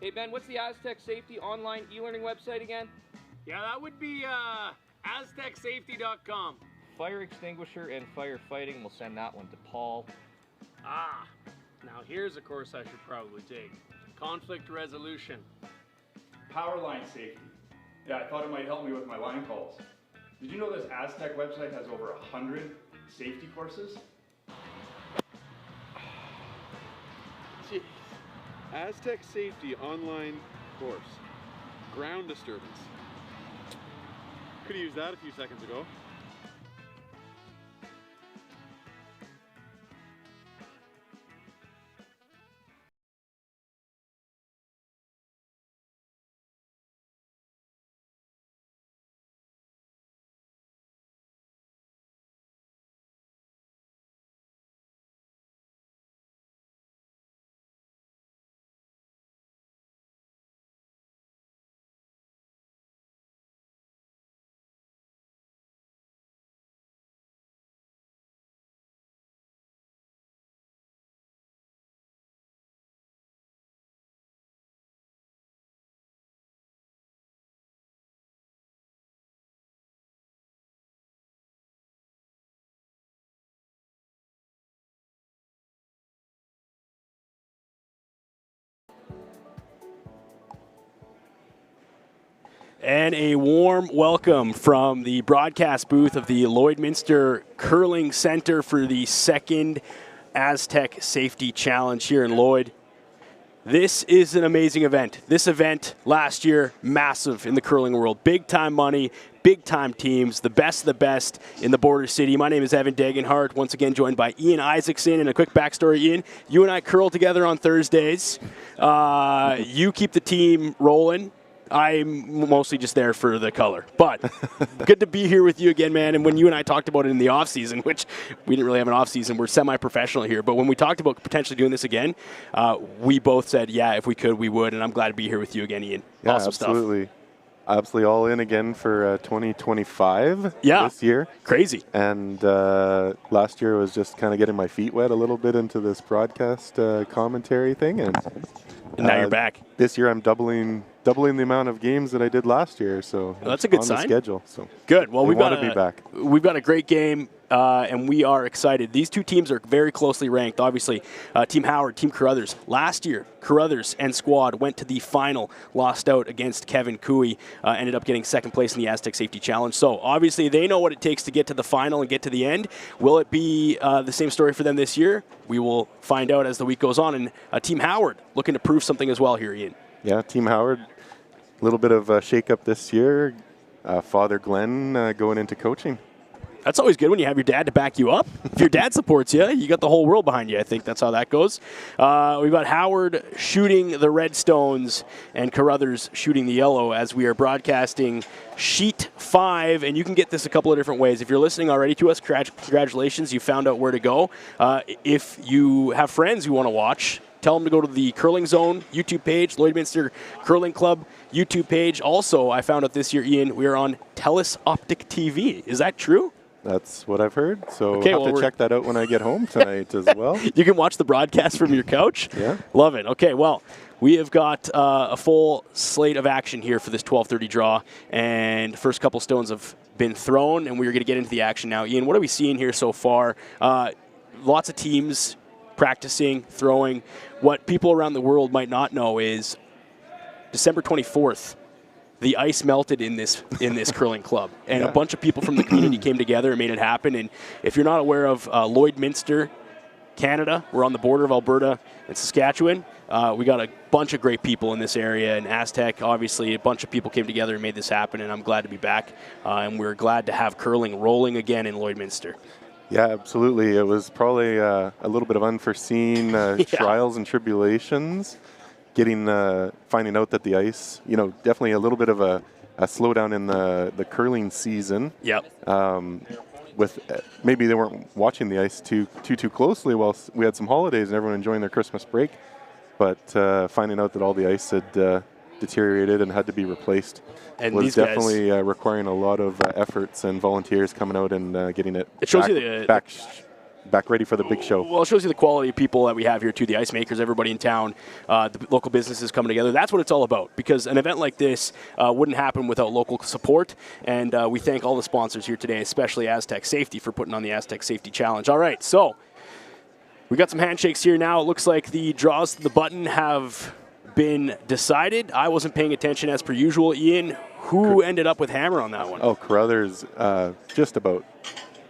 Hey Ben, what's the Aztec Safety online e-learning website again? Yeah, that would be aztecsafety.com. Fire extinguisher and firefighting. We'll send that one to Paul. Ah, now here's a course I should probably take. Conflict resolution. Power line safety. Yeah, I thought it might help me with my line calls. Did you know this Aztec website has over 100 safety courses? Jeez. Aztec Safety online course. Ground disturbance. Could have used that a few seconds ago. And a warm welcome from the broadcast booth of the Lloydminster Curling Center for the second Aztec Safety Challenge here in Lloyd. This is an amazing event. This event last year, massive in the curling world. Big time money, big time teams, the best of the best in the border city. My name is Evan Degenhardt, once again joined by Ian Isaacson. And a quick backstory, Ian, you and I curl together on Thursdays. You keep the team rolling. I'm mostly just there for the color. But good to be here with you again, man. And when you and I talked about it in the off-season, which we didn't really have an off-season, we're semi-professional here. But when we talked about potentially doing this again, we both said, yeah, if we could, we would. And I'm glad to be here with you again, Ian. Yeah, awesome absolutely. Stuff. Absolutely all in again for 2025 yeah, this year. Crazy. And last year was just kind of getting my feet wet a little bit into this broadcast commentary thing. And now you're back. This year I'm doubling the amount of games that I did last year, so well, that's a good on sign. The schedule. So good. Well, we want to be back. We've got a great game, and we are excited. These two teams are very closely ranked. Obviously, Team Howard, Team Carruthers. Last year, Carruthers and squad went to the final, lost out against Kevin Cooey, ended up getting second place in the Aztec Safety Challenge. So obviously, they know what it takes to get to the final and get to the end. Will it be the same story for them this year? We will find out as the week goes on. And Team Howard looking to prove something as well here, Ian. Yeah, Team Howard, a little bit of a shake-up this year. Father Glenn going into coaching. That's always good when you have your dad to back you up. If your dad supports you, you got the whole world behind you. I think that's how that goes. We've got Howard shooting the red stones and Carruthers shooting the yellow as we are broadcasting Sheet 5. And you can get this a couple of different ways. If you're listening already to us, congratulations. You found out where to go. If you have friends who want to watch, tell them to go to the Curling Zone YouTube page, Lloydminster Curling Club YouTube page. Also, I found out this year, Ian, we are on TELUS Optic TV. Is that true? That's what I've heard. So okay, I'll have to check that out when I get home tonight as well. You can watch the broadcast from your couch? Yeah. Love it. Okay, well, we have got a full slate of action here for this 12:30 draw, and the first couple stones have been thrown, and we're going to get into the action now. Ian, what are we seeing here so far? Lots of teams practicing, throwing. What people around the world might not know is December 24th, the ice melted in this curling club, and a bunch of people from the community came together and made it happen. And if you're not aware of Lloydminster, Canada, we're on the border of Alberta and Saskatchewan. We got a bunch of great people in this area, and Aztec, obviously, a bunch of people came together and made this happen, and I'm glad to be back. And we're glad to have curling rolling again in Lloydminster. Yeah, absolutely. It was probably a little bit of unforeseen trials and tribulations. Finding out that the ice, definitely a little bit of a slowdown in the curling season. Yep. With maybe they weren't watching the ice too closely while we had some holidays and everyone enjoying their Christmas break. But finding out that all the ice had deteriorated and had to be replaced and was definitely back ready for the big show. Well, it shows you the quality of people that we have here too, the ice makers, everybody in town, the local businesses coming together. That's what it's all about, because an event like this wouldn't happen without local support, and we thank all the sponsors here today, especially Aztec Safety for putting on the Aztec Safety Challenge. All right, so we got some handshakes here now. It looks like the draws to the button have been decided. I wasn't paying attention as per usual. Ian, who ended up with hammer on that one? Oh, Carruthers just about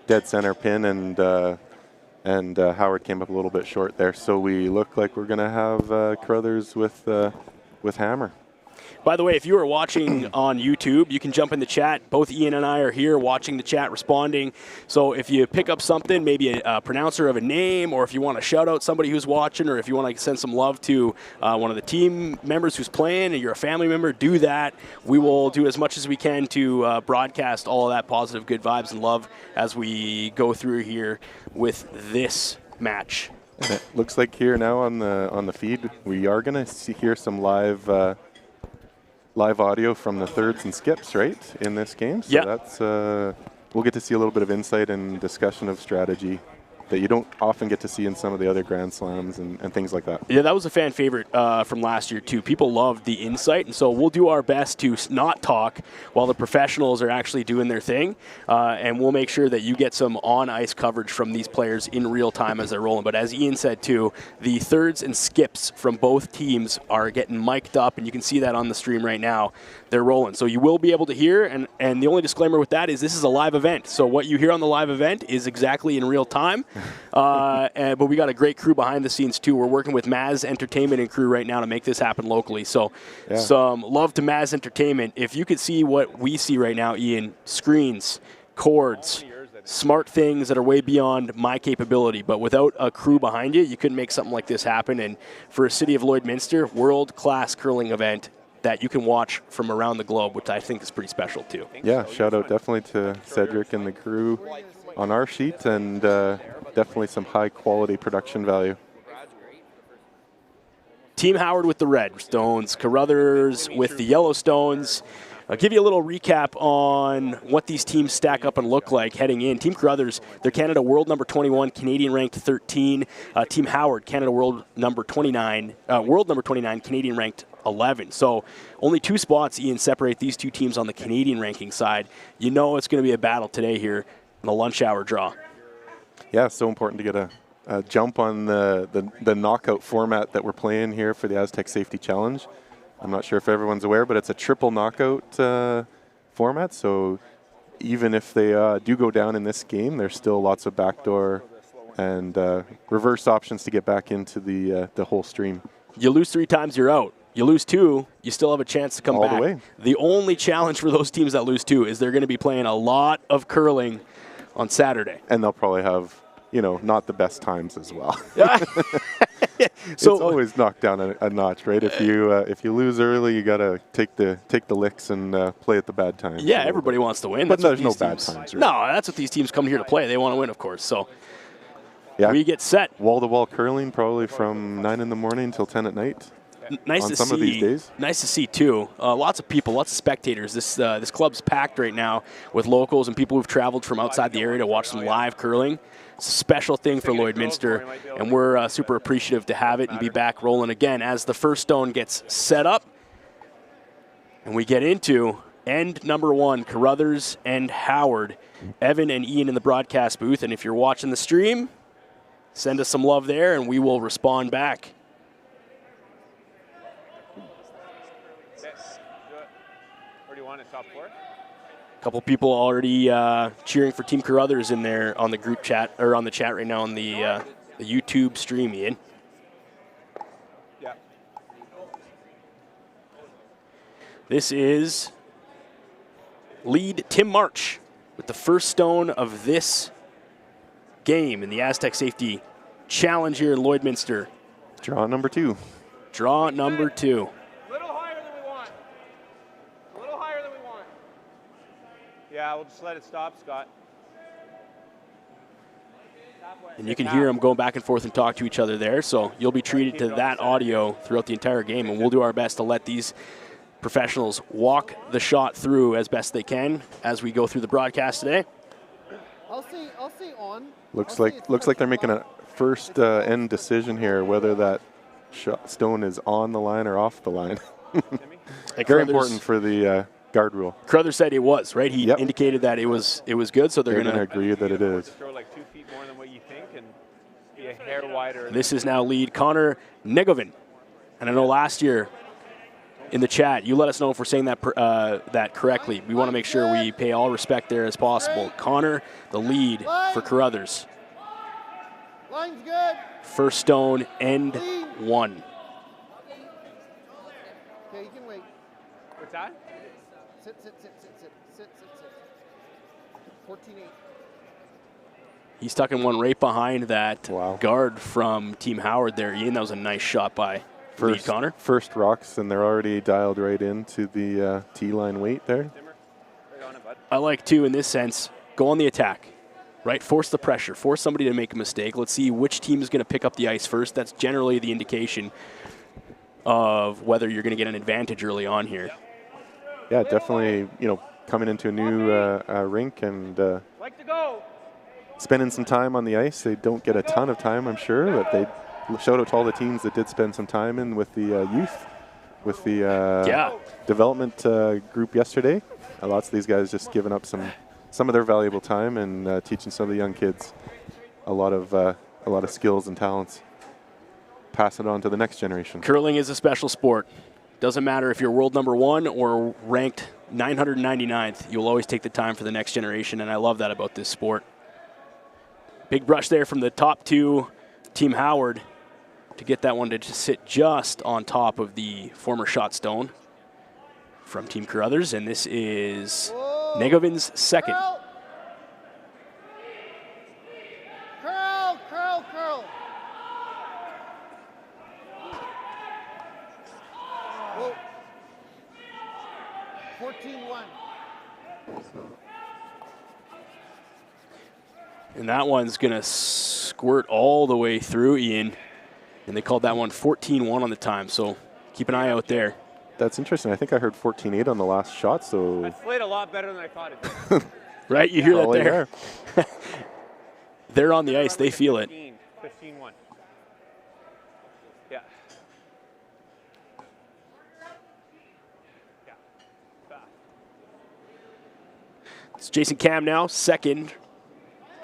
dead center pin, and Howard came up a little bit short there. So we look like we're going to have Carruthers with hammer. By the way, if you are watching on YouTube, you can jump in the chat. Both Ian and I are here watching the chat, responding. So if you pick up something, maybe a pronouncer of a name, or if you want to shout out somebody who's watching, or if you want to send some love to one of the team members who's playing, and you're a family member, do that. We will do as much as we can to broadcast all of that positive, good vibes and love as we go through here with this match. And it looks like here now on the feed, we are going to hear some live audio from the thirds and skips, right, in this game. So that's we'll get to see a little bit of insight and discussion of strategy that you don't often get to see in some of the other Grand Slams and things like that. Yeah, that was a fan favorite from last year, too. People loved the insight, and so we'll do our best to not talk while the professionals are actually doing their thing, and we'll make sure that you get some on-ice coverage from these players in real time as they're rolling. But as Ian said, too, the thirds and skips from both teams are getting mic'd up, and you can see that on the stream right now. They're rolling. So you will be able to hear, and the only disclaimer with that is this is a live event. So what you hear on the live event is exactly in real time. But we got a great crew behind the scenes too. We're working with Maz Entertainment and crew right now to make this happen locally. So some love to Maz Entertainment. If you could see what we see right now, Ian, screens, cords, smart things that are way beyond my capability. But without a crew behind you, you couldn't make something like this happen. And for a city of Lloydminster, world-class curling event that you can watch from around the globe, which I think is pretty special too. Yeah, shout out definitely to Cedric and the crew on our sheet, and definitely some high quality production value. Team Howard with the red stones, Carruthers with the yellow stones. I'll give you a little recap on what these teams stack up and look like heading in. Team Carruthers, they're Canada World number 21, Canadian ranked 13. Team Howard, Canada World number 29, World number 29, Canadian ranked 11. So only 2 spots, Ian, separate these two teams on the Canadian ranking side. You know it's going to be a battle today here in the lunch hour draw. Yeah, it's so important to get a jump on the knockout format that we're playing here for the Aztec Safety Challenge. I'm not sure if everyone's aware, but it's a triple knockout format. So even if they do go down in this game, there's still lots of backdoor and reverse options to get back into the whole stream. You lose 3 times, you're out. You lose 2, you still have a chance to come all back. The way. The only challenge for those teams that lose 2 is they're going to be playing a lot of curling on Saturday. And they'll probably have, not the best times as well. So it's always knocked down a notch, right? If you lose early, you gotta take the licks and play at the bad times. Yeah, everybody wants to win. But that's there's no bad times. Right? No, that's what these teams come here to play. They want to win, of course. So yeah, we get set. Wall-to-wall curling probably from 9 in the morning until 10 at night. Nice on to some see. Of these days. Nice to see too. Lots of people, lots of spectators. This club's packed right now with locals and people who've traveled from outside the area to watch some live curling. It's a special thing for Lloydminster, and we're super appreciative to have it and be back rolling again as the first stone gets set up. And we get into end number 1, Carruthers and Howard. Evan and Ian in the broadcast booth, and if you're watching the stream, send us some love there and we will respond back. Where do you want it, top 4? A couple people already cheering for Team Carruthers in there on the group chat, or on the chat right now on the YouTube stream, Ian. Yeah. This is lead Tim March with the first stone of this game in the Aztec Safety Challenge here in Lloydminster. Draw number 2. Draw number 2. Yeah, we'll just let it stop, Scott. And you can hear them going back and forth and talk to each other there, so you'll be treated to that audio throughout the entire game, and we'll do our best to let these professionals walk the shot through as best they can as we go through the broadcast today. I'll say on. Looks like they're making a first end decision here, whether that stone is on the line or off the line. Very important for the guard rule. Carruthers said it was, right? He Yep. indicated that it was good, so they're going to agree that it is. Throw like 2 feet more than what you think and be a hair wider. This is now lead Connor Negovin. And I know last year in the chat, you let us know if we're saying that that correctly. We want to make sure we pay all respect there as possible. Connor, the lead for Carruthers. Line's good. First stone, end 1. Okay, you can wait. What's that? Sit. 14-8. He's tucking one right behind that Wow. guard from Team Howard there, Ian. That was a nice shot by lead Connor. First rocks, and they're already dialed right into the T-line weight there. Right on it, bud. I like, too, in this sense, go on the attack, right? Force the pressure. Force somebody to make a mistake. Let's see which team is going to pick up the ice first. That's generally the indication of whether you're going to get an advantage early on here. Yeah, definitely, coming into a new rink and Like to go. spending some time on the ice. They don't get a ton of time, I'm sure, but they shout out to all the teams that did spend some time in with the youth, with the development group yesterday. Lots of these guys just giving up some of their valuable time and teaching some of the young kids a lot of skills and talents. Pass it on to the next generation. Curling is a special sport. Doesn't matter if you're world number 1 or ranked 999th, you'll always take the time for the next generation, and I love that about this sport. Big brush there from the top 2, Team Howard, to get that one to just sit just on top of the former shot stone from Team Carruthers, and this is Negovin's second. Curl. Whoa. 14-1. And that one's going to squirt all the way through, Ian. And they called that one 14-1 on the time, so keep an eye out there. That's interesting. I think I heard 14-8 on the last shot, so... That played a lot better than I thought it did. Right, you hear that Probably there. They're on the ice, they feel it. 15-1. Yeah. It's Jason Cam now, second.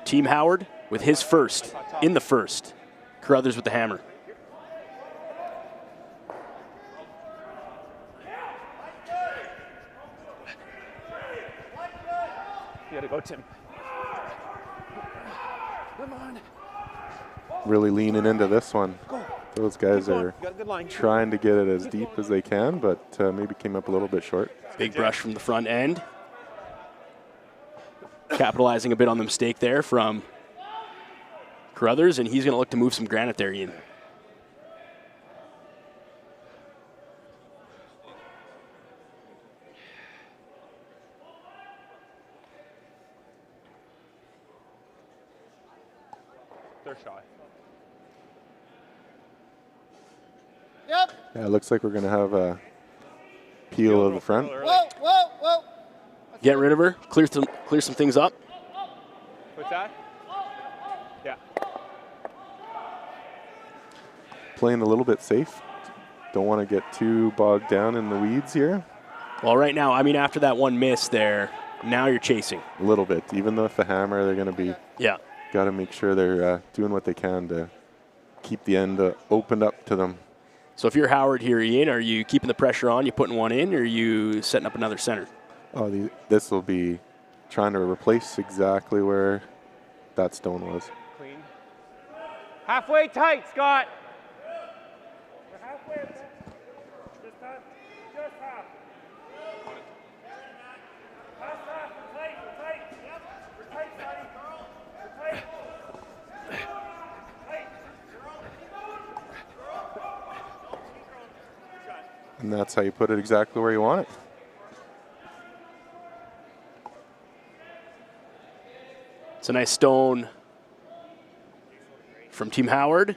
Team Howard with his first, in the first. Carruthers with the hammer. You gotta go, Tim. Come on. Really leaning into this one. Those guys are trying to get it as deep as they can, but maybe came up a little bit short. Big brush from the front end. Capitalizing a bit on the mistake there from Carruthers, and he's going to look to move some granite there, Ian. They're shy. Yep. Yeah, it looks like we're going to have a peel of the front. Whoa. Get rid of her, clear some things up. What's that? Yeah. Playing a little bit safe. Don't want to get too bogged down in the weeds here. Well, right now, I mean, after that one miss there, now you're chasing. A little bit. Even with the hammer, they're going to be... Yeah. Got to make sure they're doing what they can to keep the end opened up to them. So if you're Howard here, Ian, are you keeping the pressure on, you putting one in, or are you setting up another center? Oh, this will be trying to replace exactly where that stone was. Clean. Halfway tight, Scott. We're halfway. Just half. Just half. Half. We're tight. We're tight. Yep. We're tight, Scotty. We're tight. And that's how you put it exactly where you want it. It's a nice stone from Team Howard.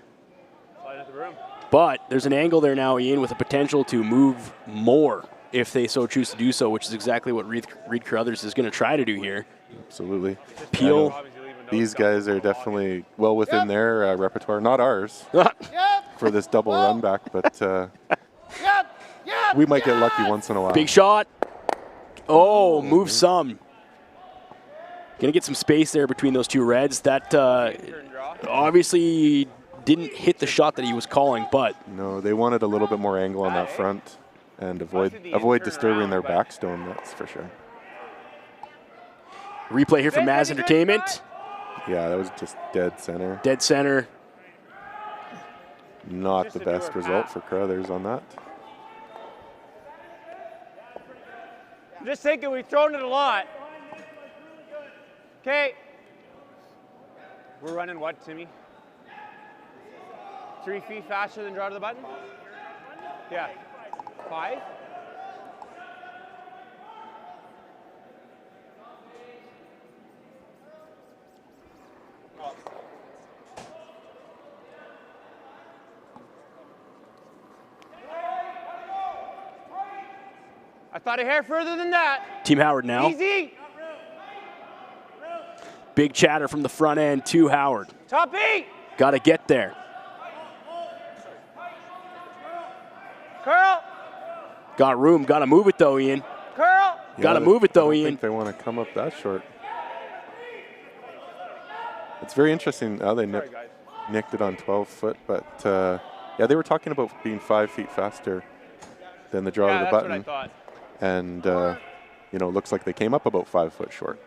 Slide into the room. But there's an angle there now, Ian, with a potential to move more if they so choose to do so, which is exactly what Reid Carruthers is going to try to do here. Absolutely. Peel these guys are definitely well within their repertoire. Not ours Yep. for this double run back, but Yep. Yep. we might get lucky once in a while. Big shot. Oh, move some. Gonna get some space there between those two Reds. That obviously didn't hit the shot that he was calling, but No, they wanted a little bit more angle on that front and avoid disturbing their backstone, that's for sure. replay here from Maz Entertainment. Yeah, that was just dead center. Dead center. Not the best result for Carruthers on that. I'm just thinking we've thrown it a lot. Okay. We're running what, Timmy? 3 feet faster than draw to the button? Yeah. 5? I thought a hair further than that. Team Howard now. Easy. Big chatter from the front end to Howard. Top 8. Got to get there. Curl. Got room. Got to move it though, Ian. Curl. Got to Yeah, move it though, I don't Ian. think they want to come up that short. It's very interesting how they nicked it on 12 foot, but yeah, they were talking about being 5 feet faster than the draw Yeah, of the that's button. what I thought. And you know, looks like they came up about 5 foot short.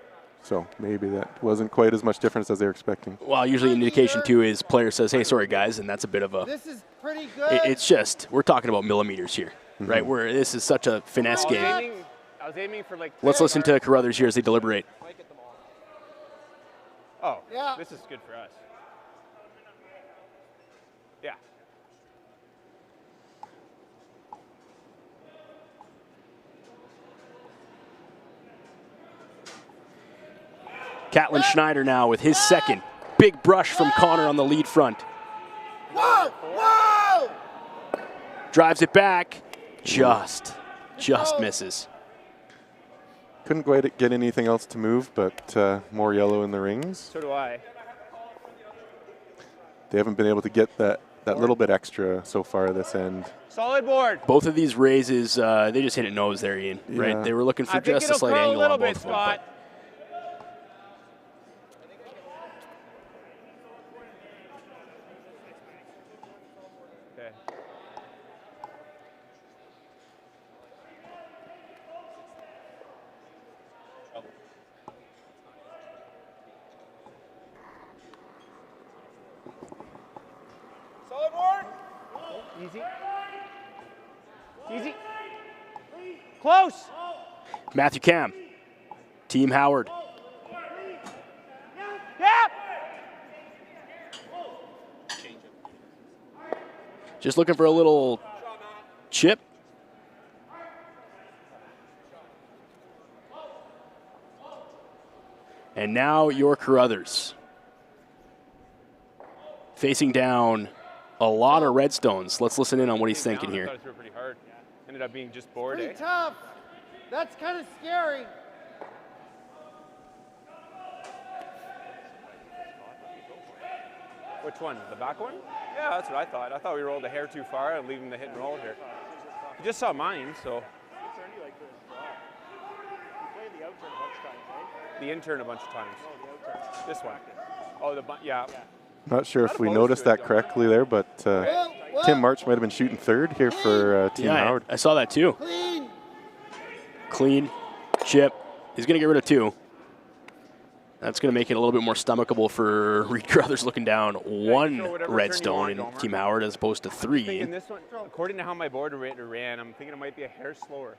So maybe that wasn't quite as much difference as they were expecting. Well, usually an indication too is player says, "Hey, sorry guys," and that's a bit of a. This is pretty good. It's just we're talking about millimeters here, right? Where this is such a finesse game. I was aiming for like. Let's listen to Carruthers here as they deliberate. Oh, Yeah. this is good for us. Yeah. Catlin Schneider now with his second. Big brush from Connor on the lead front. Whoa! Whoa! Drives it back. Just misses. Couldn't quite get anything else to move, but more yellow in the rings. So do I. They haven't been able to get that little bit extra so far this end. Solid board. Both of these raises, they just hit it nose there, Ian. Right? Yeah. They were looking for I think just a it'll slight curl a angle little on both bit, of them. Scott. but- Okay. Solid board. Easy. Easy. Close. Matthew Cam, Team Howard. Yeah. Just looking for a little chip. And now your Carruthers. Facing down a lot of redstones. Let's listen in on what he's thinking I here. thought it threw pretty hard. Ended up being just bored, Pretty eh? tough. That's kind of scary. Which one? The back one? Yeah, that's what I thought. I thought we rolled a hair too far and leaving the hit and roll here. You just saw mine, so. The intern a bunch of times. This one. Oh, yeah. Not sure if we opposed noticed to it, that correctly there, but Whoa, whoa. Tim March might have been shooting third here for Team Yeah, Howard. I saw that too. Clean. Clean, chip. He's going to get rid of 2. That's going to make it a little bit more stomachable for Reid Carruthers looking down 1 throw whatever redstone turn in you want, Team Howard as opposed to I'm thinking 3. this one, according to how my board ran, I'm thinking it might be a hair slower.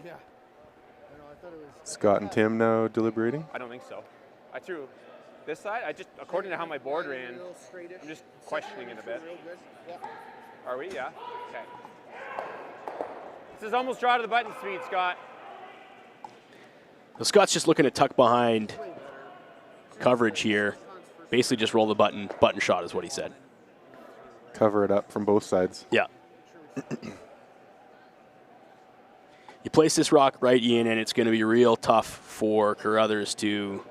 Yeah. I know, I thought it was. Scott and Tim now deliberating. I don't think so. I threw this side. I just, according to how my board ran, Real straightish. I'm just questioning it a bit. Real good. Yeah. Are we? Yeah. Okay. This is almost draw to the button speed, Scott. So Scott's just looking to tuck behind coverage here. Basically just roll the button shot is what he said. Cover it up from both sides. Yeah. You place this rock right, Ian, and it's going to be real tough for Carruthers to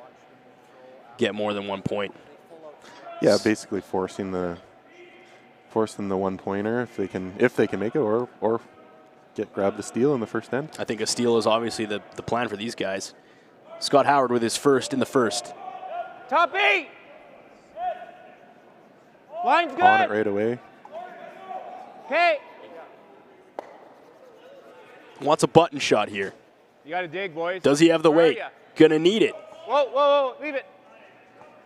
get more than 1 point. Yeah, basically forcing the 1-pointer if they can make it, or grab the steal in the first end. I think a steal is obviously the plan for these guys. Scott Howard with his first in the first. Top 8. Line's good. On it right away. Okay. Wants a button shot here. You got to dig, boys. Does he have the Where are weight? ya? Gonna need it. Whoa, whoa, whoa, leave it.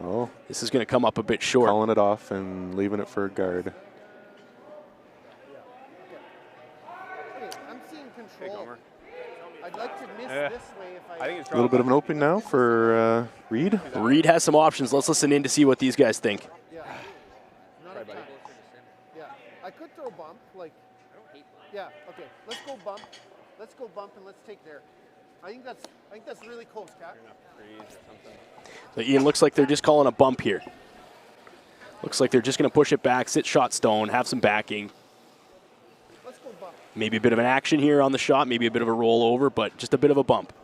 Oh, This is gonna come up a bit short. calling it off and leaving it for a guard. Okay, I'm seeing control. I'd like to miss this way if I think it's A little bit of an open now for Reid. Reid has some options. Let's listen in to see what these guys think. Yeah. Not a time. Yeah. I could throw bump, like. Yeah. Okay. Let's go bump. Let's go bump and let's take there. I think that's really close, Cap. So Ian, looks like they're just calling a bump here. Looks like they're just gonna push it back, sit shot stone, have some backing. Let's go bump. Maybe a bit of an action here on the shot, maybe a bit of a rollover, but just a bit of a bump.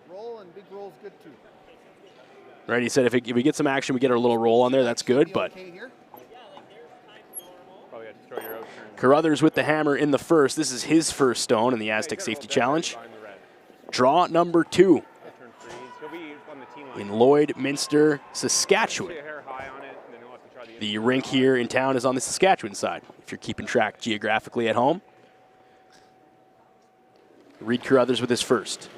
Roll and big roll's good too. Right, he said if we get some action, we get our little roll on there, that's good, but Okay here. Probably got to throw your out turn. Carruthers with the hammer in the first. This is his first stone in the Aztec Safety Challenge. Draw number 2 He'll be on the team line. in Lloydminster, Saskatchewan. Put a hair high on it, and then he'll have to try the The rink here in town is on the Saskatchewan side, if you're keeping track geographically at home. Reid Carruthers with his first.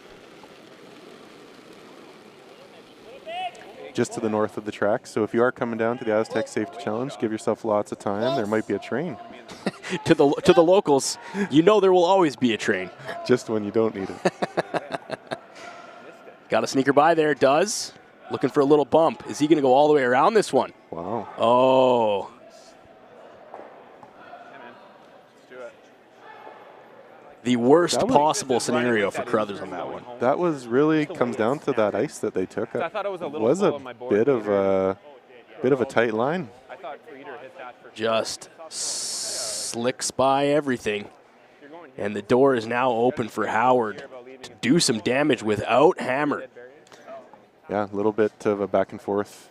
Just to the north of the track. So if you are coming down to the Aztec Safety Challenge, give yourself lots of time. There might be a train. To the locals, you know there will always be a train. Just when you don't need it. Got a sneaker by there, does. Looking for a little bump. Is he going to go all the way around this one? Wow. Oh. Hey, man. Let's do it. The worst That was- possible scenario for Carruthers on that one. That was really comes down to that ice that they took. I thought it was a It little was full a on my board. bit of a tight line. I thought Reader hit that for Just slicks by everything. You're going here. And the door is now open for Howard to do some damage without hammer. Yeah, a little bit of a back and forth,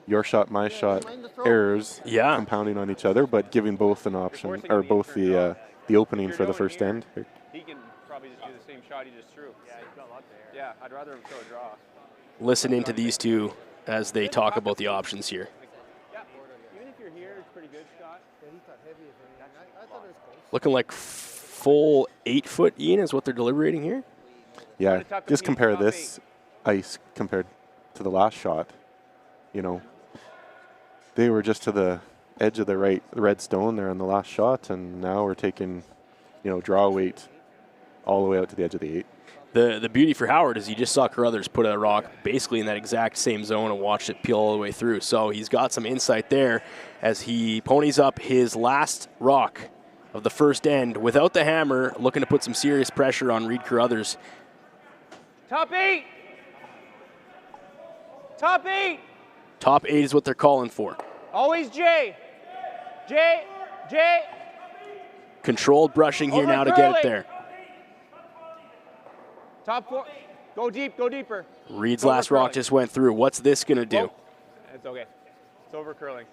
your shot, my shot, errors Yeah. compounding on each other, but giving both an option, or both the opening for the first end. He can probably just do the same shot he just threw. Yeah, he's got a lot there. Yeah, I'd rather him throw a draw. Listen into these two as they talk about the options here. Yeah, even if you're here, it's a pretty good shot. Yeah, he thought heavy if anything. I thought it was close. Looking like full 8-foot, Ian, is what they're deliberating here. Yeah, just compare this ice compared to the last shot. You know, they were just to the edge of the red stone there on the last shot, and now we're taking, draw weight all the way out to the edge of the 8. The beauty for Howard is he just saw Carruthers put a rock basically in that exact same zone and watched it peel all the way through. So he's got some insight there as he ponies up his last rock of the first end without the hammer, looking to put some serious pressure on Reid Carruthers. Top 8! Top 8! Top 8 is what they're calling for. Always J. J. J. Controlled brushing here Over now to get it curling. there. Top 4. Go deep, go deeper. Reid's Over last rock curling. just went through. What's this going to do? Whoa. It's okay. It's over curling.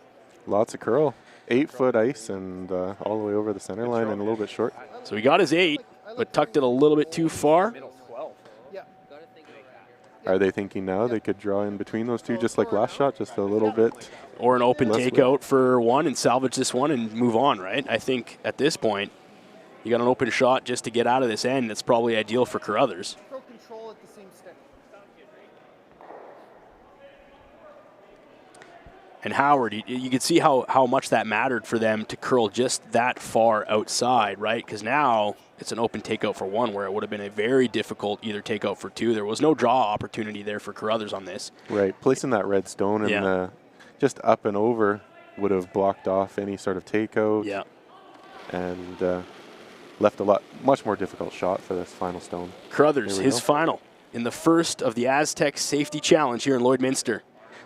Lots of curl. 8-foot ice and all the way over the center line and a little bit short. So he got his 8, but tucked it a little bit too far. Middle 12. Yeah. Are they thinking now they could draw in between those two just like last shot, just a little bit? Or an open Less takeout for one and salvage this one and move on, right? I think at this point, you got an open shot just to get out of this end. That's probably ideal for Carruthers. Throw control at the same stick. And Howard, you could see how much that mattered for them to curl just that far outside, right? Because now it's an open takeout for one where it would have been a very difficult either takeout for two. There was no draw opportunity there for Carruthers on this. Right, placing that red stone and Yeah. just up and over would have blocked off any sort of takeout. Yeah. And left a much more difficult shot for this final stone. Carruthers, There we his go. final in the first of the Aztec Safety Challenge here in Lloydminster.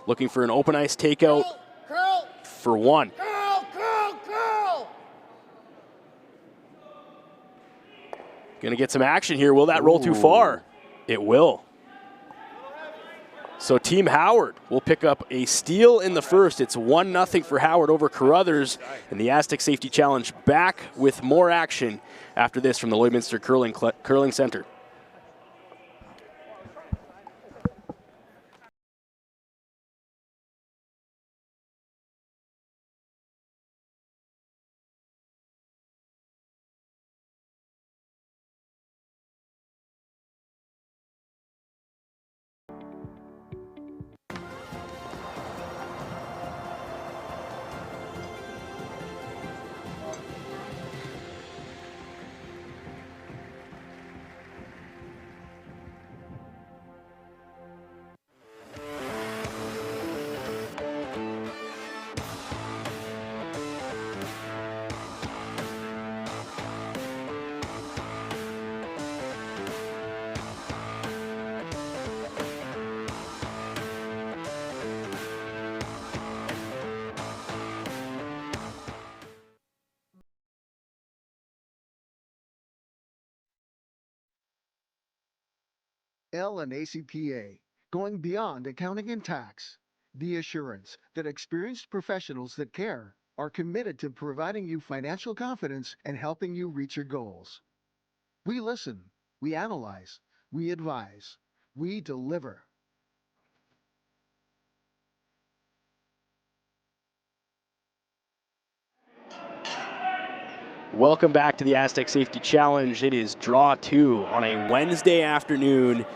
Looking for an open ice takeout Curl! for one. Curl! Curl! Curl! Going to get some action here. Will that roll too far? It will. So Team Howard will pick up a steal in the first. It's 1-0 for Howard over Carruthers. And the Aztec Safety Challenge back with more action after this from the Lloydminster Curling Center. L and ACPA, going beyond accounting and tax. The assurance that experienced professionals that care are committed to providing you financial confidence and helping you reach your goals. We listen, we analyze, we advise, we deliver. Welcome back to the Aztec Safety Challenge. It is draw 2 on a Wednesday afternoon.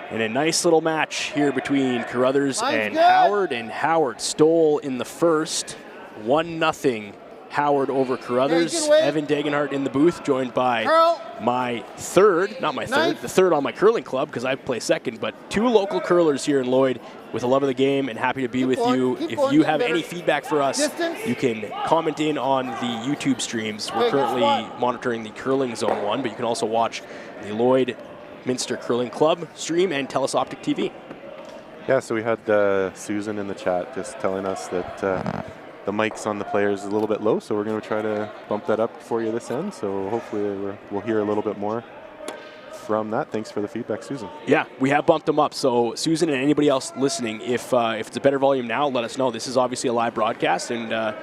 And a nice little match here between Carruthers and Howard. And Howard stole in the first. 1-0 Howard over Carruthers. Evan Degenhart in the booth, joined by my third, the third on my curling club because I play second, but 2 local curlers here in Lloyd with a love of the game and happy to be with you. If you have any feedback for us, you can comment in on the YouTube streams. We're currently monitoring the Curling Zone 1, but you can also watch the Lloydminster Curling Club stream and Telus Optic TV. Yeah, so we had Susan in the chat just telling us that the mics on the players is a little bit low, so we're going to try to bump that up for you this end. So hopefully we'll hear a little bit more from that. Thanks for the feedback, Susan. Yeah, we have bumped them up. So Susan and anybody else listening, if it's a better volume now, let us know. This is obviously a live broadcast, and a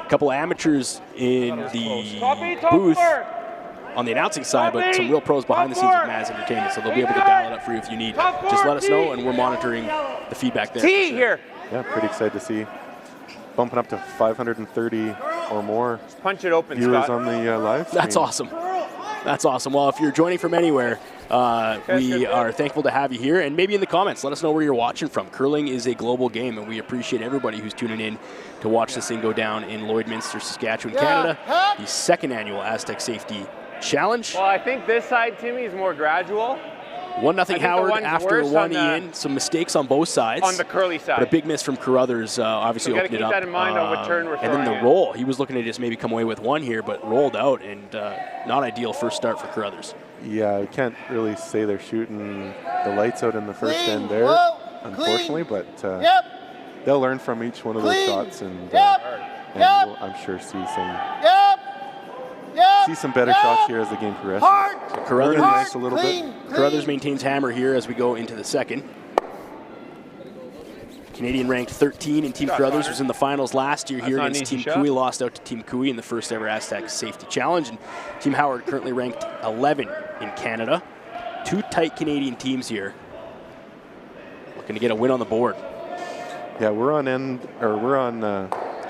couple of amateurs in the booth on the announcing side, but some real pros behind the scenes with Maz Entertainment, so they'll be able to dial it up for you if you need. Just let us know, and we're monitoring the feedback there. T here. Yeah, pretty excited to see. Bumping up to 530 or more Punch it open, viewers Scott. on the live stream. That's awesome. That's awesome. Well, if you're joining from anywhere, we are thankful to have you here. And maybe in the comments, let us know where you're watching from. Curling is a global game, and we appreciate everybody who's tuning in to watch this thing go down in Lloydminster, Saskatchewan, Canada. The second annual Aztec Safety Challenge. Well, I think this side, Timmy, is more gradual. 1-0 Howard after one in. Some mistakes on both sides. On the curly side. But a big miss from Carruthers, obviously opened it up. Keep that in mind on what turn we're and then the roll. He was looking to just maybe come away with one here, but rolled out, and not ideal first start for Carruthers. Yeah, I can't really say they're shooting the lights out in the first end there, unfortunately, but they'll learn from each one of those shots, and we'll, I'm sure, see some better shots here as the game progresses. So Carruthers maintains hammer here as we go into the second. Canadian ranked 13 in Team Carruthers, was in the finals last year here against Team Cooey, lost out to Team Cooey in the first ever Aztec Safety Challenge. And Team Howard currently ranked 11 in Canada. 2 tight Canadian teams here, looking to get a win on the board. Yeah, we're on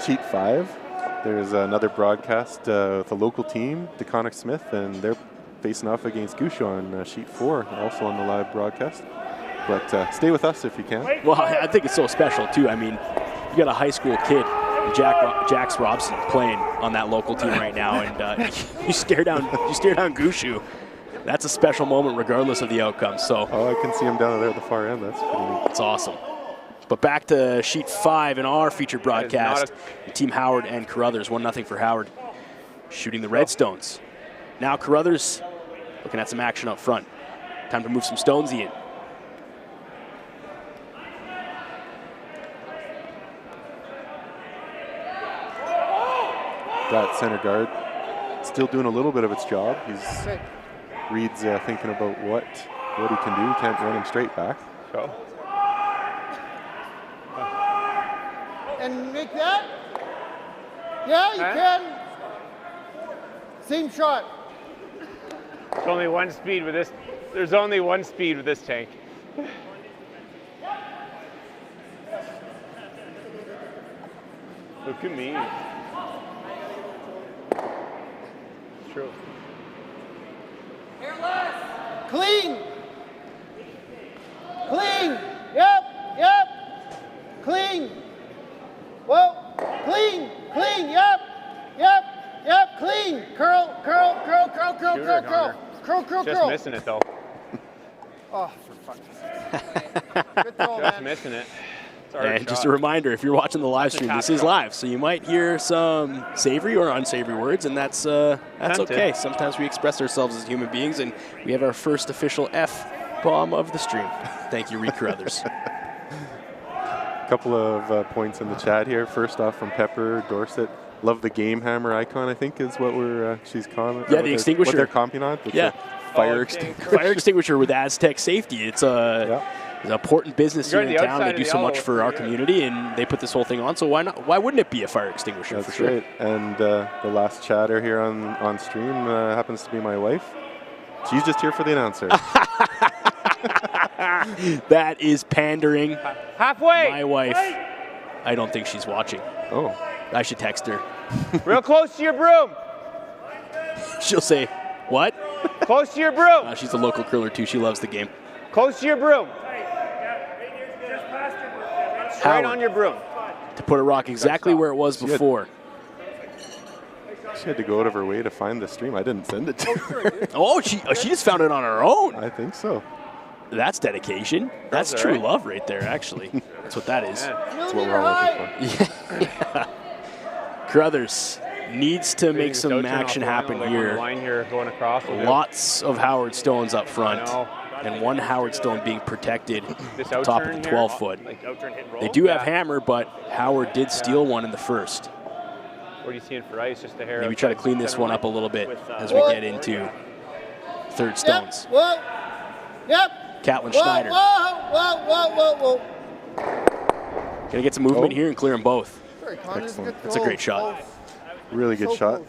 sheet 5. There's another broadcast with a local team, DeConnick Smith, and they're facing off against Gushu on sheet 4, also on the live broadcast. But stay with us if you can. Well, I think it's so special too. I mean, you got a high school kid, Jax Robson, playing on that local team right now, and you stare down Gushu. That's a special moment, regardless of the outcome. So. Oh, I can see him down there at the far end. That's pretty neat. That's awesome. But back to sheet 5 in our featured broadcast. Team Howard and Carruthers, 1-0 for Howard, shooting the Redstones. Now Carruthers looking at some action up front. Time to move some Stonesy in. That center guard still doing a little bit of its job. Reid's thinking about what he can do. Can't run him straight back. Go. And make that. Yeah, you can. Same shot. There's only one speed with this. There's only one speed with this tank. Look at me. It's true. Clean. Clean. Yep. Clean. Whoa. Clean. Yep. Clean. Curl. Just missing it though. Oh, for fuck's sake. Good throw, Just man. missing it. And just a reminder, if you're watching the live stream, this is live, so you might hear some savory or unsavory words, and that's okay. Sometimes we express ourselves as human beings, and we have our first official F-bomb of the stream. Thank you, Reid Carruthers. A couple of points in the chat here. First off from Pepper Dorset. Love the game hammer icon, I think is what she's calling it. Yeah, the extinguisher. What they're comping on. Yeah. Fire extinguisher. Fire extinguisher with Aztec safety. It's an important business here in town. They do so much for our community, and they put this whole thing on. So why not? Why wouldn't it be a fire extinguisher? That's for sure. right. And the last chatter here on stream happens to be my wife. She's just here for the announcer. That is pandering. Halfway. My wife. I don't think she's watching. Oh. I should text her. Real close to your broom. She'll say, what? Close to your broom. She's a local curler too. She loves the game. Close to your broom. Right on your broom. To put a rock exactly where it was before. She had to go out of her way to find the stream. I didn't send it to her. Oh, she just found it on her own. I think so. That's dedication. That's true love right there, actually. That's what that is. That's what we're all looking for. Yeah. Carruthers needs to make some action happen here. Line here going across. Lots of Howard Stones up front, and one Howard Stone being protected top of the 12-foot. They do have hammer, but Howard did steal one in the first. What are you seeing for ice? Just the hair. Maybe try to clean this one up a little bit as we get into third stones. Whoa. Yep. Catlin Schneider. Whoa. Gonna get some movement here and clear them both. Excellent. That's a great shot. Really good shot.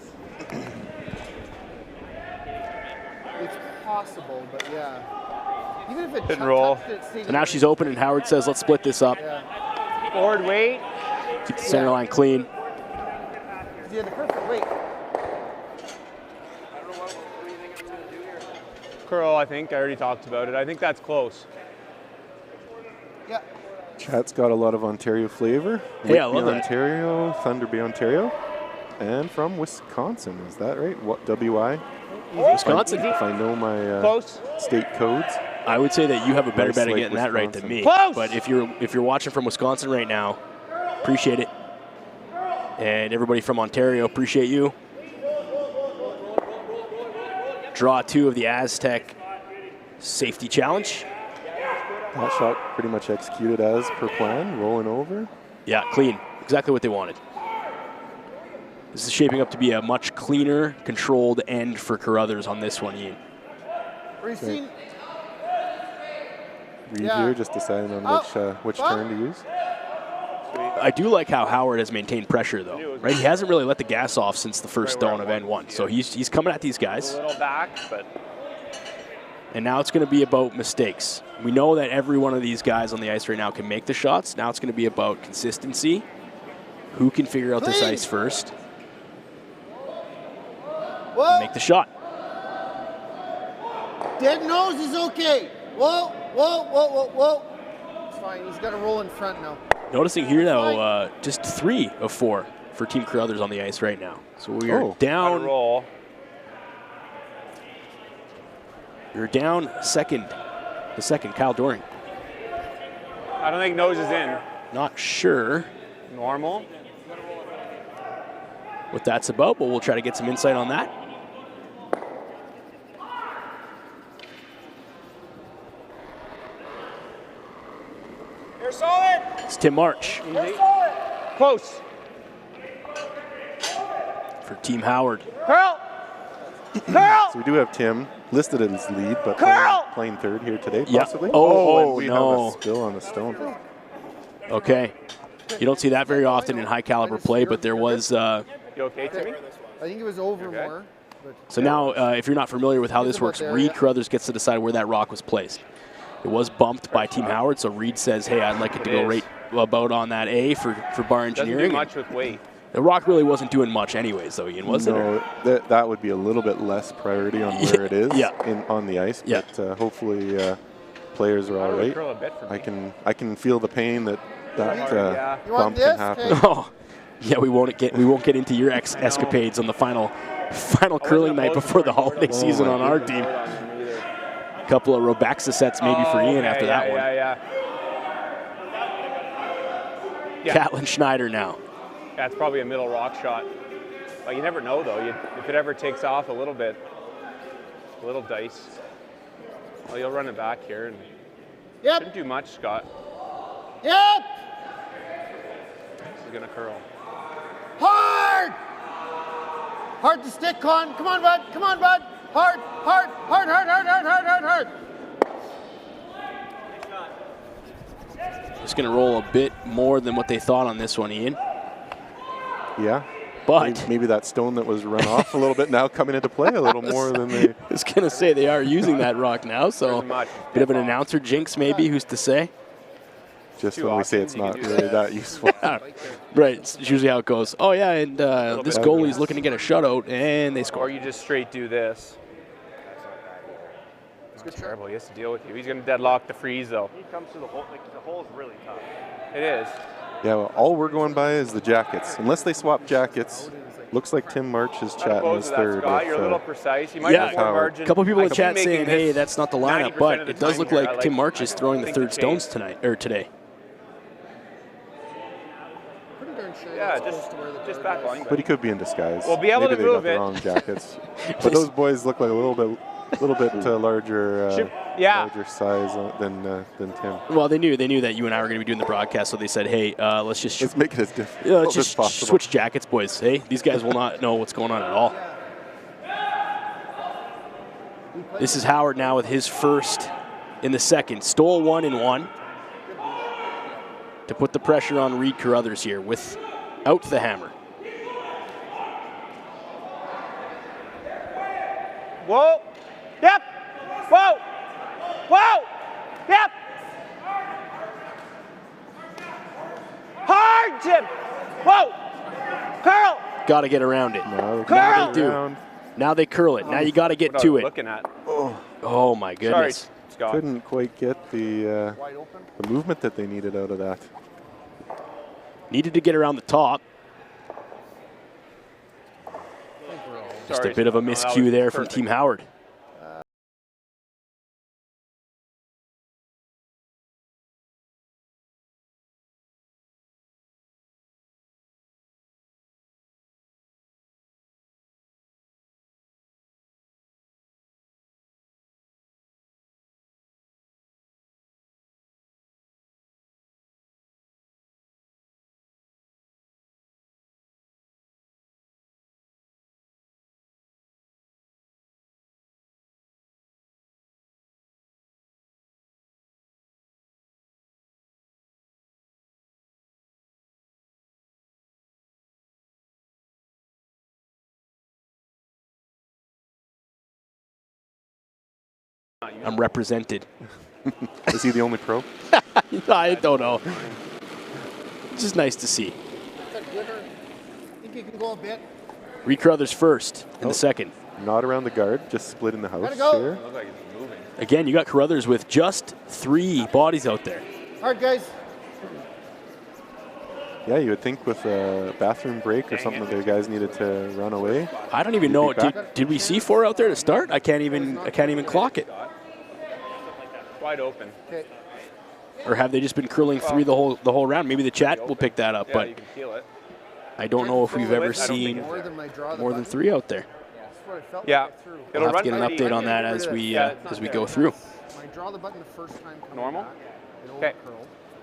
It's possible, but yeah. Even if it Hit and roll. So now she's open, and Howard says, let's split this up. Forward weight. Keep the center line clean. Yeah, the perfect weight. Curl, I think. I already talked about it. I think that's close. Yeah. Chat's got a lot of Ontario flavor. Hey, I love that. Ontario, Thunder Bay, Ontario. And from Wisconsin, is that right? What, WI? Wisconsin. If I know my state codes. I would say that you have a better Nice bet at Lake, getting that right than me. Close! But if you're watching from Wisconsin right now, appreciate it. And everybody from Ontario, appreciate you. Draw 2 of the Aztec safety challenge. That shot pretty much executed as per plan, rolling over. Yeah, clean. Exactly what they wanted. This is shaping up to be a much cleaner, controlled end for Carruthers on this one, Ian. Reid here just deciding on which turn to use. I do like how Howard has maintained pressure, though. Right, he hasn't really let the gas off since the first stone of N1. So he's coming at these guys. A little back, but. And now it's going to be about mistakes. We know that every one of these guys on the ice right now can make the shots. Now it's going to be about consistency. Who can figure out this ice first? Make the shot. Dead nose is okay. Whoa. It's fine. He's got to roll in front now. Noticing here, though, just 3 of 4 for Team Carruthers on the ice right now. So we are down. Roll. You're down second. The second, Kyle Doring. I don't think nose is in. Not sure Normal. what that's about, but we'll try to get some insight on that. You're solid. It's Tim March You're solid. Close. for Team Howard. Curl. So we do have Tim listed as lead, but playing third here today, Yeah. possibly. Oh, and we no. have a spill on the stone. Okay. You don't see that very often in high caliber play, but there was. You okay, Timmy? I think it was over Okay. more. But So now, if you're not familiar with how this works, Reid Carruthers gets to decide where that rock was placed. It was bumped by Team Howard, so Reid says, hey, I'd like it to go right about on that A for bar Doesn't engineering. do much with weight. The rock really wasn't doing much anyways, though, Ian, was it? No, that would be a little bit less priority on where it is on the ice, but hopefully players are all right. Curl a bit for me. I can feel the pain that You want bump this? can happen. Oh, yeah, we won't get into your escapades on the final curling night before the holiday season on our team. A couple of Robaxa sets maybe for Ian after that one. Catlin Schneider now. Yeah, it's probably a middle rock shot. But you never know, though. If it ever takes off a little bit, a little dice. Well, you'll run it back here. And shouldn't do much, Scott. Yep. This is going to curl. Hard! Hard to stick, Con. Come on, bud. Come on, bud. Hard, hard, hard, hard, hard, hard, hard, hard, hard. Just going to roll a bit more than what they thought on this one, Ian. Yeah. But maybe that stone that was run off a little bit now coming into play a little more than they. I was going to say they are using that rock now, so bit of an announcer jinx maybe, who's to say? Just when we say it's not really that useful. Right, it's usually how it goes. Oh, yeah, and this goalie's looking to get a shutout, and they score. Or you just straight do this. It's terrible. He has to deal with you. He's going to deadlock the freeze, though. He comes to the hole. Like, the hole is really tough. It is. Yeah, well, all we're going by is the jackets. Unless they swap jackets, looks like Tim March is chatting his third. Scott, you're a little precise. You might have more margin. A couple people in the chat saying, hey, that's not the lineup, but it does look like Tim March is throwing the third stones today. Yeah, just back line. But he could be in disguise. We'll be able Maybe to they got move the it. wrong jackets. But those boys look like a little bit larger size than Tim. Well, they knew that you and I were going to be doing the broadcast, so they said, hey, let's make it as difficult let's just as possible. Switch jackets, boys. Hey, these guys will not know what's going on at all. This is Howard now with his first in the second. Stole 1 and 1 to put the pressure on Reid Carruthers here without the hammer. Whoa. Yep. Whoa. Whoa. Yep. Hard, Jim. Whoa. Curl. Got to get around it. Curl. Now they do. Now they curl it. Now you got to get to it. Looking at. Oh my goodness. Sorry, Scott. Couldn't quite get the movement that they needed out of that. Needed to get around the top. Just a bit of a miscue there from Team Howard. I'm represented. Is he the only pro? I don't know. It's just nice to see. Is that good or think you can go a bit? Reid Carruthers first in the second. Not around the guard, just splitting the house Gotta go. here. Looks like it's moving. Again, you got Carruthers with just 3 bodies out there. Hard, guys. Yeah, you would think with a bathroom break or something, the guys needed to run away. I don't even know. Did we see 4 out there to start? I can't even clock it. Wide open. Okay. Or have they just been curling 3 the whole round? Maybe the chat will pick that up, Yeah, but you can feel it. I don't know if we've ever seen more than 3 out there. Yeah. We'll have to get an update on that as we go through. I draw the button the first time. Normal? Okay.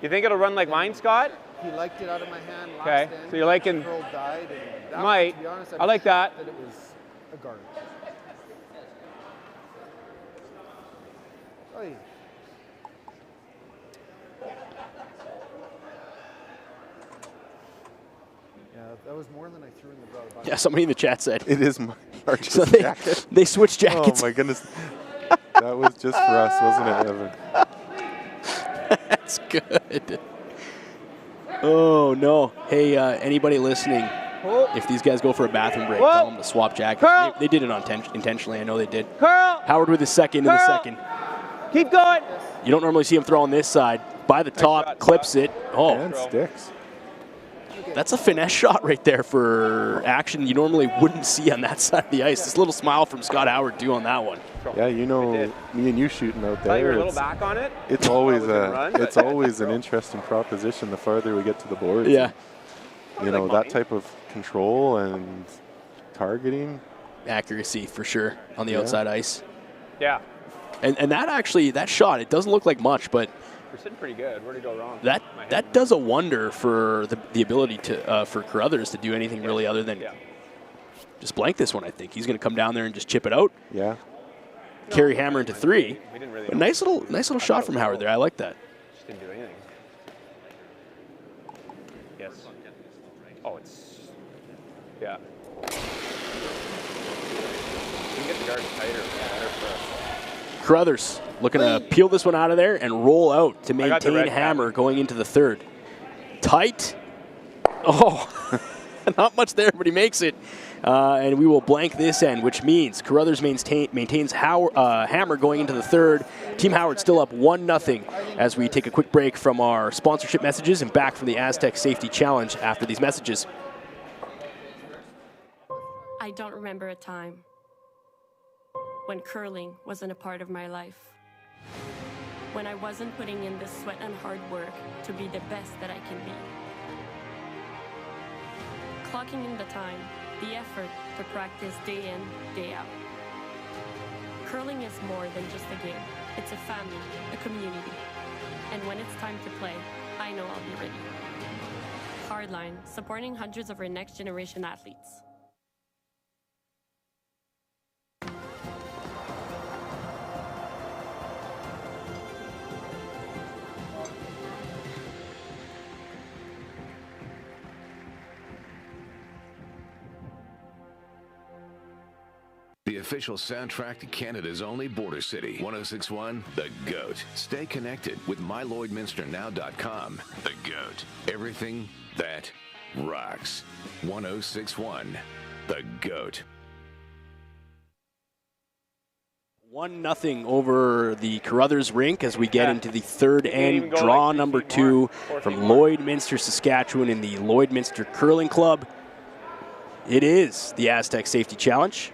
You think it'll run like mine, Scott? He liked it out of my hand last Okay. end. So you're liking. Curl died, and that Might. one, to be honest, I like that. That it was a garbage. Oy. Yeah, that was more than I threw in the broad bucket. Yeah, somebody in the chat said. It is March's So jacket. they switched jackets. Oh my goodness. That was just for us, wasn't it, Evan? That's good. Oh, no. Hey, anybody listening, if these guys go for a bathroom break, tell them to swap jackets. They did it intentionally. I know they did. Howard with his second in the second. Keep going. You don't normally see him throw on this side. By the top, shot, clips it. Oh, And sticks. that's a finesse shot right there for action you normally wouldn't see on that side of the ice. This little smile from Scott Howard, too, on that one. Yeah, you know, me and you shooting out Thought you were there. a little back on it. It's always run, it's always an interesting proposition the farther we get to the boards. Yeah. And, you know, that type of control and targeting. Accuracy, for sure, on the outside ice. Yeah. And that actually, that shot, it doesn't look like much, but We're sitting pretty good. Where'd it go wrong? that does a wonder for the ability to for Carruthers to do anything really other than just blank this one, I think. He's going to come down there and just chip it out. Yeah. Carry hammer into three. We didn't really. But nice little shot from Howard there. I like that. Just didn't do anything. Yes. Oh, it's. Yeah. We can get the guard tighter. Better for us. Carruthers looking to peel this one out of there and roll out to got the maintain red hammer cap. going into the third. Tight. Oh, not much there, but he makes it. And we will blank this end, which means Carruthers maintains hammer going into the third. Team Howard still up 1-0 as we take a quick break from our sponsorship messages and back from the Aztec Safety Challenge after these messages. I don't remember a time when curling wasn't a part of my life. When I wasn't putting in the sweat and hard work to be the best that I can be. Clocking in the time, the effort to practice day in, day out. Curling is more than just a game. It's a family, a community. And when it's time to play, I know I'll be ready. Hardline, supporting hundreds of our next generation athletes. The official soundtrack to Canada's only border city, 1061, The GOAT. Stay connected with mylloydminsternow.com. The GOAT. Everything that rocks. 1061, The GOAT. 1-0 over the Carruthers rink as we get into the third end. Draw number 2 from Lloydminster, Saskatchewan in the Lloydminster Curling Club. It is the Aztec Safety Challenge.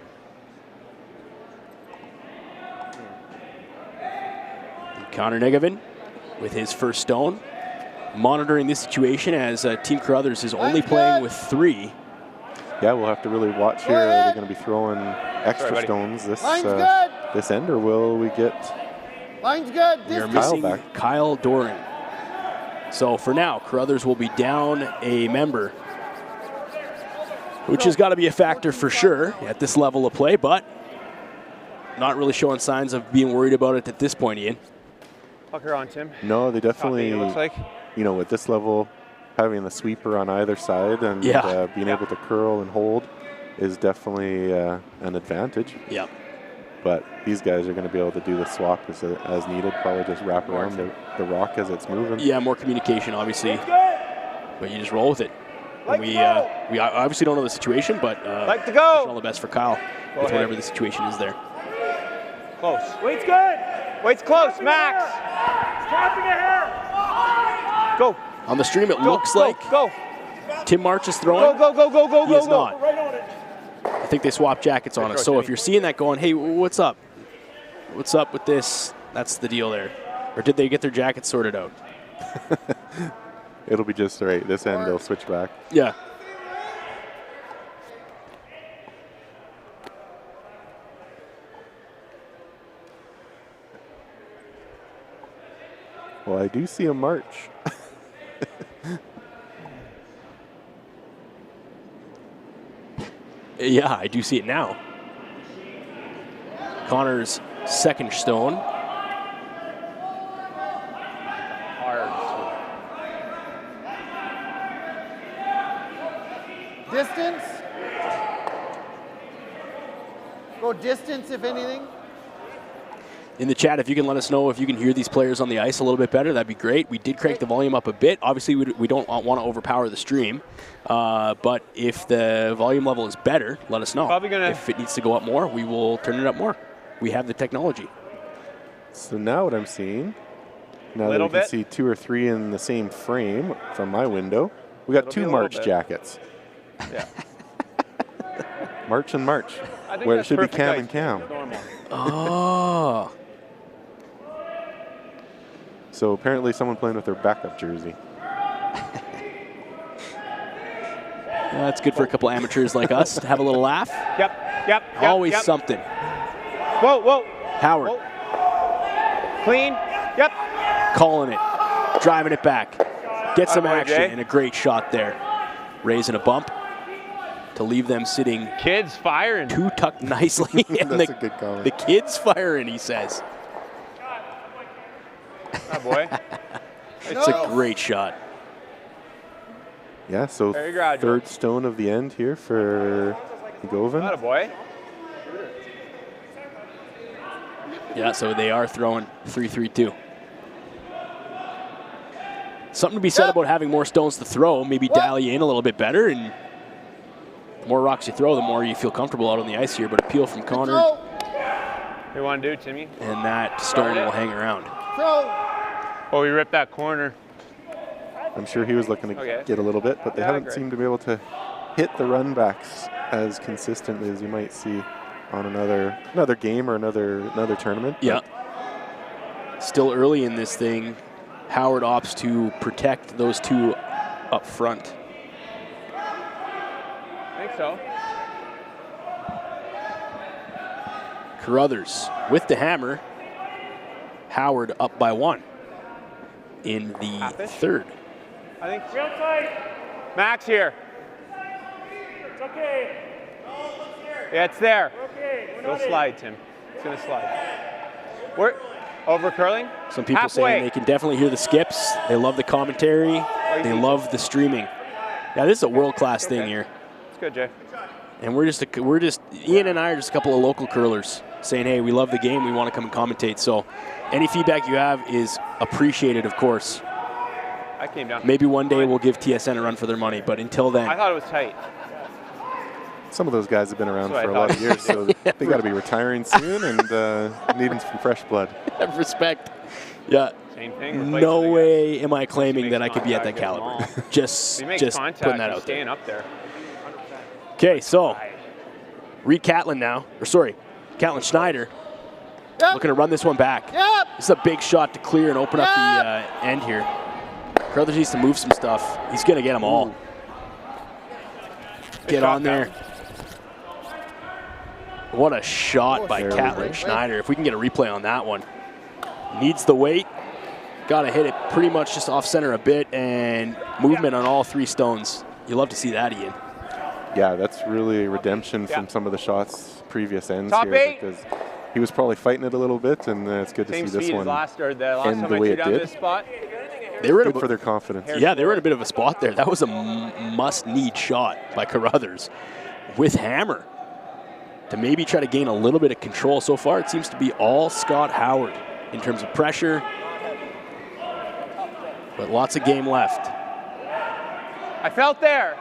Connor Negevin with his first stone. Monitoring this situation as Team Carruthers is only playing with 3. Yeah, we'll have to really watch here. Are they going to be throwing extra stones this end, or will we get Line's good. We are missing back? Kyle Doring. So for now, Carruthers will be down a member, which has got to be a factor for sure at this level of play, but not really showing signs of being worried about it at this point, Ian. Pucker on, Tim. No, they definitely, it looks like. You know, at this level, having the sweeper on either side and being able to curl and hold is definitely an advantage. Yeah. But these guys are going to be able to do the swap as needed, probably just wrap around the rock as it's moving. Yeah, more communication, obviously. But you just roll with it. And we obviously don't know the situation, but like to go. All the best for Kyle with whatever the situation is there. Close. Wait's good. Wait's close, Max. Tapping ahead. Go. On the stream, it looks like Tim March is throwing. Go. He is not. Right on it. I think they swapped jackets on us. So if you're seeing that going, hey, what's up? What's up with this? That's the deal there. Or did they get their jackets sorted out? It'll be just right. This end, they'll switch back. Yeah. Well, I do see a march. Yeah, I do see it now. Connor's second stone. Go distance, if anything. In the chat, if you can let us know if you can hear these players on the ice a little bit better, that'd be great. We did crank the volume up a bit. Obviously, we don't want to overpower the stream. But if the volume level is better, let us know. Probably gonna. If it needs to go up more, we will turn it up more. We have the technology. So now what I'm seeing, now that we can see 2 or 3 in the same frame from my window, we got 2 March jackets. Yeah. March and March, where it should be Cam and Cam. Oh. So apparently someone playing with their backup jersey. That's good for a couple amateurs like us to have a little laugh. Yep. Always something. Whoa. Howard. Whoa. Clean. Yep. Calling it. Driving it back. Get some action Jay. and a great shot there. Raising a bump to leave them sitting. Kids firing. 2 tucked nicely. And That's a good comment. The kids firing, he says. Oh, boy. It's a great shot. Yeah, so third stone of the end here for Govan. Not a boy. Yeah, so they are throwing 3-3-2. Something to be said about having more stones to throw, maybe dial you in a little bit better, and the more rocks you throw, the more you feel comfortable out on the ice here. But appeal from Connor. What do you want to do, Timmy? And that stone will hang around. Oh, we ripped that corner. I'm sure he was looking to get a little bit, but they haven't seemed to be able to hit the run backs as consistently as you might see on another game or another tournament. Yeah. Still early in this thing. Howard opts to protect those 2 up front. I think so. Carruthers with the hammer. Howard up by 1 in the third. I think so. Max here. It's okay. Yeah, it's there. Okay. It'll slide, Tim. It's going to slide. We're over curling. Some people saying they can definitely hear the skips. They love the commentary. They love the streaming. Yeah, this is a world-class thing here. It's good, Jay. And we're just Ian and I are just a couple of local curlers saying, hey, we love the game. We want to come and commentate. So any feedback you have is appreciated, of course. I came down. Maybe one day we'll give TSN a run for their money, but until then. I thought it was tight. Some of those guys have been around for a lot of years, so they got to be retiring soon and needing some fresh blood. Respect. Yeah. Same thing. No way am I claiming that I could be at that caliber. just putting that out there. Up there. Okay, so Reid Catlin now, Catlin Schneider, looking to run this one back. This is a big shot to clear and open up the end here. Carruthers needs to move some stuff. He's going to get them all. Get on there. What a shot by Catlin Schneider. If we can get a replay on that one. Needs the weight. Got to hit it pretty much just off center a bit, and movement on all 3 stones. You love to see that, Ian. Yeah, that's really redemption from some of the shots previous ends Top here 8. because he was probably fighting it a little bit, and it's good to see this one end the way it did. They were good for their confidence. Yeah, they were in a bit of a spot there. That was a must-need shot by Carruthers with hammer to maybe try to gain a little bit of control. So far, it seems to be all Scott Howard in terms of pressure, but lots of game left. I felt there.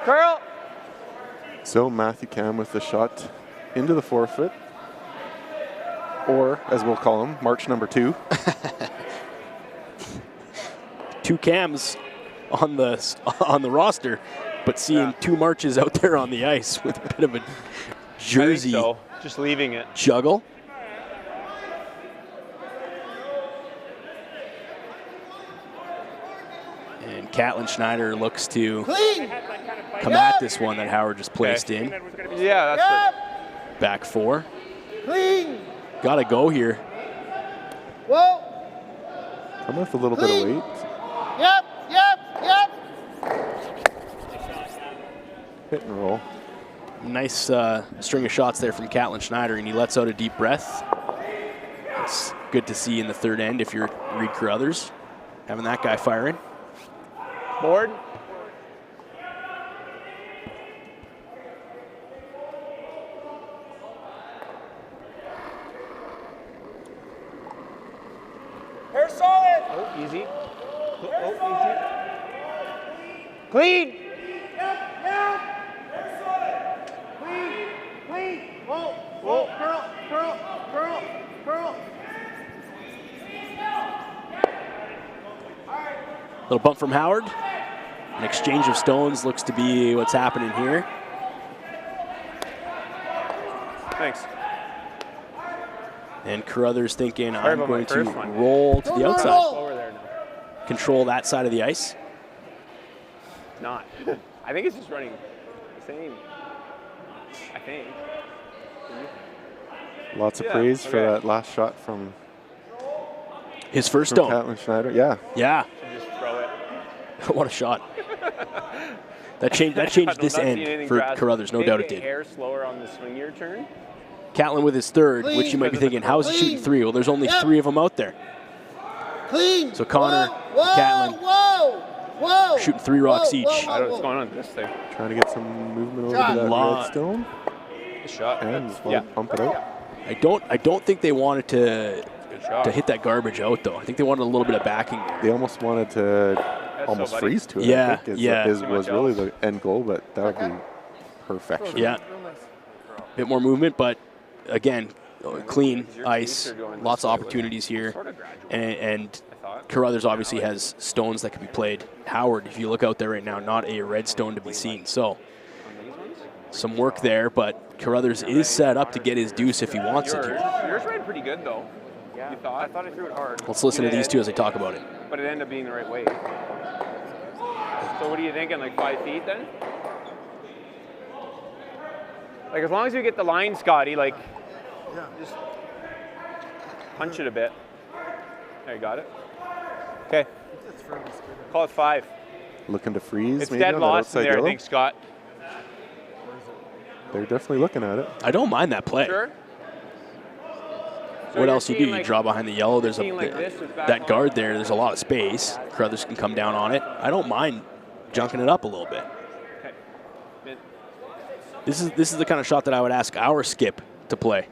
Curl. So Matthew Cam with the shot into the forfeit, or as we'll call him, March number 2. 2 Cams on the roster, but seeing 2 Marches out there on the ice with a bit of a jersey. I think so. Just leaving it. Juggle. And Catlin Schneider looks to come at this one that Howard just placed in. Yeah, that's good. Back 4. Clean. Got to go here. Whoa. Come with a little bit of weight. Yep. Hit and roll. Nice string of shots there from Catlin Schneider, and he lets out a deep breath. It's good to see in the third end if you're Reid Carruthers, having that guy firing. Board. Hair solid. Oh, easy. Oh, easy. Clean. Whoa, curl. Little bump from Howard. An exchange of stones looks to be what's happening here. Thanks. And Carruthers thinking, Sorry I'm about my going to first one. roll to the outside. Over there now. Control that side of the ice. Not. I think it's just running the same. I think. Lots of praise for that last shot from his first stone. Catlin Schneider. Yeah. Yeah. Just throw it. What a shot. That changed this end for Carruthers, no doubt it did. Hair slower on the swing year turn. Catlin with his third, which you might be thinking, how is he shooting three? Well, there's only three of them out there. Clean. So Connor, Catlin, shooting 3 rocks each. I don't know what's going on with this thing. Trying to get some movement over to that red stone. Good shot. And just pump it out. I don't think they wanted to hit that garbage out though. I think they wanted a little bit of backing there. They almost wanted to almost freeze to it. Yeah, I think was really the end goal, but that would be perfection. Yeah. Bit more movement, but again, clean ice, lots of opportunities here, and Carruthers obviously has stones that can be played. Howard, if you look out there right now, not a red stone to be seen. So some work there, but Carruthers is set up to get his deuce if he wants it here. Yours ran pretty good though. Yeah, you thought? I thought I threw it hard. Let's listen to these two as they talk about it. But it ended up being the right way. So what are you thinking, like 5 feet then? Like as long as you get the line, Scotty, like just punch it a bit. There, you got it? Okay. Call it 5. Looking to freeze. It's maybe dead on that lost in outside there, yellow. I think, Scott. They're definitely looking at it. I don't mind that play. Sure. So what else you do? like, You draw behind the yellow. There's that guard on. there. There's a lot of space. Carruthers can come down on it. I don't mind junking it up a little bit. Okay. This is the kind of shot that I would ask our skip to play.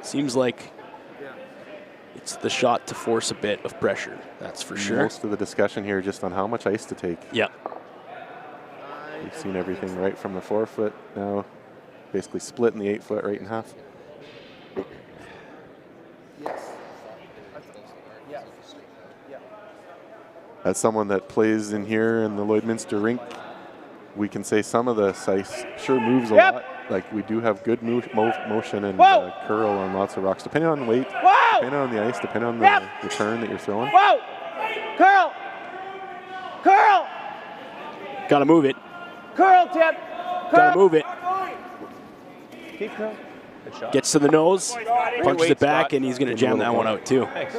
Seems like it's the shot to force a bit of pressure. That's for sure. Most of the discussion here just on how much ice to take. Yeah. We've seen everything right from the 4 foot now, basically split in the 8 foot right in half. As someone that plays in here in the Lloydminster rink, we can say some of the ice sure moves a lot. Like we do have good motion and curl on lots of rocks, depending on the weight, depending on the ice, depending on the turn that you're throwing. Whoa! Curl! Curl! Gotta move it. Curl tip! Gotta move it. Keep curl. Good shot. Gets to the nose, punches it back, Scott. and he's gonna jam that one out too. Thanks.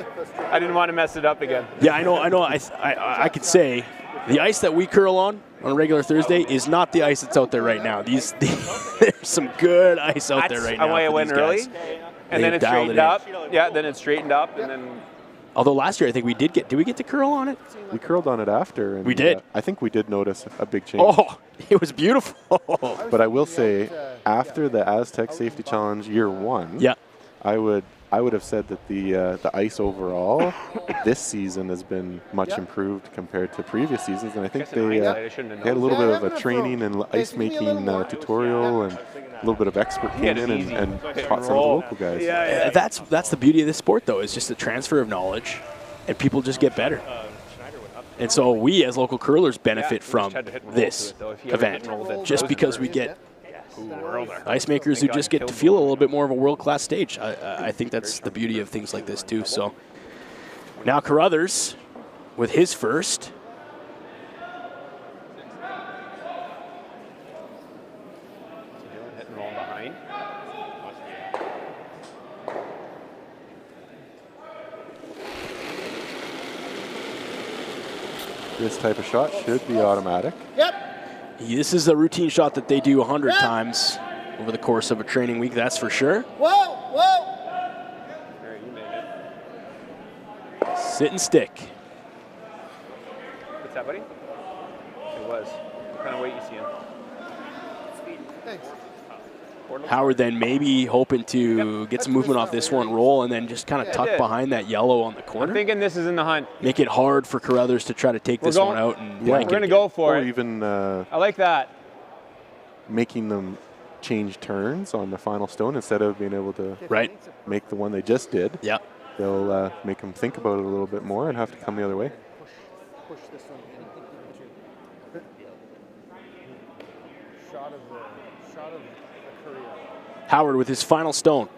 I didn't want to mess it up again. Yeah, I know. I could say the ice that we curl on a regular Thursday is not the ice that's out there right now. There's some good ice out there right now. That's why I went early, and then it straightened up. Yeah, then it straightened up, and then. Although last year I think we did we get to curl on it? We curled on it after. And we did. I think we did notice a big change. Oh, it was beautiful. But I will say, after the Aztec Safety Challenge year 1, I would have said that the ice overall this season has been much improved compared to previous seasons, and I think they had a little bit of a training and ice making tutorial and a little bit of expert came in and taught some of the local guys. That's the beauty of this sport, though, is just the transfer of knowledge, and people just get better. And so we, as local curlers, benefit from this event, just because we get ice makers who just get to feel a little bit more of a world-class stage. I think that's the beauty of things like this, too. So now Carruthers with his first. This type of shot should be automatic. This is a routine shot that they do 100 times over the course of a training week, that's for sure. Whoa! Sit and stick. What's that, buddy? It was. What kind of weight you seeing? Thanks. Howard then maybe hoping to get some movement off this one, roll, and then just kind of tuck behind that yellow on the corner. I'm thinking this is in the hunt. Make it hard for Carruthers to try to take this one out and blank we're going to go for or it. Even I like that. Making them change turns on the final stone instead of being able to make the one they just did. Yeah. They'll make them think about it a little bit more and have to come the other way. Push this one. Shot of the courier. Howard with his final stone,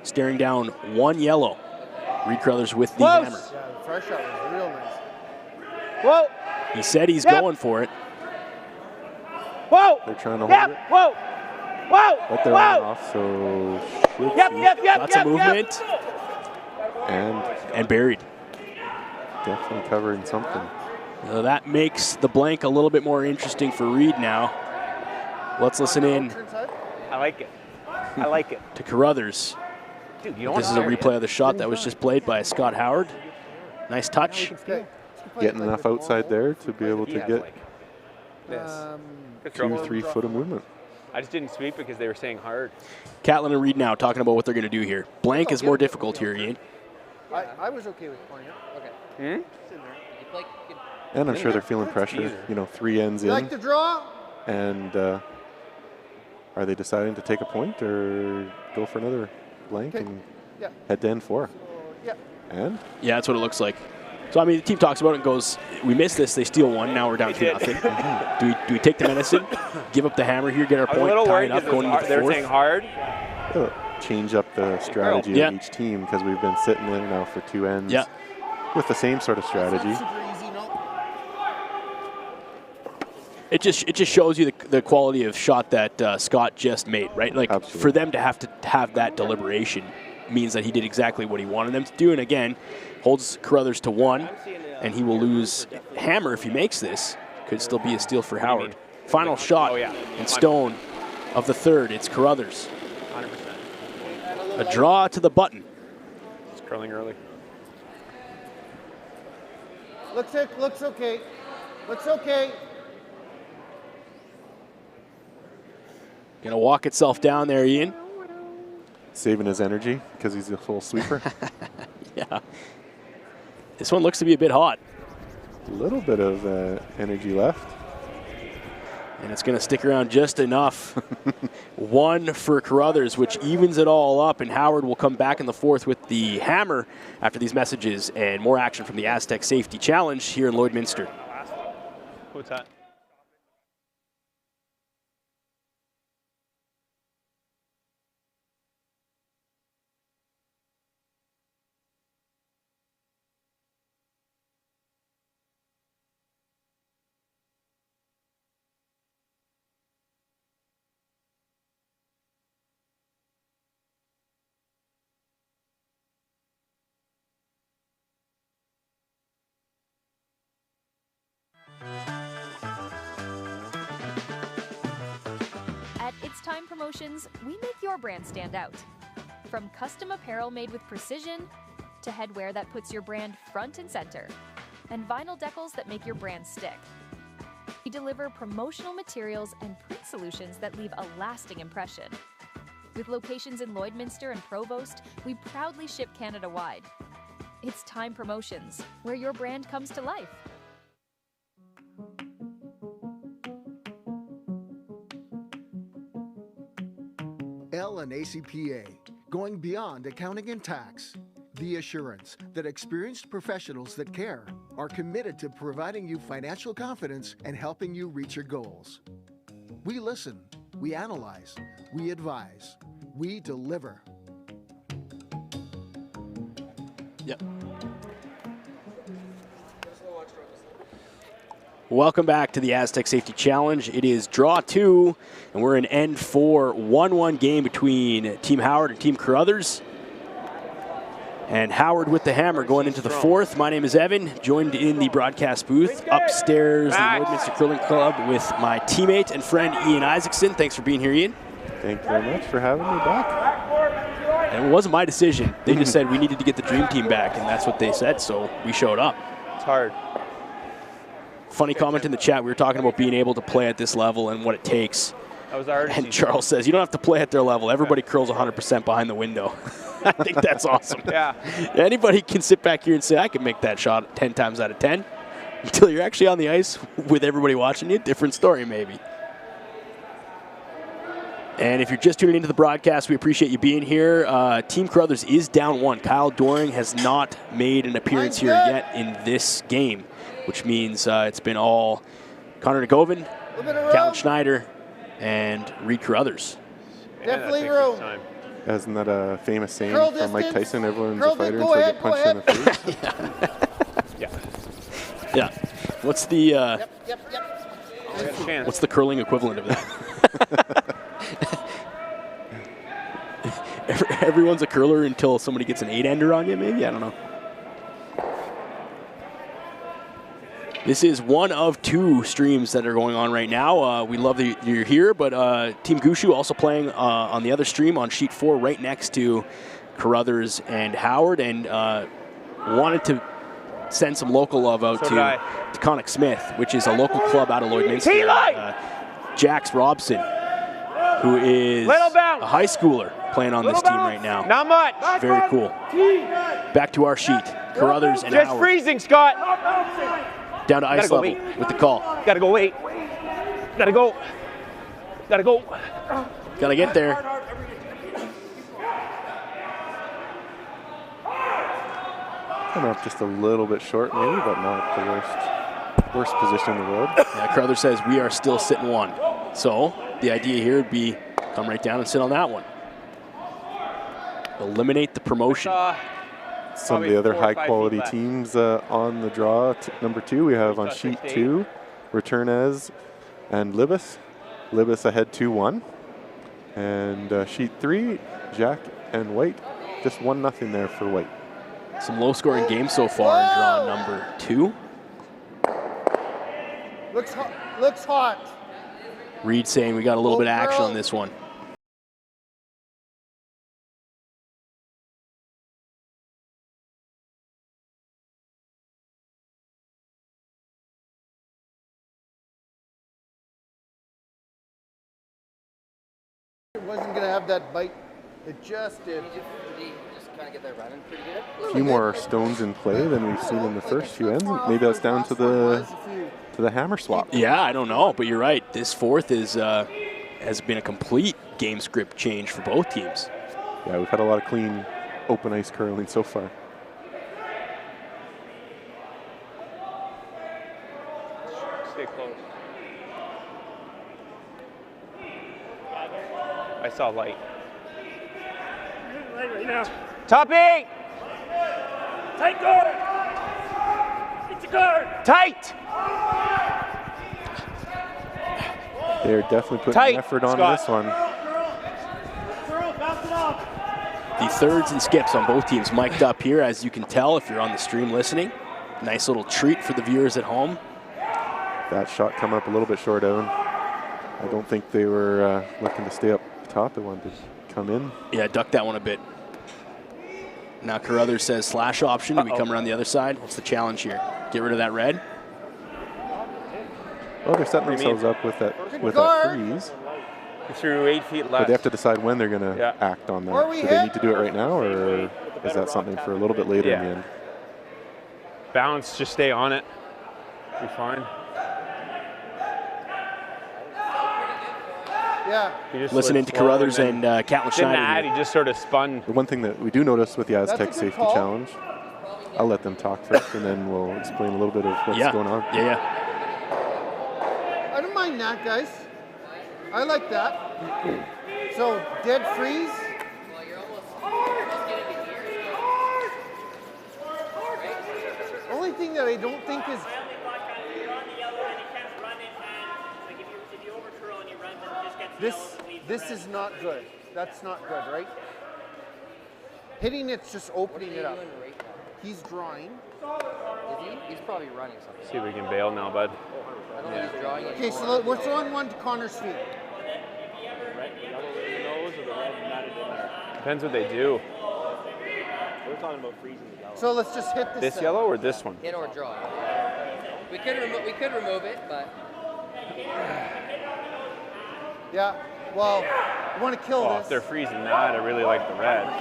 staring down one yellow. Reid Carruthers with the hammer. Yeah, the fresh shot was real nice. Whoa! He said he's going for it. Whoa! They're trying to hold it. Whoa! Whoa! But they're on off, so Lots of movement. And buried. Definitely covering something. So that makes the blank a little bit more interesting for Reid now. Let's listen in. I like it. I like it. To Carruthers. Dude, you This is a replay of the shot that was just played by Scott Howard. Nice touch. Getting enough outside there to be able to get this. 2-3 foot of movement. I just didn't sweep because they were saying hard. Catlin and Reid now talking about what they're going to do here. Blank is more difficult here, Ian. I was okay with pointing up. Okay. And I'm sure they're feeling pressure. You know, 3 ends in. Like the draw? And are they deciding to take a point or go for another blank and head to end 4? And? Yeah, that's what it looks like. So, I mean, the team talks about it and goes, we missed this, they steal one, now we're down 2-0. Do we take the medicine, give up the hammer here, get our point, tie it up, going into the 4th? They're saying hard. Change up the strategy of each team because we've been sitting there now for 2 ends with the same sort of strategy. It just shows you the quality of shot that Scott just made, right? Like, absolutely. For them to have that deliberation means that he did exactly what he wanted them to do. And again, holds Carruthers to 1, and he will lose hammer if he makes this. Could still be a steal for Howard. Final shot and stone of the 3rd. It's Carruthers. 100%. A draw to the button. It's curling early. Looks okay. Looks okay. Gonna walk itself down there, Ian. Saving his energy because he's a full sweeper. Yeah. This one looks to be a bit hot. A little bit of energy left. And it's going to stick around just enough. 1 for Carruthers, which evens it all up, and Howard will come back in the 4th with the hammer after these messages and more action from the Aztec Safety Challenge here in Lloydminster. What's that? At It's Time Promotions, we make your brand stand out. From custom apparel made with precision, to headwear that puts your brand front and center, and vinyl decals that make your brand stick. We deliver promotional materials and print solutions that leave a lasting impression. With locations in Lloydminster and Provost, we proudly ship Canada-wide. It's Time Promotions, where your brand comes to life. ACPA, going beyond accounting and tax. The assurance that experienced professionals that care are committed to providing you financial confidence and helping you reach your goals. We listen, we analyze, we advise, we deliver. Yep. Welcome back to the Aztec Safety Challenge. It is draw 2, and we're in end 4, 1-1 game between Team Howard and Team Carruthers. And Howard with the hammer going into the 4th. My name is Evan, joined in the broadcast booth upstairs, the Lloydminster Curling Club, with my teammate and friend Ian Isaacson. Thanks for being here, Ian. Thank you very much for having me back. And it wasn't my decision. They just said we needed to get the dream team back, and that's what they said, so we showed up. It's hard. Funny comment in the chat. We were talking about being able to play at this level and what it takes. That was our And Charles says, you don't have to play at their level. Everybody curls 100% behind the window. I think that's awesome. Yeah. Anybody can sit back here and say, I can make that shot 10 times out of 10. Until you're actually on the ice with everybody watching you, different story maybe. And if you're just tuning into the broadcast, we appreciate you being here. Team Carruthers is down 1. Kyle Doring has not made an appearance here yet in this game, which means it's been all Connor Nagovan, Callan Schneider, and Reid Carruthers. Definitely room. Isn't that a famous saying Curl from Mike distance. Tyson? Everyone's Curl a fighter go until they ahead, get go punched in the face. Yeah. Yeah. What's the what's the curling equivalent of that? Everyone's a curler until somebody gets an 8-ender on you, maybe? I don't know. This is one of 2 streams that are going on right now. We love that you're here, but Team Gushu also playing on the other stream on sheet 4 right next to Carruthers and Howard, and wanted to send some local love out to Conic Smith, which is a local club out of Lloydminster. Jax Robson, who is a high schooler playing on this team right now. Not much. Very cool. Back to our sheet. Carruthers and Just Howard. freezing, Scott. Down to ice level with the call. Gotta go wait. Gotta go. Gotta go. Gotta get there. Coming up just a little bit short maybe, but not the worst position in the world. Yeah, Carruthers says we are still sitting 1. So the idea here would be come right down and sit on that one. Eliminate the promotion. Some of the other high-quality teams on the draw. Number 2, we have on sheet 2, Returnez and Libas. Libas ahead 2-1. And sheet 3, Jack and White. Just 1-0 there for White. Some low-scoring games so far in draw number 2. Looks hot. Looks hot. Reid saying we got a little bit of action on this one. It wasn't going to have that bite. It just did. Did he just kind of get that running pretty good? A few more stones in play than we've seen in the first few ends. Maybe that's down to the hammer swap. Yeah, I don't know, but you're right. This 4th is has been a complete game script change for both teams. Yeah, we've had a lot of clean open ice curling so far. Stay close. I saw light. Right now. Top 8! Tight guard! Get your guard! Tight! They're definitely putting Tight, effort on Scott. this one. The thirds and skips on both teams mic'd up here, as you can tell if you're on the stream listening. Nice little treat for the viewers at home. That shot coming up a little bit short, Evan. I don't think they were looking to stay up top. They wanted to come in. Yeah, duck that one a bit. Now Carruthers says slash option. Do we come around the other side? What's the challenge here? Get rid of that red? Well, they're setting themselves up with that freeze. Through 8 feet left. But they have to decide when they're going to act on that. Do they need to do it right now, or is that something for a little bit later in the end? Balance, just stay on it. Be fine. Yeah. Listening to Carruthers and Callan Schneider. He just sort of spun. The one thing that we do notice with the Aztec Safety Challenge, I'll let them talk first, and then we'll explain a little bit of what's going on. Yeah. I don't mind that, guys. I like that. So, dead freeze. Only thing that I don't think is... This is not good. That's not good, right? Hitting it's just opening it up. He's drawing. Is he? He's probably running something. See if we can bail now, bud. I don't think he's drawing. Okay, so we're throwing one to Connor's feet. Depends what they do. We're talking about freezing the yellow. So let's just hit this. This yellow or this one? Hit or draw. We could remove it, but Yeah. Well, you want to kill Oh, this. if they're freezing that, I really like the red. I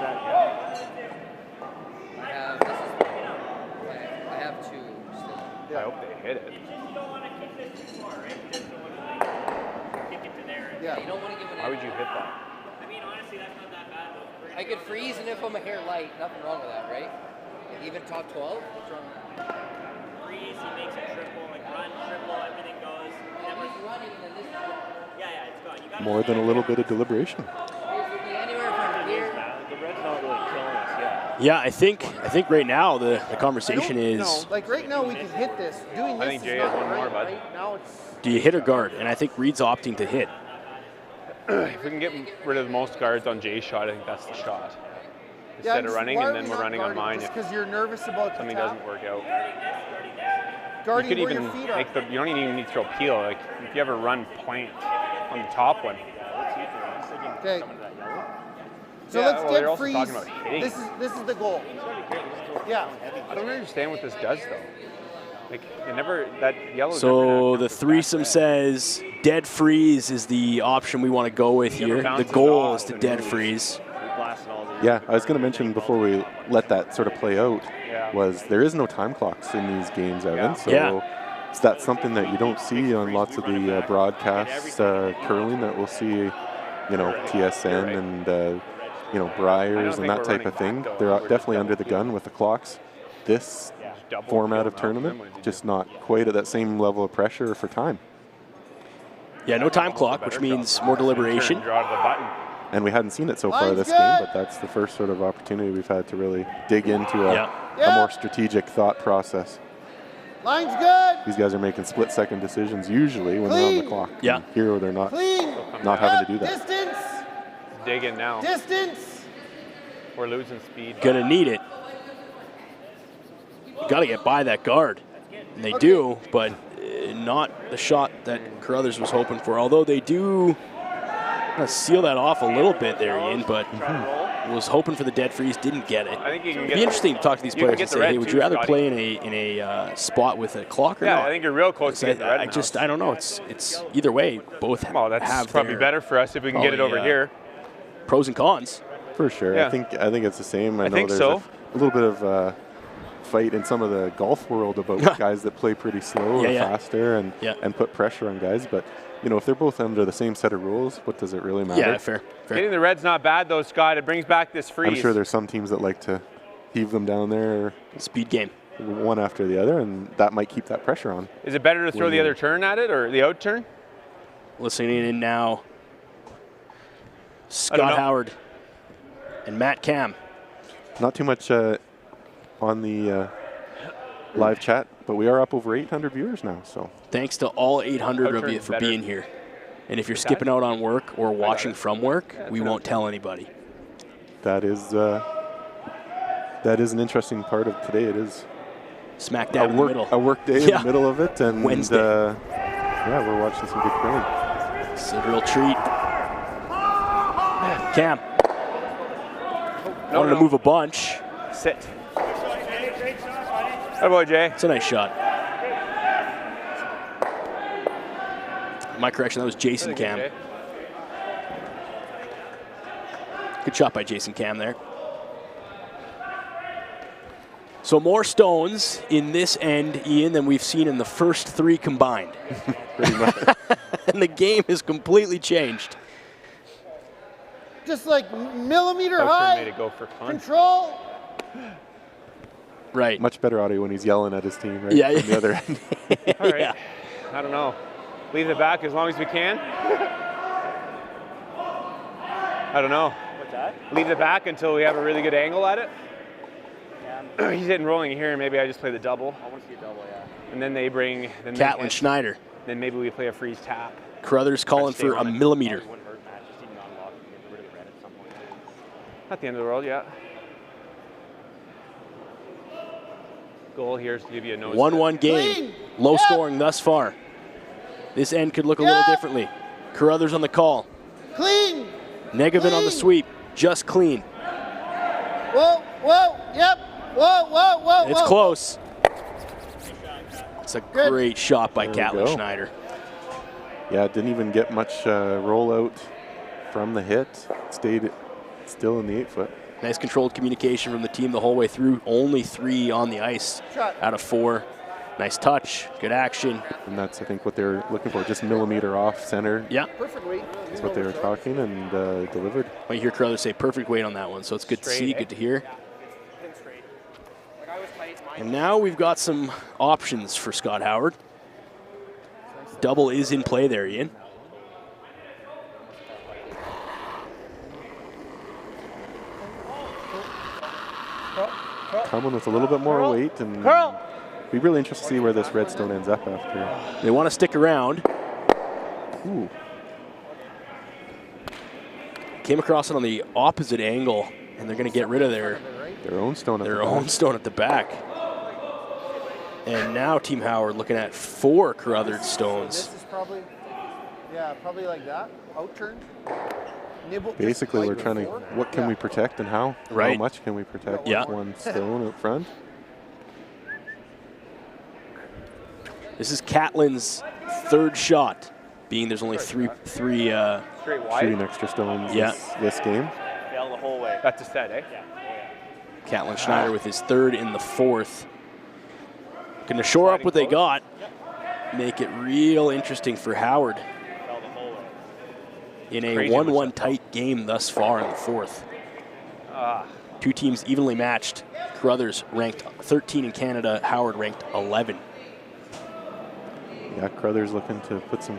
have two still. I hope they hit it. Yeah. You don't want to give it. Why would you hit that? I mean, honestly, that's not that bad though. I could freeze, and if I'm a hair light, nothing wrong with that, right? Like even top 12. What's wrong with that? Freeze, he makes a triple, like run, triple, everything goes. Never running, and then this. Yeah, it's gone. You got More than a little bit of deliberation. Anywhere from here. The red's not really killing us yet. Yeah, I think right now the conversation is. No, like right now we can hit this. Doing this I think Jay is has not one more, right. bud. Right now it's. Do you hit or guard? And I think Reid's opting to hit. If we can get rid of the most guards on Jay's shot, I think that's the shot. Yeah, Instead of running, and then we're running on mine just if because you're nervous about something the tap. doesn't work out. Guarding You could where even your feet are. make the. You don't even need to throw peel. Like if you ever run plant on the top one. Okay. So Yeah, let's well, get you're also freeze. talking about hitting. This is the goal. Yeah. I don't understand what this does though. Like it never that yellow. So the threesome says dead freeze is the option we want to go with here. The goal is to dead freeze. Yeah, I was going to mention before we let that sort of play out was there is no time clocks in these games, Evan. So that's something that you don't see on lots of the broadcasts curling that we'll see, you know, TSN and, you know, Briars and that type of thing. They're definitely under the gun with the clocks. This format of tournament, just not quite at that same level of pressure for time. Yeah, no time clock, which means more deliberation. And we hadn't seen it so far this game, but that's the first sort of opportunity we've had to really dig into a more strategic thought process. Line's good. These guys are making split-second decisions usually when they're on the clock. Yeah. And here they're not Clean. having to do that. Distance. Dig in now. Distance. We're losing speed. Gonna need it. You got to get by that guard. And they do, but not the shot that Carruthers was hoping for. Although they do seal that off a little bit there, Ian, but was hoping for the dead freeze, didn't get it. I think you can It'd get be interesting to talk to these players and say, hey, would you rather Scotty. play in a spot with a clock or not? Yeah, I think you're real close to getting the red. I don't know. It's either way. Both well, that's have probably their, better for us if we can get it over here. Pros and cons. For sure. Yeah. I think it's the same. I know think there's so. a little bit of fight in some of the golf world about guys that play pretty slow or faster and put pressure on guys. But, you know, if they're both under the same set of rules, what does it really matter? Yeah, fair. Getting the red's not bad, though, Scott. It brings back this freeze. I'm sure there's some teams that like to heave them down there. Speed game. One after the other, and that might keep that pressure on. Is it better to throw the other turn at it or the out turn? Listening in now, Scott Howard and Matt Cam. Not too much on the live chat, but we are up over 800 viewers now. So thanks to all 800 of you for being here. And if you're skipping out on work or watching from work, we won't tell anybody. That is an interesting part of today. It is smack dab in the middle. A work day in the middle of it, and Wednesday. Yeah, we're watching some good curling. It's a real treat. Cam. Wanted to move a bunch. Sit. Good boy, Jay. It's a nice shot. My correction, that was Jason Cam. Good shot by Jason Cam there. So more stones in this end, Ian, than we've seen in the first three combined. Pretty much. And the game has completely changed. Just like millimeter high. Made it go for fun. Control. Right. Much better audio when he's yelling at his team, right? Yeah, From the other end. All right. I don't know. Leave it back as long as we can. I don't know. What's that? Leave it back until we have a really good angle at it. Yeah. He's hitting rolling here, and maybe I just play the double. I want to see a double, yeah. And then they bring... Catlin Schneider. Then maybe we play a freeze tap. Carruthers calling for a millimeter. Not the end of the world, yeah. Goal here is to give you a nose. 1-1 game. Low scoring thus far. This end could look a little differently. Carruthers on the call. Clean. Negevin on the sweep. Just clean. Whoa, whoa, yep. Whoa, whoa, whoa, It's whoa. close. It's a great shot by There we Catlin go. Schneider. Yeah, didn't even get much rollout from the hit. Stayed still in the 8-foot. Nice controlled communication from the team the whole way through. Only 3 on the ice out of 4. Nice touch, good action. And that's, I think, what they're looking for, just millimeter off center. Yeah. Perfect weight. That's what they were talking, and delivered. I hear Carruthers say perfect weight on that one, so it's good to see, good to hear. And now we've got some options for Scott Howard. Double is in play there, Ian. Coming with a little bit more weight, and be really interested to see where this redstone ends up after. They want to stick around. Ooh. Came across it on the opposite angle, and they're going to get rid of their own stone at their the own back. stone at the back. And now Team Howard looking at 4 Carruthers stones. This is probably, yeah, probably like that. Outturned. Nibble. Basically, like we're trying to, before. what can we protect and how? How Right. much can we protect Yeah. with one stone out front? This is Catlin's 3rd shot, being there's only three Straight wide. Shooting extra stones Yeah. this game. Fail the whole way. That's a set, eh? Catlin Schneider with his 3rd in the 4th. Going to shore up what they got, make it real interesting for Howard in a Crazy 1-1 tight game thus far in the 4th. 2 teams evenly matched. Carruthers ranked 13 in Canada, Howard ranked 11. Yeah, Carruthers looking to put some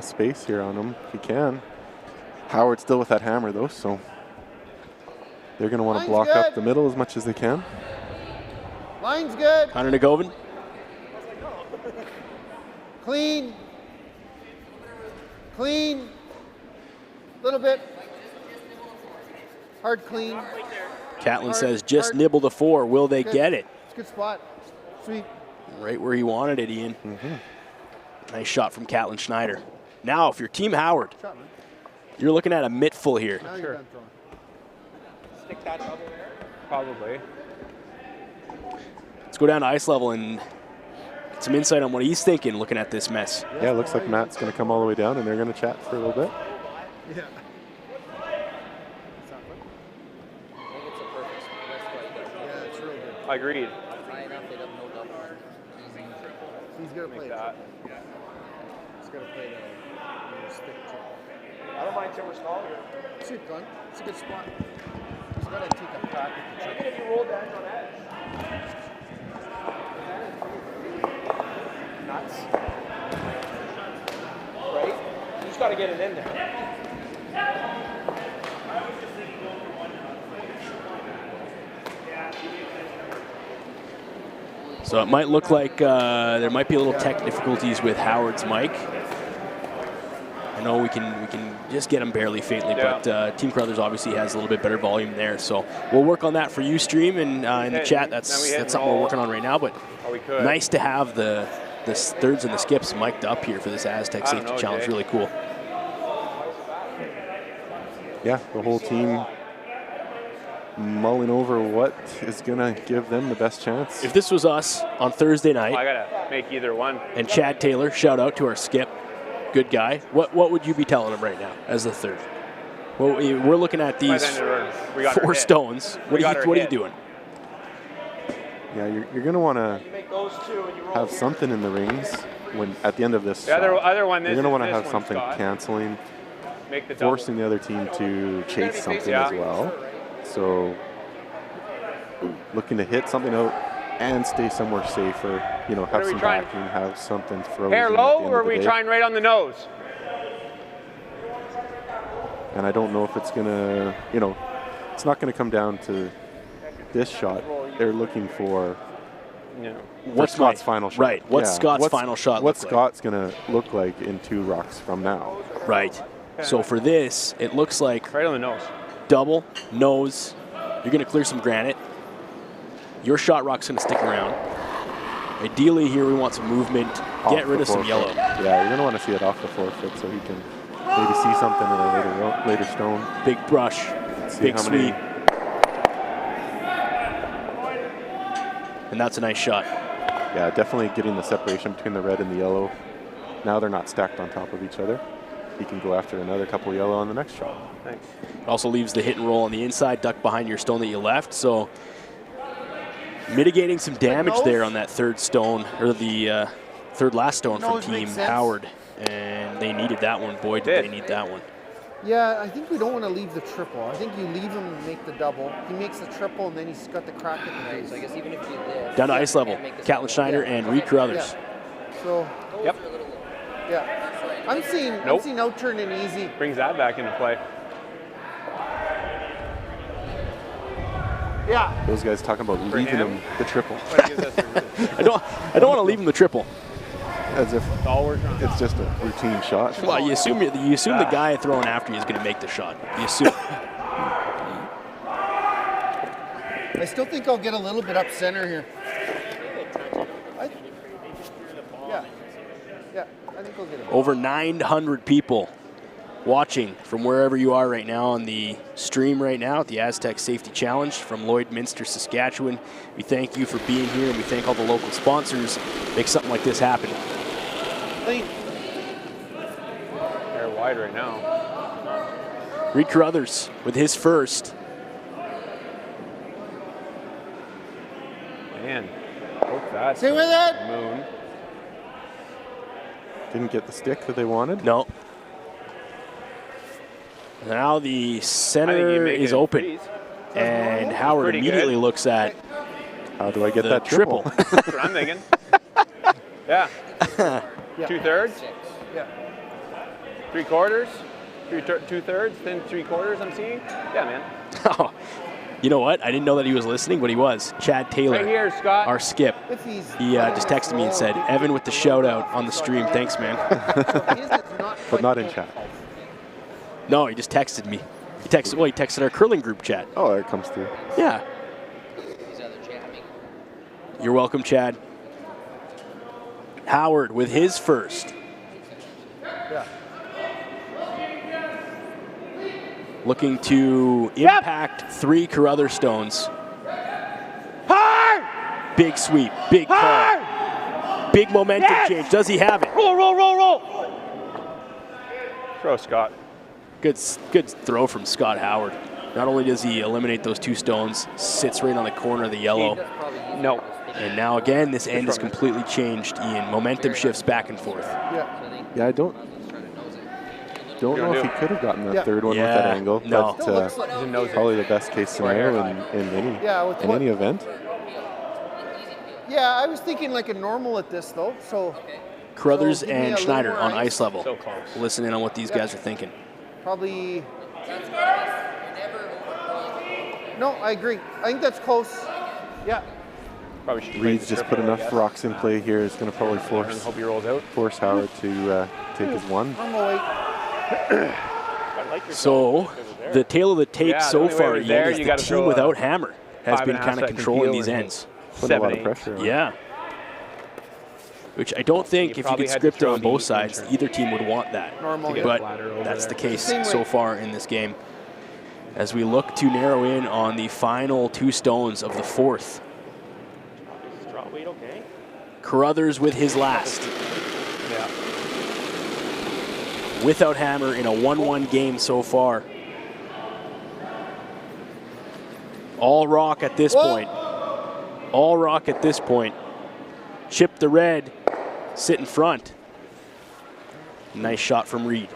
space here on him if he can. Howard still with that hammer though, so they're going to want to block up the middle as much as they can. Line's good. Connor Nagovan. Clean. Clean. Little bit. Hard clean. Catlin Hard, says just hard. nibble the 4. Will they Good. get it? It's a good spot. Sweet. Right where he wanted it, Ian. Nice shot from Catlin Schneider. Now, if you're Team Howard, Shot, man. you're looking at a mittful here. Now you're done throwing. Stick that double there. Probably. Let's go down to ice level and get some insight on what he's thinking looking at this mess. Yeah, it looks like Matt's going to come all the way down, and they're going to chat for a little bit. Yeah. I think it's a perfect spot. That's what he does. Yeah, it's real good. Agreed. High enough, they have no double. Easy. He's gonna play Like that. He's gonna play the stick too. I don't mind timber small here. See it, Glenn. It's a good spot. He's gotta take a crack at the chip. Even if you roll down on edge. Nuts. Right? You just got to get it in there. So it might look like there might be a little tech difficulties with Howard's mic. I know we can just get him barely faintly, but Team Carruthers obviously has a little bit better volume there. So we'll work on that for you, stream, and in the chat. That's something we're working on right now. But nice to have the thirds and the skips mic'd up here for this Aztec Safety Challenge. Jay. Really cool. Yeah, the whole team mulling over what is going to give them the best chance. If this was us on Thursday night, I gotta make either one. and Chad Taylor, shout out to our skip, good guy. What would you be telling him right now as the third? Well, we're looking at these We got her 4 hit. stones. What We are got her you hit. doing? Yeah, you're going to want to You make those 2 and you roll have here. something in the rings when at the end of this The other one, you're this going to is want to this have one, something Scott. canceling, Make the double. forcing the other team to chase something Yeah. as well. So looking to hit something out and stay somewhere safer. You know, are have we some trying? backing, have something frozen. Hair at the low, end or of are the we day. trying right on the nose? And I don't know if it's going to, you know, it's not going to come down to this shot. They're looking for What's Scott's my- final shot. right, what's Scott's final shot What look like? Scott's going to look like in 2 rocks from now. Right. So for this, it looks like right on the nose. Double, nose. You're going to clear some granite. Your shot rock's going to stick around. Ideally here we want some movement. Get Off rid the of some 4 yellow. foot. Yeah, you're going to want to see it off the 4 foot so he can maybe see something in a later stone. Big brush, See big how sweep. many And that's a nice shot. Yeah, definitely getting the separation between the red and the yellow. Now they're not stacked on top of each other. He can go after another couple yellow on the next shot. Thanks. Also leaves the hit and roll on the inside, duck behind your stone that you left. So mitigating some damage there on that third stone, or the third last stone from Team Howard. And they needed that one. Boy, did they need that one. Yeah, I think we don't want to leave the triple. I think you leave him and make the double. He makes the triple, and then he's got the crack at the base. So I guess even if you live, Down to ice level, Catlin Schneider and Reid Carruthers. Yeah. So, yep. Yeah. I'm seeing out turn and easy. Brings that back into play. Yeah. Those guys talking about leaving him the triple. I don't want to leave him the triple. As if it's just a routine shot. Well, you assume the guy throwing after you is going to make the shot. You assume. I still think I'll get a little bit up center here. Yeah, I think I'll get it. Over 900 people watching from wherever you are right now on the stream right now at the Aztec Safety Challenge from Lloydminster, Saskatchewan. We thank you for being here, and we thank all the local sponsors make something like this happen. They're wide right now. Reid Carruthers with his first. Man, hope that's stay with it. Moon. Didn't get the stick that they wanted. No. Now the center is open, and Howard immediately looks at how do I get the that triple? That's what I'm thinking. Yeah. 2/3? Yeah. 3/4? 2/3, then 3/4 I'm seeing? Yeah, man. Oh, you know what? I didn't know that he was listening, but he was. Chad Taylor, right here, Scott. our skip. He just texted me and said, Evan with the shout out on the stream. Thanks, man. But not in chat. No, he just texted me. He texted our curling group chat. Oh, it comes through. Yeah. You're welcome, Chad. Howard with his first. Yeah. Looking to impact 3 Carruthers stones. Hard! Big sweep, big call. Big momentum change. Does he have it? Roll. Throw, Scott. Good throw from Scott Howard. Not only does he eliminate those 2 stones, sits right on the corner of the yellow. No. And now again, this end is completely changed, Ian. Momentum shifts back and forth. Yeah, I don't know if he could have gotten that third one with that angle. No. But probably the best case scenario in any event. Yeah, I was thinking like a normal at this though. So Carruthers and Schneider on ice level. So close. Listening on what these guys are thinking. Probably. No, I agree. I think that's close. Yeah. Reid's just put enough rocks in play here. It's going to probably force Howard to take his one. So the tail of the tape so far, Ian, is the team without hammer has been kind of controlling these ends. Putting a lot of pressure on. Yeah. Which I don't think, if you could script it on both sides, either team would want that. But that's the case so far in this game. As we look to narrow in on the final 2 stones of the 4th. Carruthers with his last. Yeah. Without hammer in a 1-1 game so far. All rock at this point. All rock at this point. Chip the red. Sit in front. Nice shot from Reid.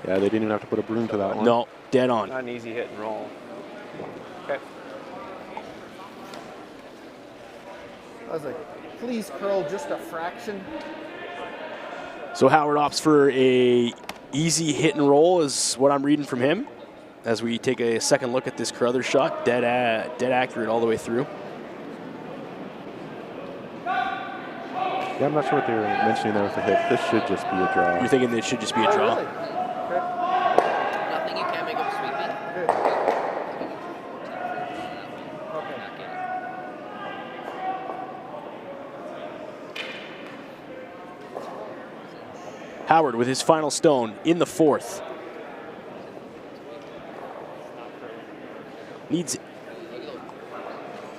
Yeah, they didn't even have to put a broom to that one. No, dead on. Not an easy hit and roll. Okay. I was like, please curl just a fraction. So Howard opts for a easy hit and roll is what I'm reading from him. As we take a second look at this Carruthers shot, dead accurate all the way through. Yeah, I'm not sure what they were mentioning there with the hit. This should just be a draw. You're thinking it should just be a draw? Really? Nothing you can't make up sweeping. Howard with his final stone in the 4th. Needs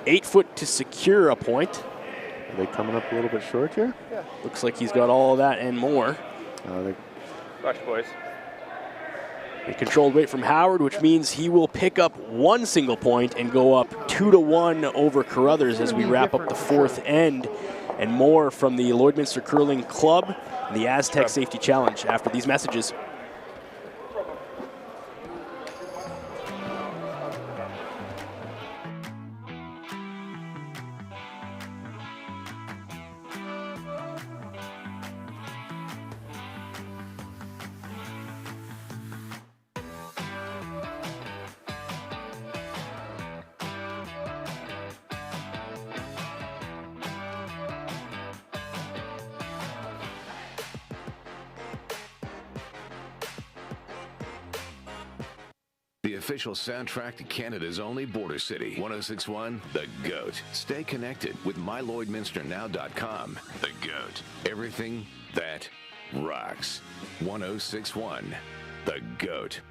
8 foot to secure a point. Are they coming up a little bit short here? Yeah. Looks like he's got all of that and more. Rush, boys. A controlled weight from Howard, which means he will pick up 1 single point and go up 2-1 over Carruthers as we wrap up the 4th end. And more from the Lloydminster Curling Club and the Aztec Safety Challenge after these messages. The official soundtrack to Canada's only border city, 1061 The GOAT. Stay connected with MyLloydminsterNow.com. The GOAT. Everything that rocks. 1061 The GOAT.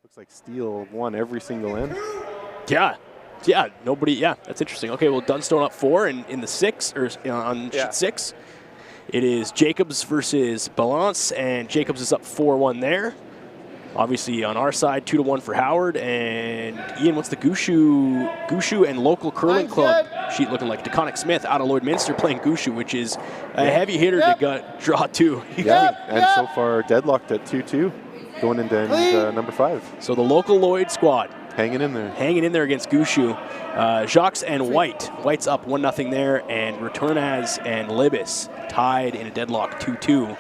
Looks like Steele won every single end. Yeah, nobody, that's interesting. Okay, well, Dunstone up 4 in the 6, or on sheet 6. It is Jacobs versus Balance, and Jacobs is up 4-1 there. Obviously, on our side, 2-1 for Howard. And Ian, what's the Gushu and Local Curling Club sheet looking like? DeConnick Smith out of Lloydminster playing Gushu, which is a heavy hitter to draw 2. And so far deadlocked at 2-2. Going into end, number 5. So the local Lloyd squad hanging in there. Hanging in there against Gushu. Jacques and White. White's up 1-0 there, and Returnaz and Libis tied in a deadlock 2-2.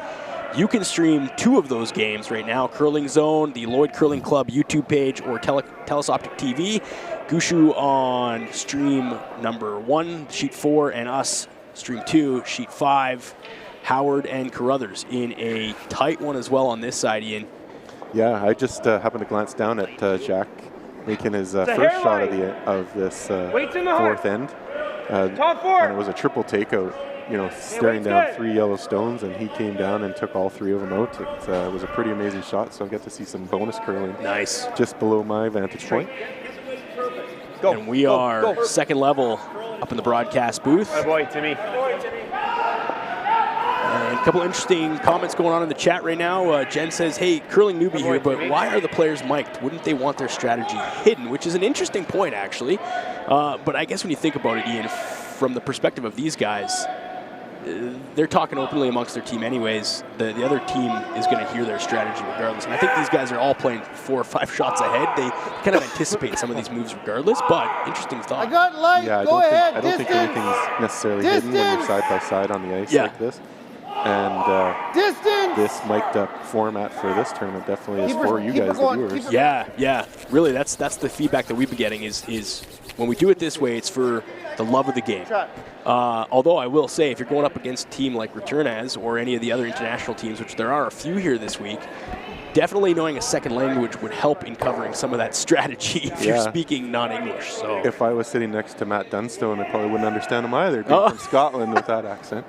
You can stream 2 of those games right now. Curling Zone, the Lloyd Curling Club YouTube page, or Telus Optic TV. Gushu on stream number 1, sheet 4, and us stream 2, sheet 5. Howard and Carruthers in a tight one as well on this side, Ian. Yeah, I just happened to glance down at Jack making his first shot of this 4th end. Top 4. And it was a triple takeout, staring down 3 yellow stones, and he came down and took all 3 of them out. It was a pretty amazing shot, so I get to see some bonus curling. Nice. Just below my vantage point. Go. And we are second level up in the broadcast booth. Oh boy, Timmy. And a couple interesting comments going on in the chat right now. Jen says, hey, curling newbie here, but why are the players mic'd? Wouldn't they want their strategy hidden? Which is an interesting point, actually. But I guess when you think about it, Ian, from the perspective of these guys, they're talking openly amongst their team anyways. The other team is going to hear their strategy regardless. And I think these guys are all playing 4 or 5 shots ahead. They kind of anticipate some of these moves regardless, but interesting thought. I got light. Yeah, I don't think anything's necessarily hidden when you're side by side on the ice like this. And this mic'd up format for this tournament definitely is for you guys, the viewers. Yeah. Really, that's the feedback that we've been getting is when we do it this way, it's for the love of the game. Although I will say, if you're going up against a team like Returnaz or any of the other international teams, which there are a few here this week, definitely knowing a second language would help in covering some of that strategy if you're speaking non-English. So if I was sitting next to Matt Dunstone, I probably wouldn't understand him either, being from Scotland with that accent.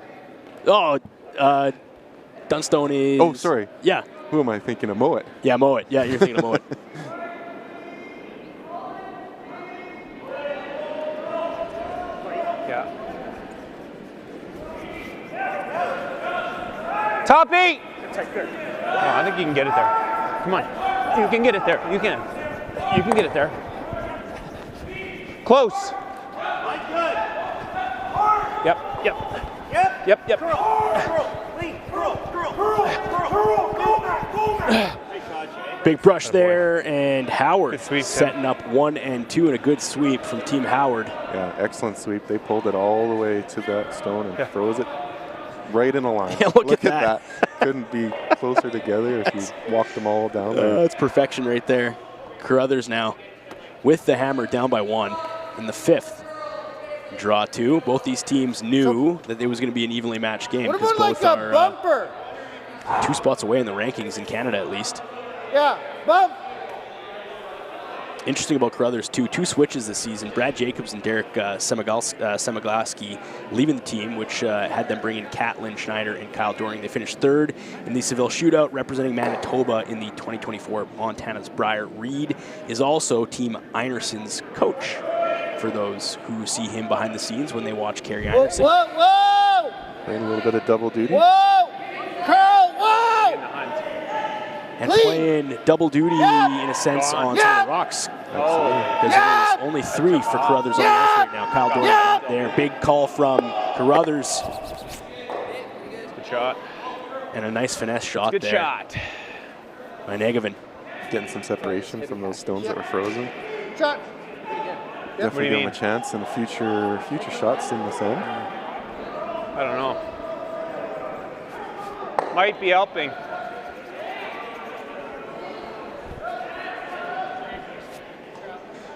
Dunstone is... Oh, sorry. Yeah. Who am I thinking of? Mowat. Yeah, Mowat. Yeah, you're thinking of Mowat. Top 8. Oh, I think you can get it there. Come on. You can get it there. You can get it there. Close. Yep. Curl. Big brush there, and Howard sweep, setting up 1 and 2, and a good sweep from Team Howard. Yeah, excellent sweep. They pulled it all the way to that stone and froze it right in a line. Yeah, look at that. Couldn't be closer together if you walked them all down there. That's perfection right there. Carruthers now with the hammer down by 1 in the 5th. Draw 2. Both these teams knew that it was going to be an evenly matched game. What about both like a are, bumper? 2 spots away in the rankings in Canada at least. Yeah, bump. Interesting about Carruthers too, 2 switches this season. Brad Jacobs and Derek Semiglaski leaving the team, which had them bring in Catlin Schneider and Kyle Doring. They finished 3rd in the Seville Shootout, representing Manitoba in the 2024 Montana's Brier. Reid is also Team Einerson's coach, for those who see him behind the scenes when they watch Kerry Einerson. Whoa, whoa! Playing a little bit of double duty. Whoa! Carl, whoa! And playing double duty in a sense on some of the rocks. Because there's only 3 for Carruthers on the ice right now. Kyle Doring out there. Big call from Carruthers. Good shot. And a nice finesse shot Good there. Good shot. By Navan. Getting some separation from those stones that were frozen. Shot. Definitely give him a chance in future shots in this end. I don't know. Might be helping.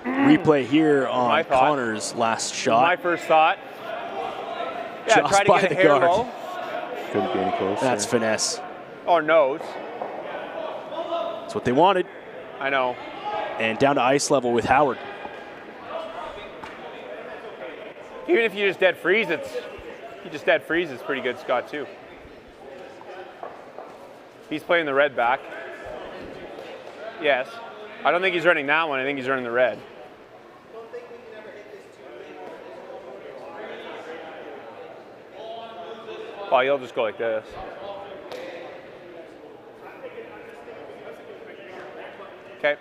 Replay here on Connor's last shot. My first thought. Yeah, Just try to by get the the hair guard. low. Couldn't be any closer. That's finesse. Or nose. That's what they wanted. I know. And down to ice level with Howard. Even if you just dead freeze, it's pretty good, Scott, too. He's playing the red back. Yes. I don't think he's running that one. I think he's running the red. Oh, you'll just go like this. Okay.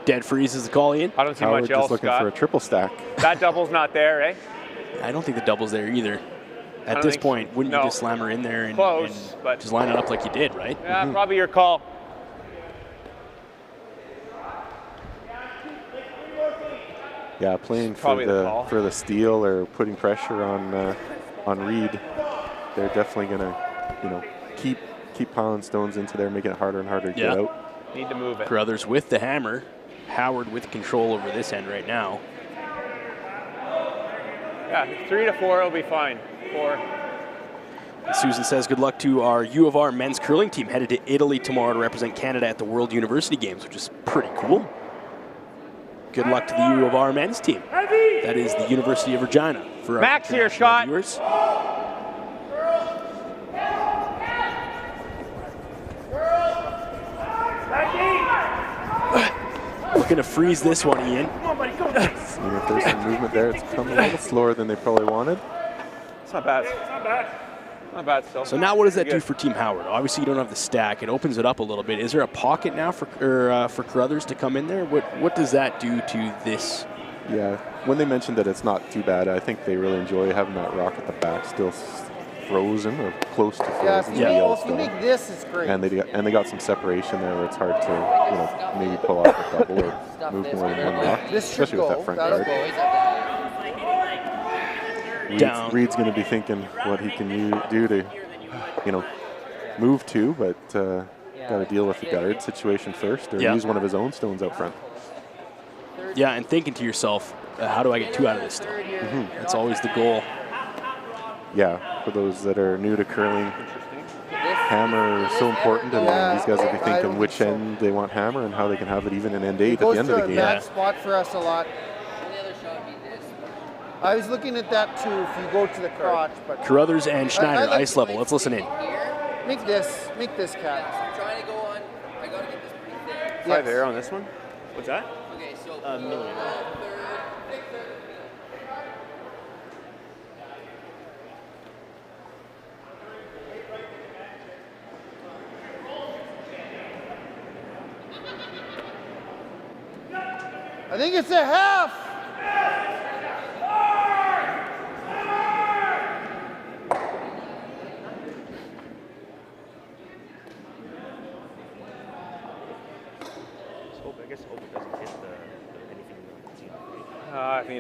Dead freeze is the call, Ian. I don't see Howard much just else, looking Scott. for a triple stack. That double's not there, eh? I don't think the double's there either. At don't this think point, so. wouldn't No. you just slam her in there and but just line it up like you did, right? Yeah, probably your call. Yeah, playing for Probably the call. the steal or putting pressure on Reid. They're definitely gonna, keep piling stones into there, making it harder and harder to get out. Need to move it. Carruthers with the hammer. Howard with control over this end right now. Yeah, 3 to 4 will be fine. 4. And Susan says good luck to our U of R men's curling team headed to Italy tomorrow to represent Canada at the World University Games, which is pretty cool. Good luck to the U of R men's team. That is the University of Regina for our Max here, international shot. viewers. Looking to freeze this one, Ian. Seeing if there's some movement there. It's coming a little slower than they probably wanted. It's not bad. Not bad still. So now what does that do for Team Howard? Obviously you don't have the stack. It opens it up a little bit. Is there a pocket now for Carruthers to come in there? What does that do to this? Yeah, when they mentioned that it's not too bad, I think they really enjoy having that rock at the back still frozen or close to frozen. If you make this, it's great. And they got some separation there where it's hard to maybe pull off a double or move more than one rock, especially with that front guard. Reid's going to be thinking what he can do to, move to, but got to deal with the guard situation first, or use one of his own stones out front. Yeah, and thinking to yourself, how do I get 2 out of this stuff? That's always the goal. Yeah, for those that are new to curling, hammer is so important, and these guys will be thinking which end they want hammer and how they can have it even in end 8 at the end of the game. That spot for us a lot. I was looking at that too, if you go to the crotch. But Carruthers and Schneider, ice level. Let's listen in. Make this, Cat. I'm trying to go on. I gotta get this pretty thick. 5 air on this one? What's that? Okay, so million. I think it's a half.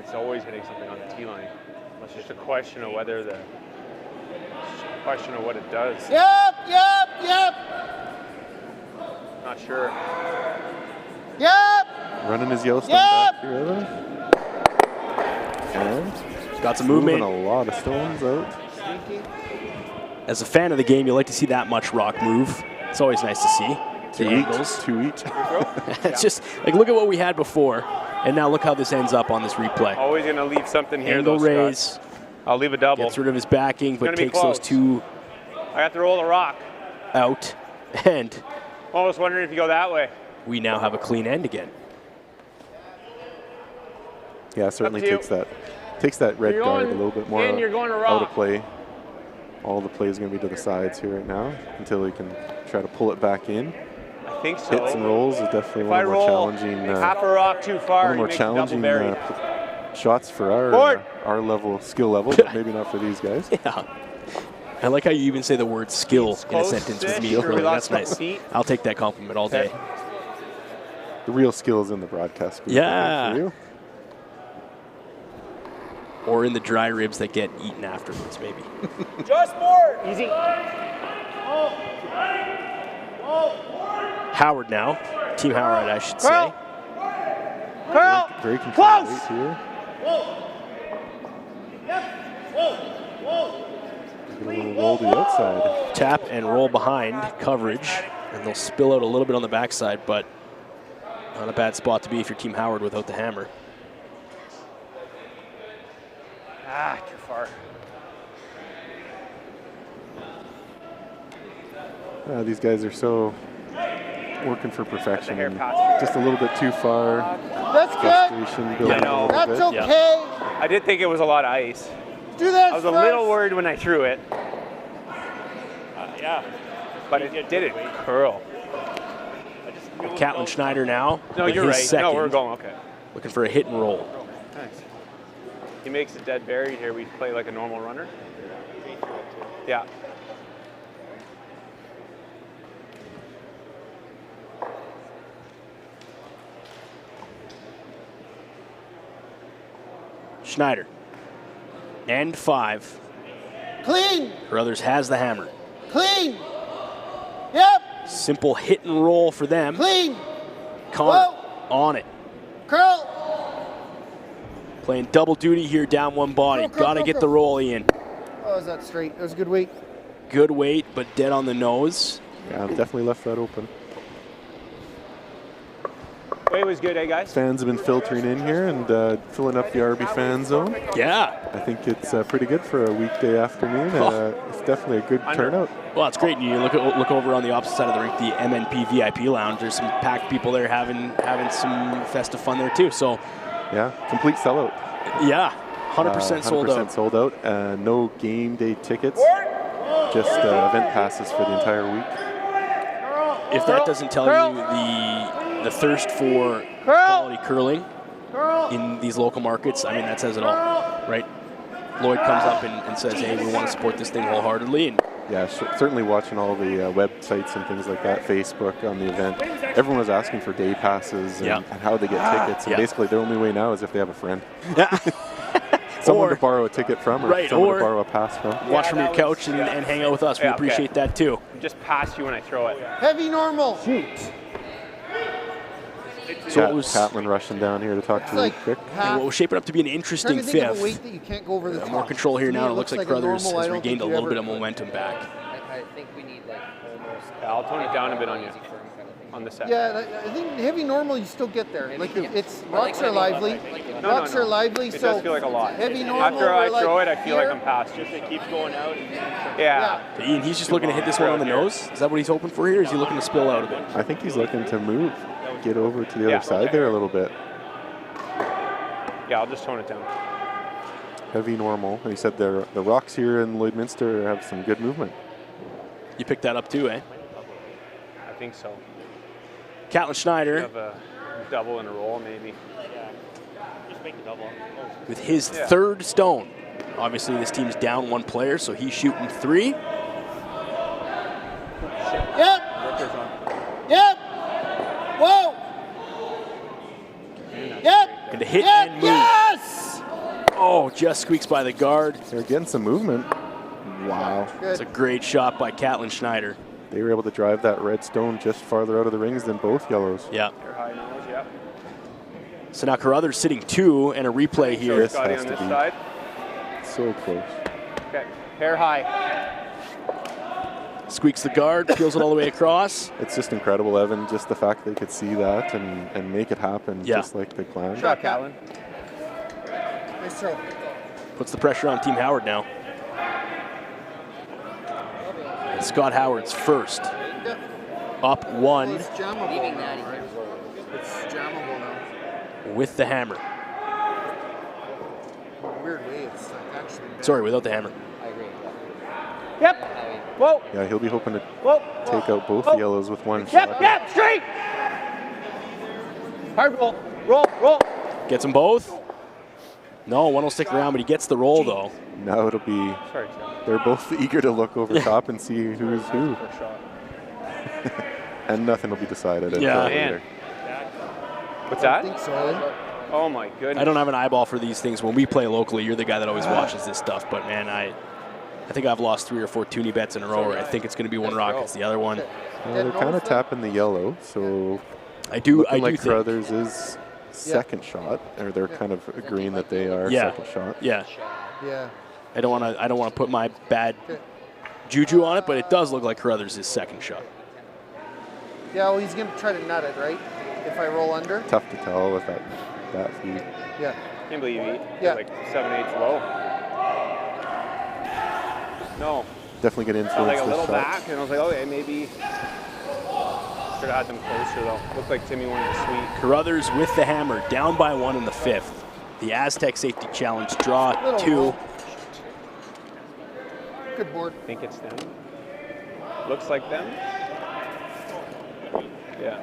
it's always hitting something on the tee line. It's just a question of whether question of what it does. Yep. Not sure. Yep. Running his Yellowstone back here. And got some movement. A lot of stones out. As a fan of the game, you like to see that much rock move. It's always nice to see. Two each. It's just like, look at what we had before, and now look how this ends up on this replay. Always going to leave something here. Angle raise. I'll leave a double. Gets rid of his backing, but takes those two. I have to roll the rock out, and I'm almost wondering if you go that way. We now have a clean end again. Yeah, certainly takes that red guard a little bit more out of play. All the play is going to be to the sides here right now until he can try to pull it back in. I think so. Hits and rolls is definitely one of the more challenging. Half a rock too far. One of the more challenging shots for our level, skill level, but maybe not for these guys. Yeah. I like how you even say the word skill in a sentence with me. Really, that's nice. I'll take that compliment all day. The real skill is in the broadcast booth. Yeah. For you. Or in the dry ribs that get eaten afterwards, maybe. Just more. Easy. Howard now. Team Howard, I should say. Very controlled weight here. Get a little roll to the outside. Tap and roll behind coverage, and they'll spill out a little bit on the backside, but not a bad spot to be if you're Team Howard without the hammer. Too far. These guys are so working for perfection. Just a little bit too far. That's frustration good. That's bit. okay. I did think it was a lot of ice. Do that. I was a little worried when I threw it. Yeah. But it didn't curl. Catlin Schneider now. No, you're right. Second, no, we're going okay. Looking for a hit and roll. Nice. He makes it dead buried here. We play like a normal runner. Yeah. Schneider. And 5. Clean. Carruthers has the hammer. Clean. Yep. Simple hit and roll for them. Clean. Connor on it. Curl. Playing double duty here, down one body. Gotta get the roll in. Oh, is that straight? That was a good weight. Good weight, but dead on the nose. Yeah, I've definitely left that open. Way was good, guys? Fans have been filtering in here and filling up the RB fan zone. Yeah. I think it's pretty good for a weekday afternoon. It's definitely a good turnout. Well, it's great. You look over on the opposite side of the rink, the MNP VIP lounge. There's some packed people there having some festive fun there too. So. Yeah, complete sellout. Yeah, 100% sold out. 100% sold out. No game day tickets, just event passes for the entire week. If that doesn't tell you the thirst for quality curling in these local markets, I mean, that says it all, right? Lloyd comes up and says, hey, we want to support this thing wholeheartedly. And yeah, certainly watching all the websites and things like that, Facebook on the event. Everyone was asking for day passes and how they get tickets. And basically, their only way now is if they have a friend. Someone to borrow a ticket from or someone to borrow a pass from. Watch from your couch and hang out with us. We appreciate that too. Just pass you when I throw it. Heavy normal. So it was Catlin rushing down here to talk to Reid quick. Well, we're shaping up to be an interesting fifth. That you can't go over the top. More control here now. It looks like Carruthers has normal, regained a little bit of momentum back. I think we need like almost. Yeah, I'll tone it down a bit on you. On the set. Yeah, I think heavy normal you still get there. Like it's rocks are lively. Rocks are lively. It so does feel like a lot. Heavy normal. After I throw it, I feel like I'm past. Just it keeps going out. Yeah. So Ian, he's just looking to hit this one on the nose. Is that what he's hoping for here? Or is he looking to spill out of it? I think he's looking to move, get over to the other side there a little bit. Yeah, I'll just tone it down. Heavy normal. And he said the rocks here in Lloydminster have some good movement. You picked that up too, eh? I think so. Catlin Schneider. Have a double and a roll, maybe. Yeah. Just make the double. With his third stone. Obviously, this team's down one player, so he's shooting 3. Yep. Yep. Whoa. Yep. Going to hit and move. Yes. Oh, just squeaks by the guard. They're getting some movement. Wow. It's a great shot by Catlin Schneider. They were able to drive that red stone just farther out of the rings than both yellows. Yeah. They're high nose, yeah. So now Carruthers sitting 2 and a replay here. This has to be side. So close. Okay, hair high. Squeaks the guard, peels it all the way across. It's just incredible, Evan, just the fact they could see that and make it happen just like they planned. Shot, Catlin. Nice throw. Puts the pressure on Team Howard now. And Scott Howard's first. Yep. Up 1 It's jammable now, right? It's jammable now. with the hammer. In a weird way, it's like actually bad. Sorry, without the hammer. I agree. Yep. Whoa. Yeah, he'll be hoping to Whoa. take out both Whoa. yellows with one shot. Yep, straight. Hard roll. Roll. Gets them both. No, one will stick around, but he gets the roll, though. Now it'll be, Sorry, Tim. they're both eager to look over top and see who's who. First shot. And nothing will be decided until Yeah. later. What's I that? think so. Oh my goodness. I don't have an eyeball for these things. When we play locally, you're the guy that always watches this stuff. But, man, I think I've lost 3 or 4 toonie bets in a row where I think it's going to be one Rockets, the other one. Well, they're kind of tapping the yellow, so I do like think Carruthers is second shot, or they're kind of agreeing that they are second shot. Yeah. Yeah. I don't want to put my bad juju on it, but it does look like Carruthers' is second shot. Yeah, well, he's going to try to nut it, right? If I roll under. Tough to tell with that feed. Yeah. Can't believe you eat. Yeah. Like 7/8 low. No. Definitely get influence Like a this little shot. back, and I was like, okay, maybe. Should have had them closer though. Looked like Timmy wanted to sweep. Carruthers with the hammer, down by 1 in the 5th. The Aztec safety challenge, draw Little 2. roll. Good board. I think it's them. Looks like them. Yeah.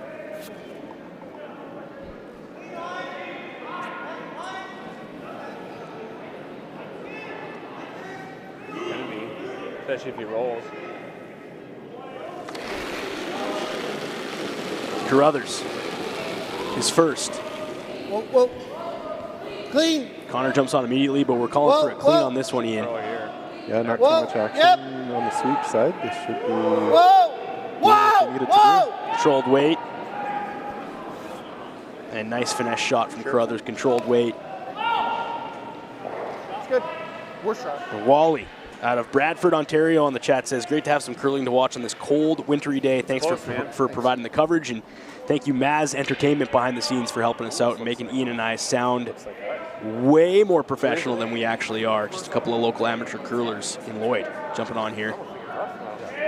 Gonna be, especially if he rolls. Carruthers, his first. Whoa. Clean. Connor jumps on immediately, but we're calling for a clean on this one, Ian. Yeah, not too much action on the sweep side. This should be. Whoa! Controlled weight. And nice finesse shot from Carruthers, controlled weight. It's good. Worst shot. Wally out of Bradford, Ontario on the chat says, great to have some curling to watch on this cold, wintry day. Thanks for providing the coverage. And thank you, Maz Entertainment behind the scenes, for helping us out and making Ian and I sound way more professional than we actually are. Just a couple of local amateur curlers in Lloyd jumping on here.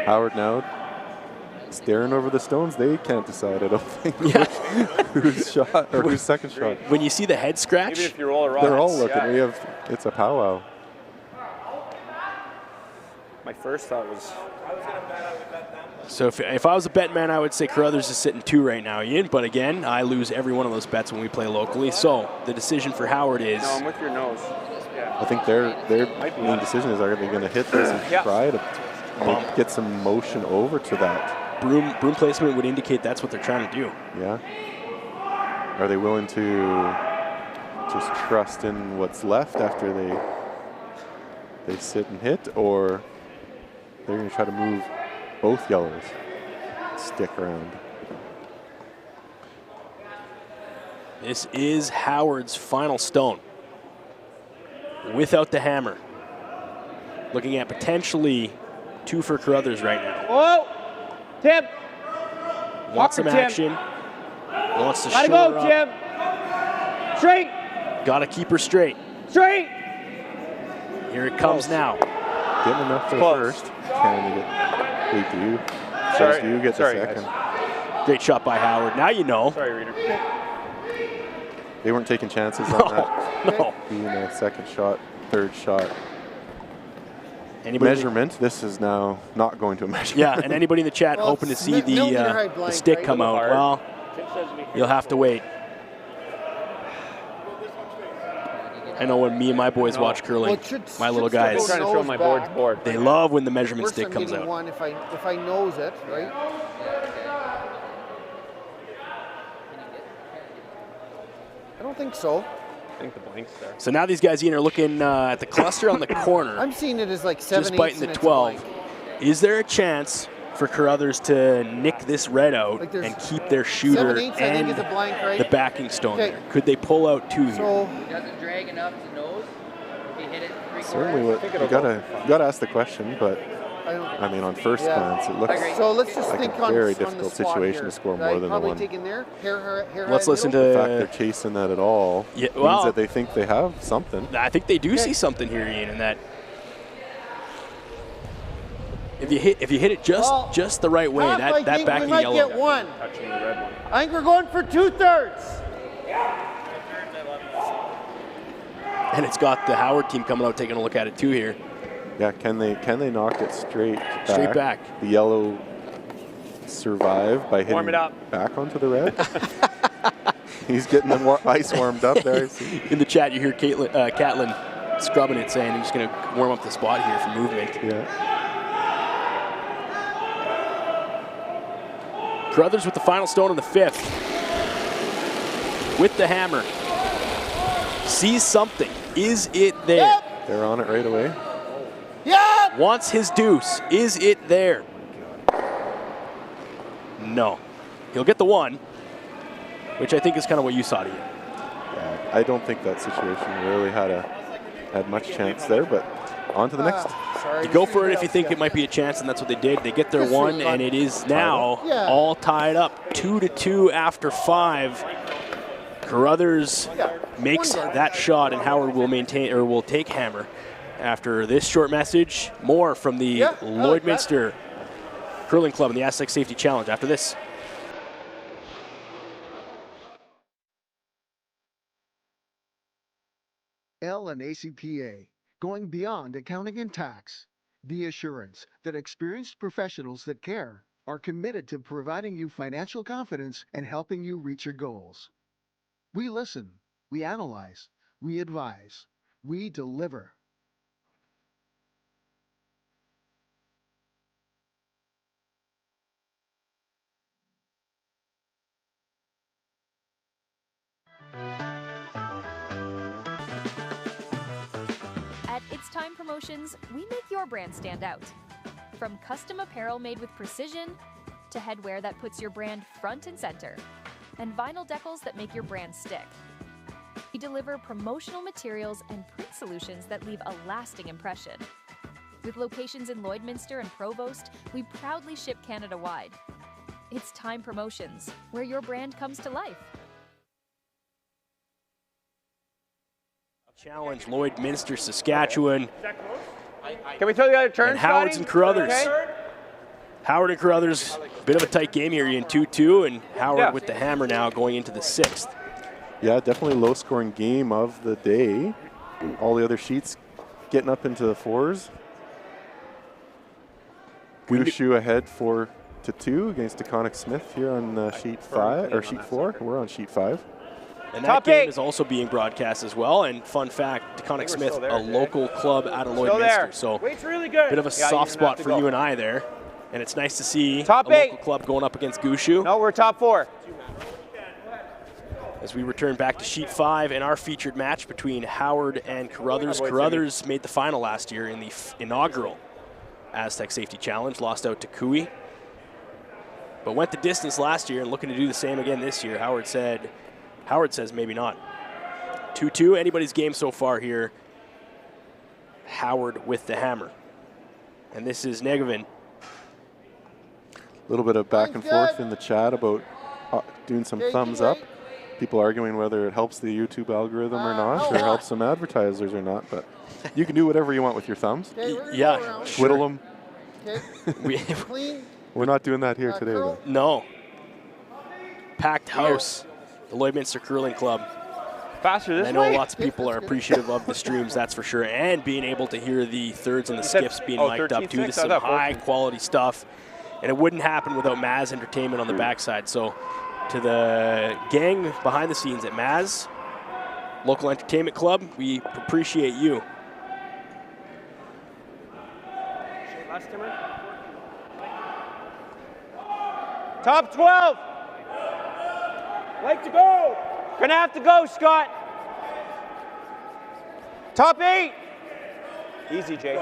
Howard now staring over the stones. They can't decide, I don't think, who's shot or who's second shot. When you see the head scratch, Even if you roll a rock, They're all looking. It's a powwow. My first thought was. so if I was a bet man, I would say Carruthers is sitting 2 right now, Ian. But again, I lose every one of those bets when we play locally. So the decision for Howard is. No, I'm with your nose. Yeah. I think their main decision is, are they going to hit this and try to get some motion over to that? Broom placement would indicate that's what they're trying to do. Yeah. Are they willing to just trust in what's left after they sit and hit, or they're going to try to move both yellows, stick around? This is Howard's final stone without the hammer. Looking at potentially 2 for Carruthers right now. Whoa! Tim! Wants some Tim. action. Wants to Gotta show go, her up. Tim! Straight! Gotta keep her straight. Straight! Here it comes now. Getting enough for the first. Can they get? They do get the second. Guys. Great shot by Howard. Now you know. Sorry, Reader. They weren't taking chances on that. No. Being a second shot, third shot. Anybody measurement. This is now not going to a measurement. Yeah, and anybody in the chat hoping to see the stick come out. Well, you'll have to wait. I know when me and my boys watch curling, my little guys, trying to throw my board. They love when the measurement Worst, stick I'm comes getting out. one if I nose it, right? I don't think so. think the blank's there. So now these guys, Ian, are looking at the cluster on the corner. I'm seeing it as like 7 just biting the 12. Is there a chance for Carruthers to nick this red out Like and keep their shooter 7/8, I think, and is a blank, right? the backing stone Okay. there? Could they pull out two So here? He doesn't drag enough to nose. If he hit it 3/4. Certainly, you gotta ask the question, but I mean, on first glance, it looks so let's just like think a on very on the difficult spot situation here. to score Right? more than the Probably one. taking there. Hair Let's listen to The fact they're chasing that at all means well, that they think they have something. I think they do see something here, Ian, in that if you hit it just the right way, that backing we might yellow. Get one. Touching the red one. I think we're going for 2/3. And it's got the Howard team coming out taking a look at it too here. Yeah, can they knock it straight Straight back. The yellow survive by Warm hitting it up. back onto the red. He's getting the ice warmed up there. I see. In the chat, you hear Catlin scrubbing it, saying he's going to warm up the spot here for movement. Yeah. Carruthers with the final stone in the 5th. With the hammer. Sees something. Is it there? Yep. They're on it right away. Yeah. Wants his deuce. Is it there? No. He'll get the one, which I think is kind of what you saw to you. Yeah, I don't think that situation really had much chance there, but on to the next. Sorry, You go for it if you think it might be a chance, and that's what they did. They get their one, and it is now all tied up, 2-2 after 5. Carruthers makes that shot, and Howard will take hammer. After this short message, more from the Lloydminster Curling Club and the Astec Safety Challenge after this. L and ACPA, going beyond accounting and tax. The assurance that experienced professionals that care are committed to providing you financial confidence and helping you reach your goals. We listen, we analyze, we advise, we deliver. At It's Time Promotions, we make your brand stand out. From custom apparel made with precision, to headwear that puts your brand front and center, and vinyl decals that make your brand stick. We deliver promotional materials and print solutions that leave a lasting impression. With locations in Lloydminster and Provost, we proudly ship Canada-wide. It's Time Promotions, where your brand comes to life. Challenge Lloydminster, Saskatchewan. Can we throw the other turn, And Howard's and Carruthers. Okay. Howard and Carruthers, bit of a tight game here in 2-2, and Howard with the hammer now going into the 6th. Yeah, definitely low-scoring game of the day. All the other sheets getting up into the 4s. Gushu ahead 4-2 against DeConnick Smith here on sheet 5 or sheet 4. We're on sheet 5. And that game is also being broadcast as well. And fun fact, DeConnick Smith, a local club out of Lloydminster. So really good. Bit of a soft spot for you and I there. And it's nice to see Top a local club going up against Gushu. No, we're top 4. As we return back to sheet 5 and our featured match between Howard and Carruthers. Carruthers made the final last year in the inaugural Aztec Safety Challenge, lost out to Cooey. But went the distance last year and looking to do the same again this year. Howard says maybe not. 2-2, anybody's game so far here. Howard with the hammer. And this is Navan. A little bit of back and forth in the chat about doing some thumbs up. People arguing whether it helps the YouTube algorithm or not, or helps some advertisers or not, but you can do whatever you want with your thumbs. Yeah, Whittle them. Clean. We're not doing that here today, though. No. Packed house. The Lloydminster Curling Club. Faster this I know way. lots of people are appreciative of the streams, that's for sure, and being able to hear the thirds and the skips being mic'd up too. This is some high quality stuff, and it wouldn't happen without Maz Entertainment on the backside. So to the gang behind the scenes at Maz, local entertainment club, we appreciate you. Top 12. Like to go. Gonna have to go, Scott. Top 8! Easy, Jay.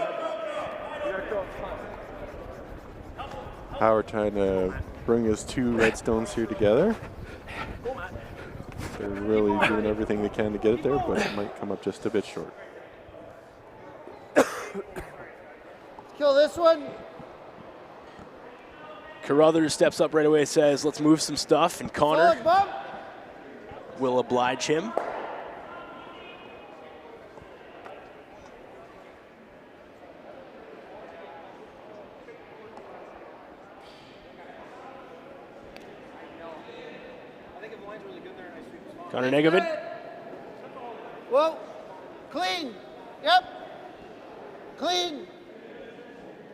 Howard trying to bring his 2 red stones here together. They're really doing everything they can to get it there, but it might come up just a bit short. Kill this one. Carruthers steps up right away, says, let's move some stuff, and Connor will oblige him. Connor Negavid. Whoa. Clean. Yep. Clean.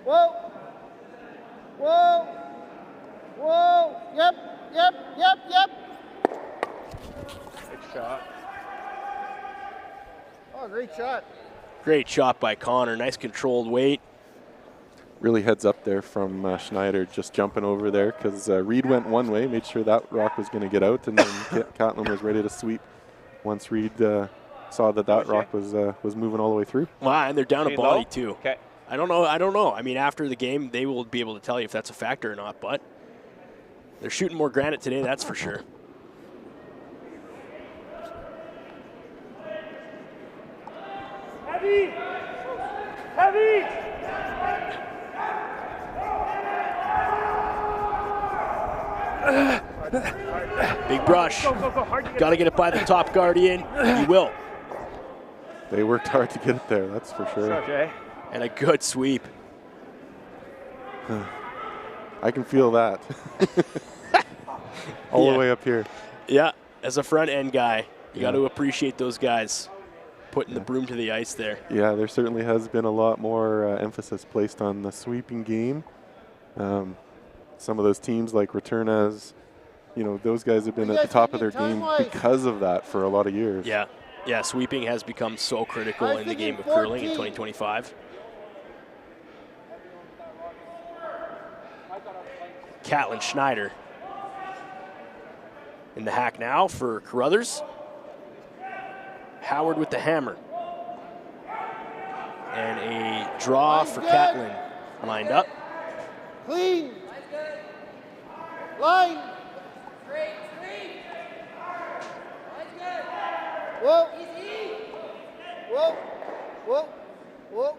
Whoa. Whoa. Whoa. Yep. Yep. Yep. Yep. Good shot. Oh, great shot. Great shot by Connor. Nice controlled weight. Really heads up there from Schneider, just jumping over there, because Reid went one way, made sure that rock was going to get out, and then Catlin was ready to sweep once Reid saw that rock was moving all the way through. Wow, and they're down a body too. Okay. I don't know. I mean, after the game, they will be able to tell you if that's a factor or not, but they're shooting more granite today, that's for sure. Heavy! Heavy! Big brush. Got to get it by the top guardian. He will. They worked hard to get it there, that's for sure. Okay. And a good sweep. I can feel that. All the way up here. Yeah, as a front end guy, you got to appreciate those guys putting the broom to the ice there. Yeah, there certainly has been a lot more emphasis placed on the sweeping game. Some of those teams like Returnas, those guys have been at the top of their game because of that for a lot of years. Yeah, yeah, sweeping has become so critical in the game of curling in 2025. Catlin Schneider in the hack now for Carruthers. Howard with the hammer. And a draw for Catlin lined up. Clean. Line. Whoa. Whoa. Whoa. Whoa. Whoa.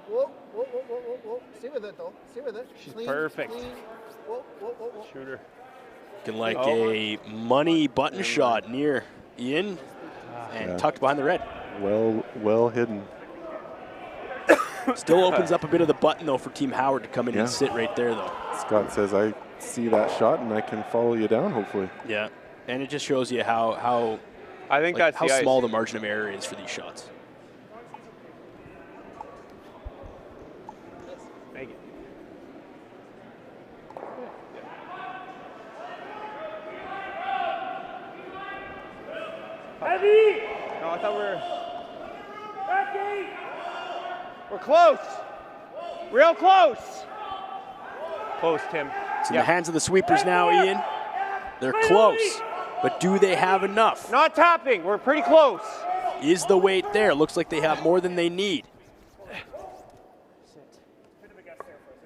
Whoa. Whoa. Whoa. Whoa. Stay with it though. Stay with it. She's clean, perfect. Clean. Whoa. Whoa. Whoa. Whoa. Shooter. Looking like a money button shot near Ian and tucked behind the red. Well hidden. Still opens up a bit of the button though for Team Howard to come in and sit right there though. Scott says, I see that shot and I can follow you down hopefully. Yeah, and it just shows you how I think that's how the small ice. the margin of error is for these shots. Make it. Heavy! No, I thought we're close. Real close. Close, Tim. It's in the hands of the sweepers now, Ian. They're close, but do they have enough? Not tapping. We're pretty close. Is the weight there? Looks like they have more than they need.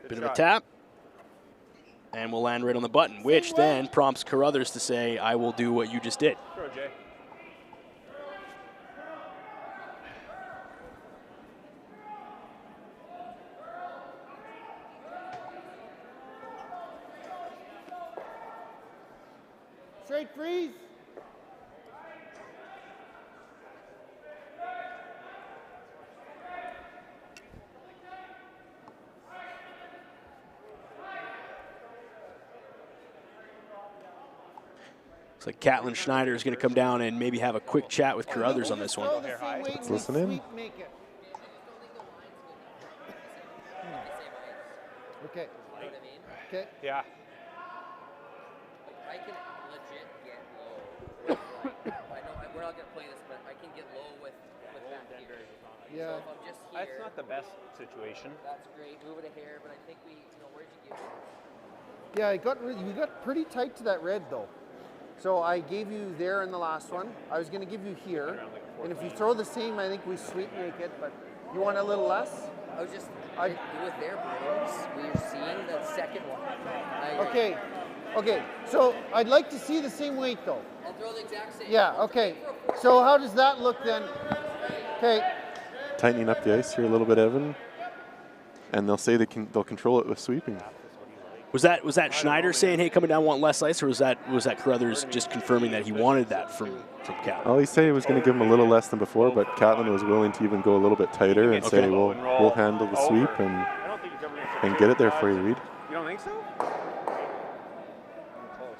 Bit of a tap. And we'll land right on the button, which then prompts Carruthers to say, I will do what you just did. Throw, Jay. Straight freeze. Looks like Catlin Schneider is going to come down and maybe have a quick chat with Carruthers on this one. Let's listen in. Okay. Okay. Yeah. I can legit get low. I know we're not gonna play this, but I can get low with back here. Yeah. So if I'm just here, That's not the best situation. That's great. Move it a hair, but I think where'd you give it? Yeah, you got pretty tight to that red though. So I gave you there in the last one. I was going to give you here. And if you throw the same, I think we sweep make it, but you want a little less? I was just, with their brooms, we're seeing the second one. Okay, okay. So I'd like to see the same weight though. I'll throw the exact same. Yeah, okay. So how does that look then? Okay. Tightening up the ice here a little bit, Evan. And they'll say they'll control it with sweeping. Was that Schneider saying, "Hey, coming down, want less ice," or was that Carruthers just confirming that he wanted that from Catlin? Oh, he said he was going to give him a little less than before, but Catlin was willing to even go a little bit tighter and say, "We'll handle the sweep and get it there for you, Reid." You don't think so? Close.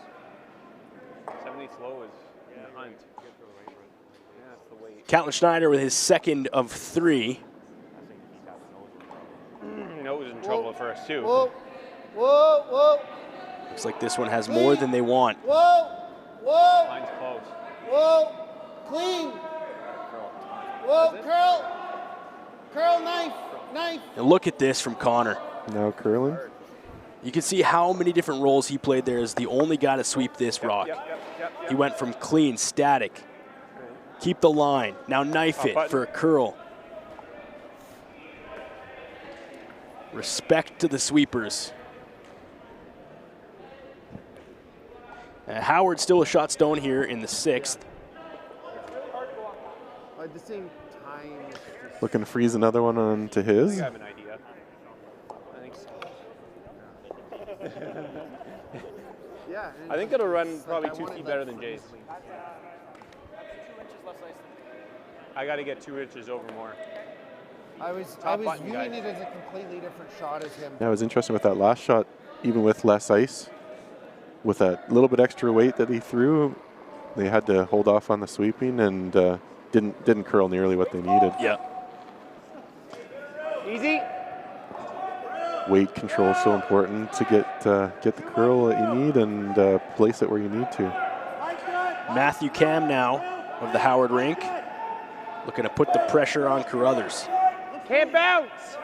70 slow is in the hunt. Yeah, that's the weight. Catlin Schneider with his second of 3. You know, it was in trouble for us too. Whoa, whoa, whoa. Looks like this one has more than they want. Whoa, whoa. Line's close. Whoa, clean. Whoa, curl, knife. And look at this from Connor. Now curling. You can see how many different roles he played there as the only guy to sweep this rock. Yep. He went from clean, static, keep the line, now knife it for a curl. Respect to the sweepers. Howard still a shot stone here in the 6th. At the same time, Looking to freeze another one onto his. I think I have an idea. I think so. yeah. I think it'll run probably 2 feet better than Jay's. I got to get 2 inches over more. I was viewing it as a completely different shot as him. That was interesting with that last shot, even with less ice. With that little bit extra weight that he threw, they had to hold off on the sweeping and didn't curl nearly what they needed. Yeah. Easy. Weight control is so important to get the curl that you need and place it where you need to. Matthew Cam now of the Howard rink, looking to put the pressure on Carruthers. Can't bounce.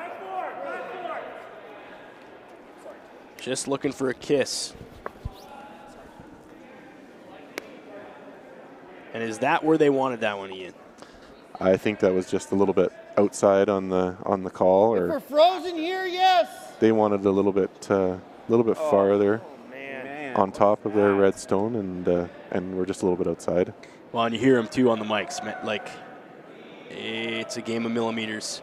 Just looking for a kiss. And is that where they wanted that one, Ian? I think that was just a little bit outside on the call, If or we're frozen here, yes. they wanted a little bit farther on top of their red stone, and we're just a little bit outside. Well, and you hear him too on the mics, like it's a game of millimeters.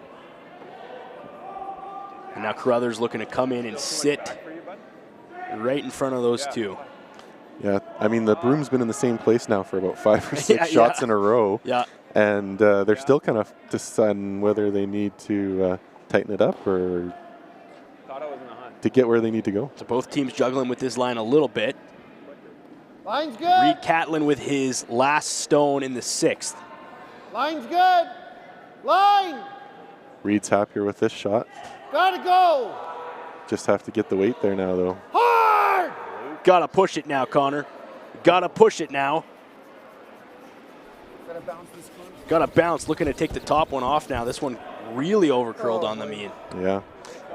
And now Carruthers looking to come in and sit right in front of those two. Yeah, I mean, the broom's been in the same place now for about 5 or 6 shots in a row. Yeah. And they're still kind of deciding whether they need to tighten it up or to get where they need to go. So both teams juggling with this line a little bit. Line's good. Reid Catlin with his last stone in the 6th. Line's good. Line. Reid's happier with this shot. Gotta go. Just have to get the weight there now, though. Hard. Gotta push it now, Connor. Gotta push it now. Gotta bounce this one. Gotta bounce. Looking to take the top one off now. This one really overcurled on them, Ian. Yeah.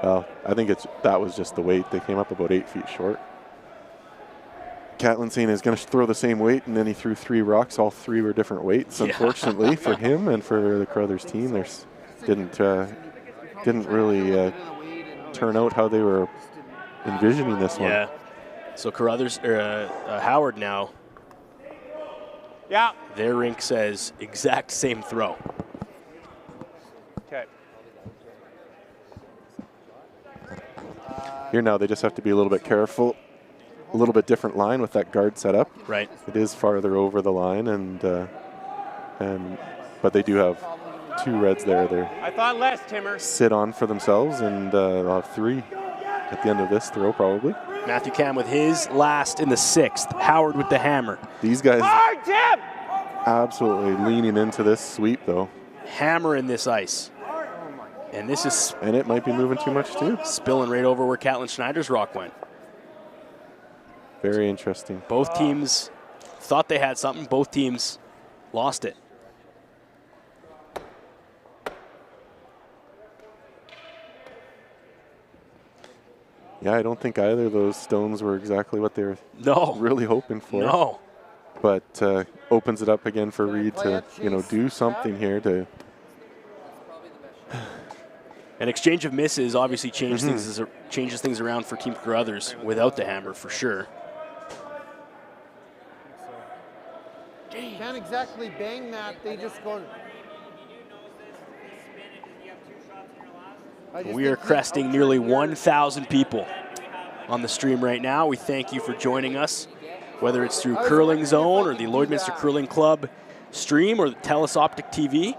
Well, I think that was just the weight. They came up about 8 feet short. Catlin saying he's going to throw the same weight, and then he threw 3 rocks. All 3 were different weights, unfortunately, for him and for the Carruthers team. They didn't really turn out how they were envisioning this one. Yeah. So Carruthers, Howard now. Yeah. Their rink says exact same throw. Okay. Here now they just have to be a little bit careful. A little bit different line with that guard set up. Right. It is farther over the line, but they do have 2 reds there. They I thought less, Timmer. sit on for themselves, and they'll have 3 at the end of this throw probably. Matthew Cam with his last in the 6th. Howard with the hammer. These guys Hard, Tim! absolutely leaning into this sweep though. Hammering this ice. And this is... And it might be moving too much too. Spilling right over where Catlin Schneider's rock went. Very interesting. Both teams thought they had something. Both teams lost it. Yeah, I don't think either of those stones were exactly what they were really hoping for. No. but opens it up again for Reid to, do something here to. An exchange of misses obviously changes things around for Team Carruthers without the hammer for sure. Can't exactly bang that. They just go. We are cresting nearly 1,000 people on the stream right now. We thank you for joining us, whether it's through Curling Zone or the Lloydminster Curling Club stream or the TELUS Optic TV.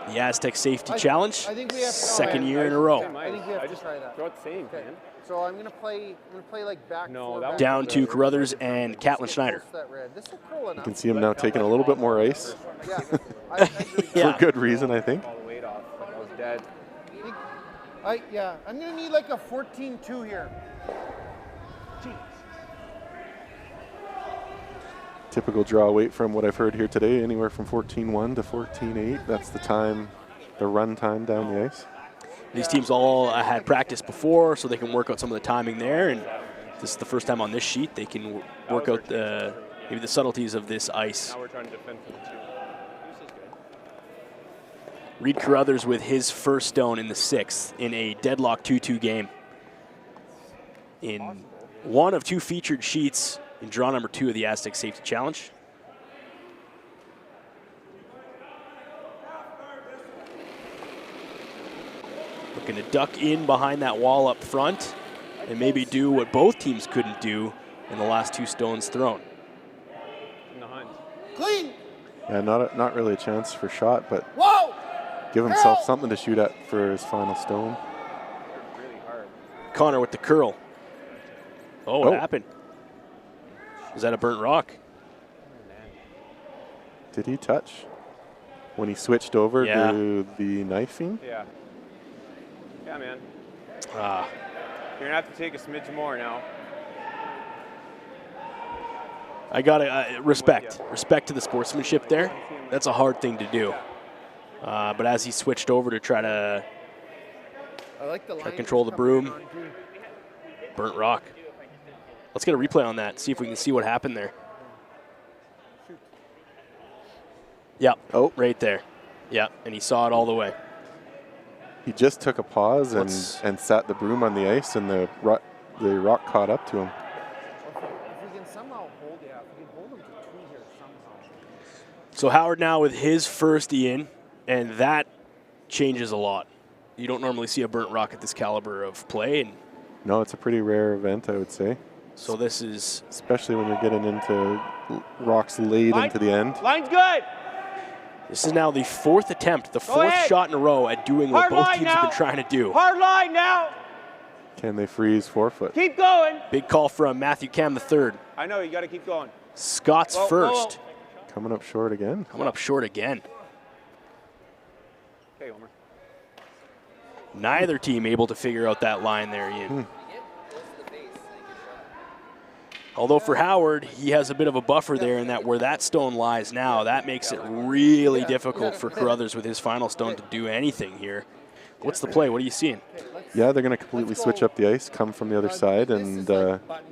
The Aztec Safety Challenge, second year in a row. I think we have to try that. Throw it the same, man. So I'm gonna play like back. Down to Carruthers and Catlin Schneider. You can see him now taking a little bit more ice. Yeah. For good reason, I think. All the weight off. I was dead. I'm gonna need like a 14-2 here. Typical draw weight from what I've heard here today, anywhere from 14-1 to 14-8. That's the run time down the ice. These teams all had practice before, so they can work out some of the timing there. And this is the first time on this sheet they can work out maybe the subtleties of this ice. Now we're trying to defend for the 2. Reid Carruthers with his first stone in the 6th in a deadlock 2-2 game. In one of 2 featured sheets in draw number 2 of the Aztec Safety Challenge. Looking to duck in behind that wall up front and maybe do what both teams couldn't do in the last 2 stones thrown. Clean. Yeah, not really a chance for shot, but whoa! Give himself something to shoot at for his final stone. Really hard. Connor with the curl. Oh, what happened? Is that a burnt rock? Did he touch when he switched over to the knifing? Yeah. Yeah, man. Ah. You're going to have to take a smidge more now. I got to respect to the sportsmanship there. That's a hard thing to do. But as he switched over to try to control the broom, burnt rock. Let's get a replay on that, see if we can see what happened there. Yeah, right there. Yeah, and he saw it all the way. He just took a pause and sat the broom on the ice, and the rock caught up to him. If we can somehow hold him to 2 here somehow. So Howard now with his first in, and that changes a lot. You don't normally see a burnt rock at this caliber of play. And no, it's a pretty rare event, I would say. So this is... Especially when you're getting into rocks laid into the end. Line's good. This is now the 4th attempt, the 4th shot in a row at doing what both teams have been trying to do. Hard line now. Can they freeze 4-foot? Keep going. Big call from Matthew Cam III. I know, you got to keep going. Scott's first. Coming up short again. Coming up short again. Okay, Homer. Neither team able to figure out that line there, Ian. Although for Howard, he has a bit of a buffer there in that where that stone lies now, that makes it really difficult for Carruthers with his final stone to do anything here. What's the play? What are you seeing? Yeah, they're going to completely switch up the ice, come from the other side, and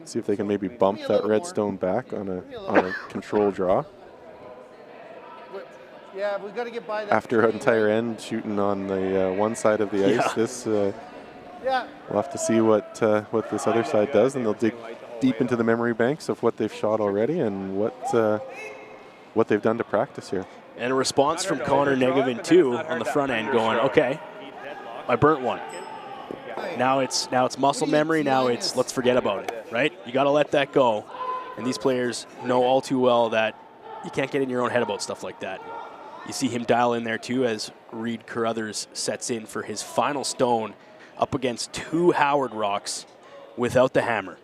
see if they can maybe bump that red stone back on a control draw. Yeah, we got to get by that. After an entire end shooting on the one side of the ice, we'll have to see what this other side does, and they'll dig deep into the memory banks of what they've shot already and what they've done to practice here. And a response from Connor Negevin too on the front end, going, okay, I burnt one. Now it's muscle memory. Now it's let's forget about it, right? You got to let that go. And these players know all too well that you can't get in your own head about stuff like that. You see him dial in there too as Reid Carruthers sets in for his final stone up against 2 Howard rocks without the hammer.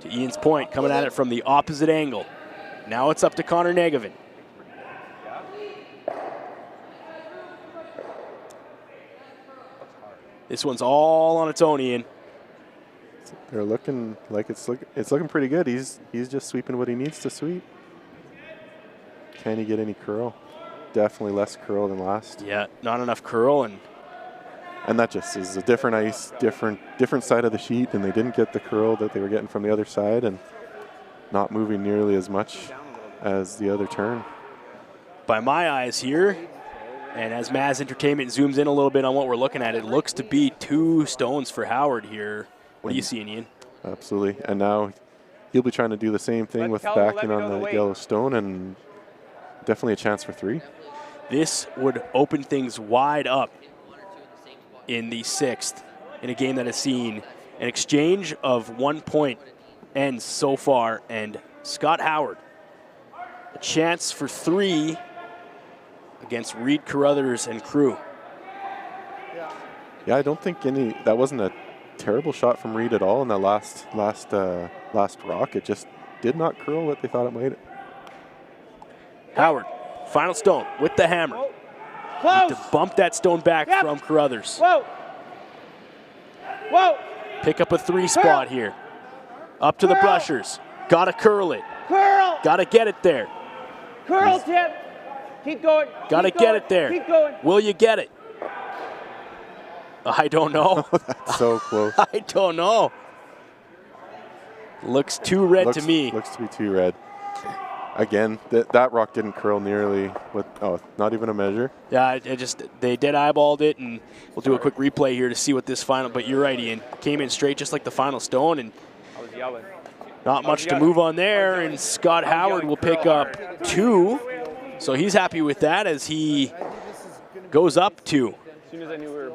To Ian's point, coming at it from the opposite angle. Now it's up to Connor Negevin. This one's all on its own, Ian. They're looking like it's looking pretty good. He's just sweeping what he needs to sweep. Can he get any curl? Definitely less curl than last. Yeah, not enough curl, and And that just is a different ice, different side of the sheet, and they didn't get the curl that they were getting from the other side, and not moving nearly as much as the other turn. By my eyes here, and as Maz Entertainment zooms in a little bit on what we're looking at, it looks to be 2 stones for Howard here. What are you seeing, Ian? Absolutely. And now he'll be trying to do the same thing with backing on the yellow stone, and definitely a chance for 3. This would open things wide up in the 6th in a game that has seen an exchange of 1 point ends so far, and Scott Howard, a chance for 3 against Reid Carruthers and crew. Yeah, I don't think that wasn't a terrible shot from Reid at all in the last rock. It just did not curl what they thought it might. Howard, final stone with the hammer. Need to bump that stone back from Carruthers. Whoa! Pick up a 3 spot here. Up to the brushers. Gotta curl it. Curl! Gotta get it there. Curl, Tim! Keep going. Gotta get it there. Keep going. Will you get it? I don't know. That's so close. I don't know. Looks too red to me. Looks to be too red. Again, that rock didn't curl nearly with, not even a measure. Yeah, they dead eyeballed it, and we'll do a quick replay here to see what this final, but you're right, Ian. Came in straight just like the final stone, and not much to move on there, and Scott Howard will pick up 2. So he's happy with that as he goes up 2.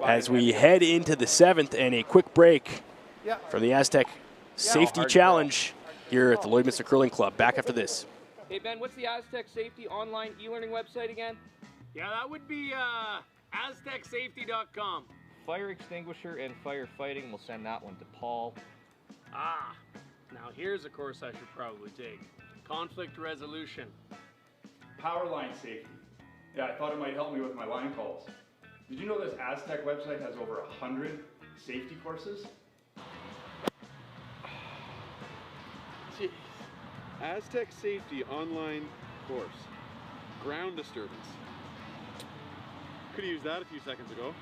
As we head into the 7th, and a quick break from the Aztec Safety Challenge here at the Lloydminster Curling Club. Back after this. Hey, Ben, what's the Aztec Safety online e-learning website again? Yeah, that would be aztecsafety.com. Fire extinguisher and firefighting, we'll send that one to Paul. Ah, now here's a course I should probably take. Conflict resolution. Power line safety. Yeah, I thought it might help me with my line calls. Did you know this Astec website has over 100 safety courses? Jeez. Aztec Safety online course. Ground disturbance. Could have used that a few seconds ago.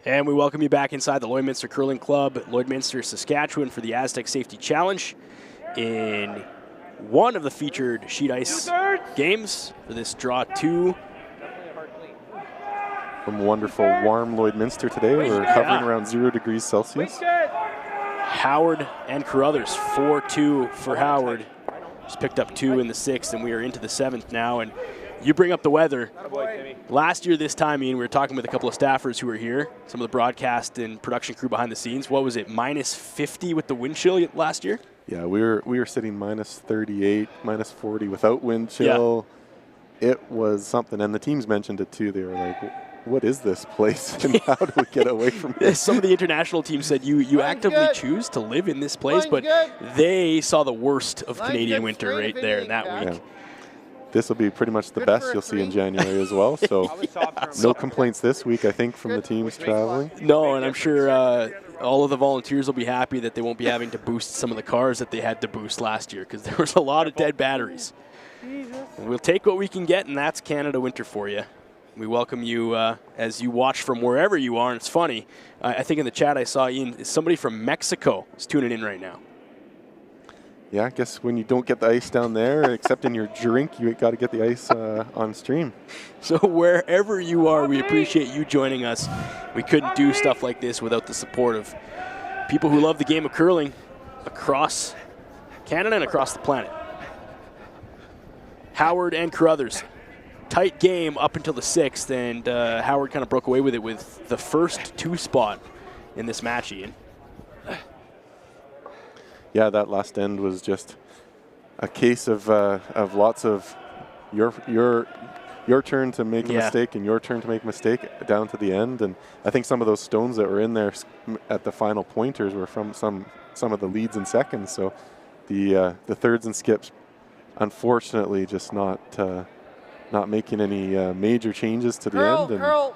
And we welcome you back inside the Lloydminster Curling Club, Lloydminster, Saskatchewan, for the Aztec Safety Challenge in one of the featured sheet ice games for this draw 2. From wonderful warm Lloydminster today, we're hovering around 0 degrees Celsius. Howard and Carruthers, 4-2 for Howard. Just picked up 2 in the 6th, and we are into the 7th now. And you bring up the weather. Last year this time, Ian, we were talking with a couple of staffers who were here, some of the broadcast and production crew behind the scenes. What was it, minus 50 with the wind chill last year? Yeah, we were sitting minus 38, minus 40 without wind chill. Yeah. It was something, and the teams mentioned it too. They were like, what is this place, and how do we get away from it? Some of the international teams said you actively choose to live in this place, but they saw the worst of Canadian winter right there in that week. Yeah. This will be pretty much the best you'll see in January as well. So no complaints this week, I think, from the teams traveling. No, and I'm sure all of the volunteers will be happy that they won't be having to boost some of the cars that they had to boost last year, because there was a lot of dead batteries. And we'll take what we can get, and that's Canada winter for you. We welcome you as you watch from wherever you are. And it's funny, I think in the chat I saw Ian, somebody from Mexico is tuning in right now. Yeah, I guess when you don't get the ice down there, except in your drink, you got to get the ice on stream. So wherever you are, we appreciate you joining us. We couldn't do stuff like this without the support of people who love the game of curling across Canada and across the planet. Howard and Carruthers. Tight game up until the 6th, and Howard kind of broke away with it with the first 2 spot in this match, Ian. Yeah, that last end was just a case of lots of your turn to make a mistake and your turn to make a mistake down to the end. And I think some of those stones that were in there at the final pointers were from some of the leads in seconds. So the thirds and skips, unfortunately, just not making any major changes to the end. And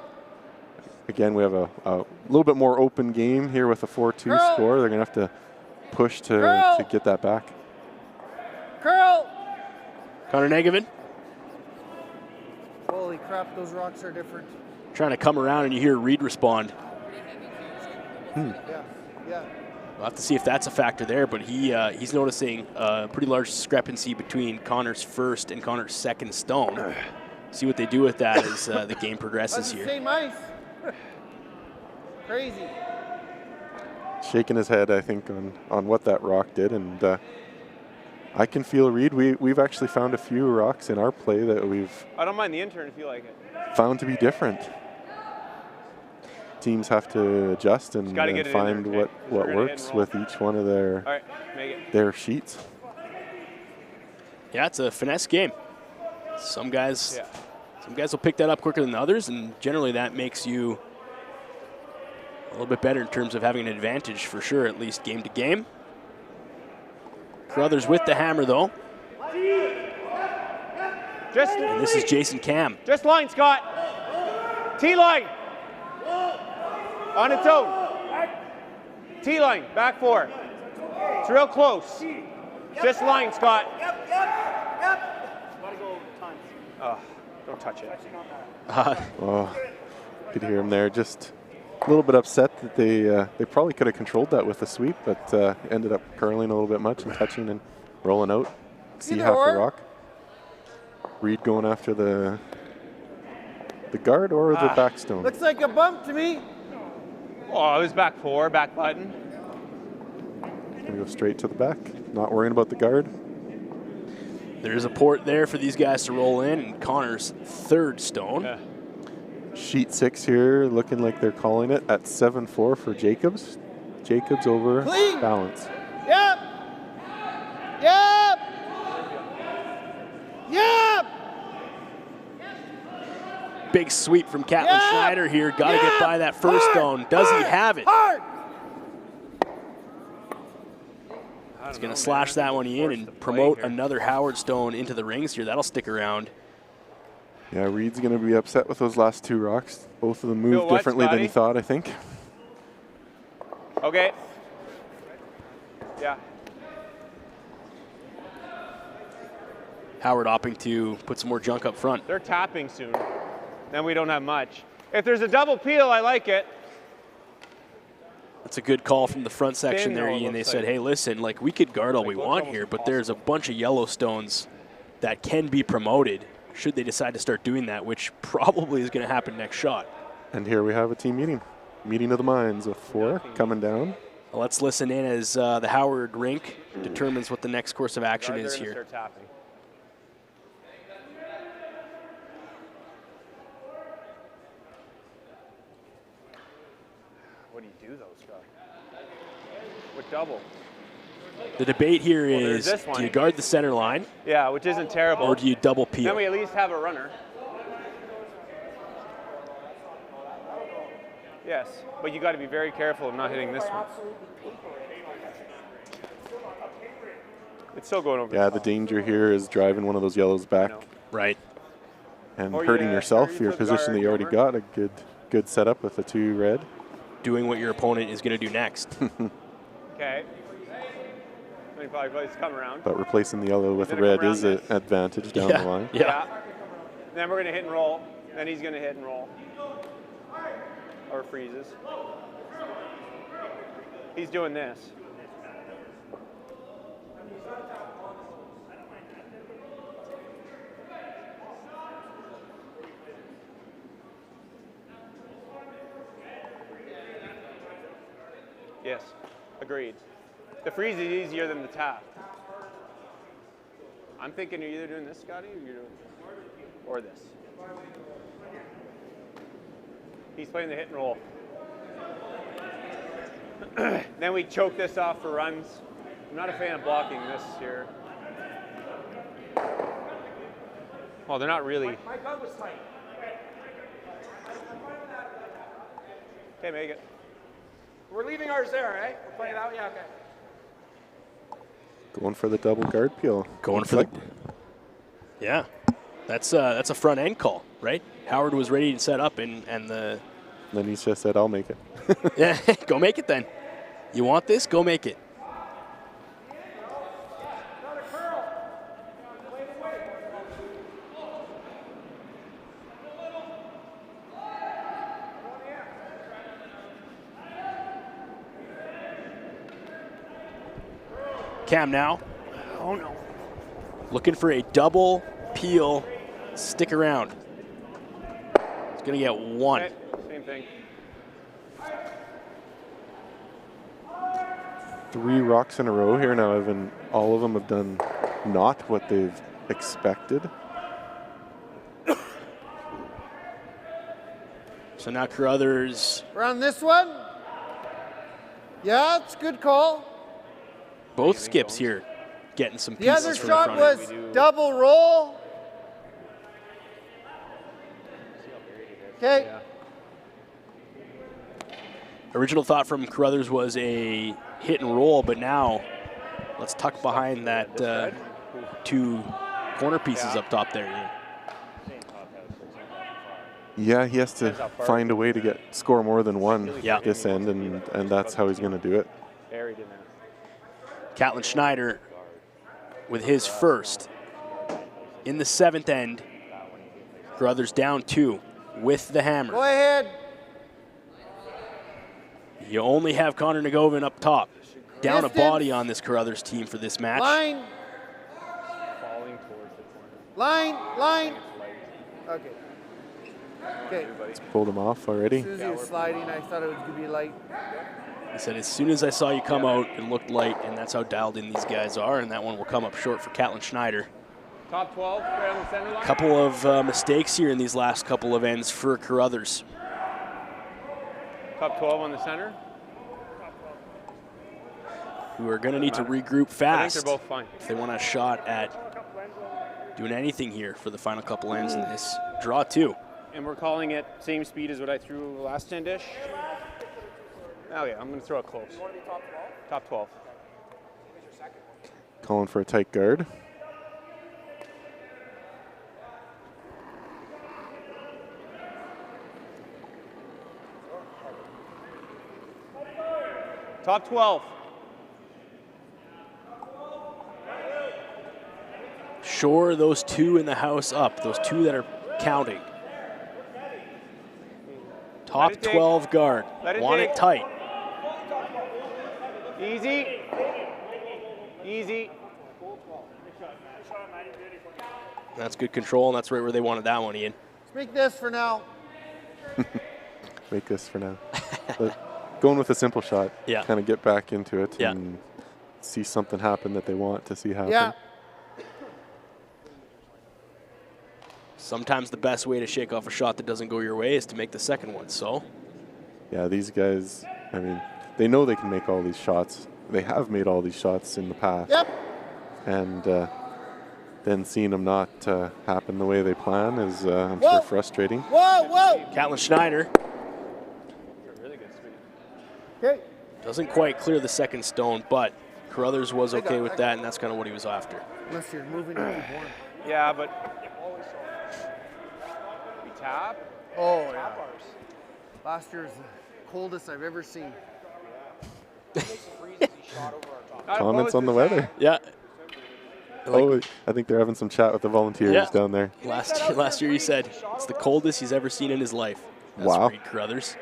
again, we have a little bit more open game here with a 4-2 score. They're going to have to push to get that back. Connor Negavan. Holy crap, those rocks are different. Trying to come around, and you hear Reid respond. Yeah. We'll have to see if that's a factor there, but he's noticing a pretty large discrepancy between Connor's first and Connor's second stone. See what they do with that as the game progresses here. Same ice. Crazy. Shaking his head, I think, on what that rock did, and I can feel Reid. We've actually found a few rocks in our play that we've I don't mind the intern if you like it. found to be different. Teams have to adjust and find what works with each one of their sheets. Yeah, it's a finesse game. Some guys will pick that up quicker than others, and generally that makes you a little bit better in terms of having an advantage for sure, at least game to game. Carruthers with the hammer though. And this is Jason Cam. Just line, Scott. T-line. On its own. T-line, back 4. It's real close. Just line, Scott. Oh, don't touch it. Oh, could hear him there. Just a little bit upset that they probably could have controlled that with a sweep, but ended up curling a little bit much and touching and rolling out. See half the rock. Reid going after the guard or the back stone. Looks like a bump to me. Oh, it was back 4, back button. Gonna go straight to the back. Not worrying about the guard. There's a port there for these guys to roll in, and Connor's third stone. Yeah. Sheet 6 here, looking like they're calling it at 7-4 for Jacobs. Jacobs over balance. Yep. Big sweep from Catlin Schneider here. Got to get by that first stone. Does he have it? He's going to slash that one in and promote another Howard stone into the rings here. That'll stick around. Yeah, Reid's going to be upset with those last 2 rocks. Both of them moved differently than he thought, I think. Okay. Yeah. Howard opting to put some more junk up front. They're tapping soon. Then we don't have much. If there's a double peel, I like it. That's a good call from the front section there, Ian. They said, hey, listen, like we could guard all we want here, but there's a bunch of yellow stones that can be promoted should they decide to start doing that, which probably is going to happen next shot. And here we have a team meeting of the minds with 4 coming down. Well, let's listen in as the Howard rink determines what the next course of action is here. What do you do though, Scott? What double? The debate here is, do you guard the center line? Yeah, which isn't terrible. Or do you double peel? Then we at least have a runner. Yes, but you got to be very careful of not hitting this one. It's still going over. Yeah, the danger here is driving one of those yellows back. Right. And hurting yourself, your position that you already got. A good setup with the 2 red. Doing what your opponent is going to do next. Okay. Probably come around. But replacing the yellow with the red is an advantage down the line. Yeah. Then we're going to hit and roll. Then he's going to hit and roll. Or freezes. He's doing this. Yes, agreed. The freeze is easier than the tap. I'm thinking you're either doing this, Scotty, or you're doing this. Or this. He's playing the hit and roll. Then we choke this off for runs. I'm not a fan of blocking this here. Well, they're not really. My gut was tight. Okay, make it. We're leaving ours there, right? We're playing it out? Yeah, okay. Going for the double guard peel. Going for the. Yeah, that's a front end call, right? Howard was ready to set up, and the. Then he just said, "I'll make it." Yeah, go make it then. You want this? Go make it. Cam now. Oh no. Looking for a double peel. Stick around. He's going to get one. Okay. Same thing. 3 rocks in a row here now, Evan. All of them have done not what they've expected. So now Carruthers. We're on this one. Yeah, it's a good call. Both skips here getting some The pieces other from shot the front end. was double roll. Okay. Original thought from Carruthers was a hit and roll, but now let's tuck behind that 2 corner pieces up top there. Ian. Yeah, he has to find a way to score more than 1 Yeah. this end, and that's how he's going to do it. Catlin Schneider with his first. In the 7th end, Carruthers down 2 with the hammer. Go ahead. You only have Connor Nagovan up top. Down Distance. a body on this Carruthers team for this match. Line. Line. Okay. Okay. It's pulled him off already. As soon as he was sliding, I thought it was going to be light. He said, as soon as I saw you come out, it looked light, and that's how dialed in these guys are, and that one will come up short for Catlin Schneider. Top 12, right on the center line. Couple of mistakes here in these last couple of ends for Carruthers. Top 12 on the center. Who are going to need to regroup fast. I think they're both fine. If they want a shot at doing anything here for the final couple ends in this draw 2. And we're calling it same speed as what I threw last 10-dish. Oh yeah, I'm going to throw it close. You want to be top 12? Top 12. Calling for a tight guard. Top 12. Shore those 2 in the house up, those 2 that are counting. Top 12 guard. Want it tight. Easy. Easy. That's good control, and that's right where they wanted that one, Ian. Let's make this for now. Make this for now. But going with a simple shot. Yeah. Kind of get back into it Yeah. and see something happen that they want to see happen. Yeah. Sometimes the best way to shake off a shot that doesn't go your way is to make the second one, so. Yeah, these guys, I mean, they know they can make all these shots. They have made all these shots in the past. Yep. And then seeing them not happen the way they plan is, I'm sure, frustrating. Whoa. Catlin Schneider Okay. doesn't quite clear the second stone, but Carruthers was okay with that, and that's kind of what he was after. Unless you're moving it warm. Yeah, but we tap. Oh, yeah. Last year's the coldest I've ever seen. Comments on the weather? Yeah. Oh, I think they're having some chat with the volunteers down there. Last year he said it's the coldest he's ever seen in his life. That's Wow. Reid Carruthers.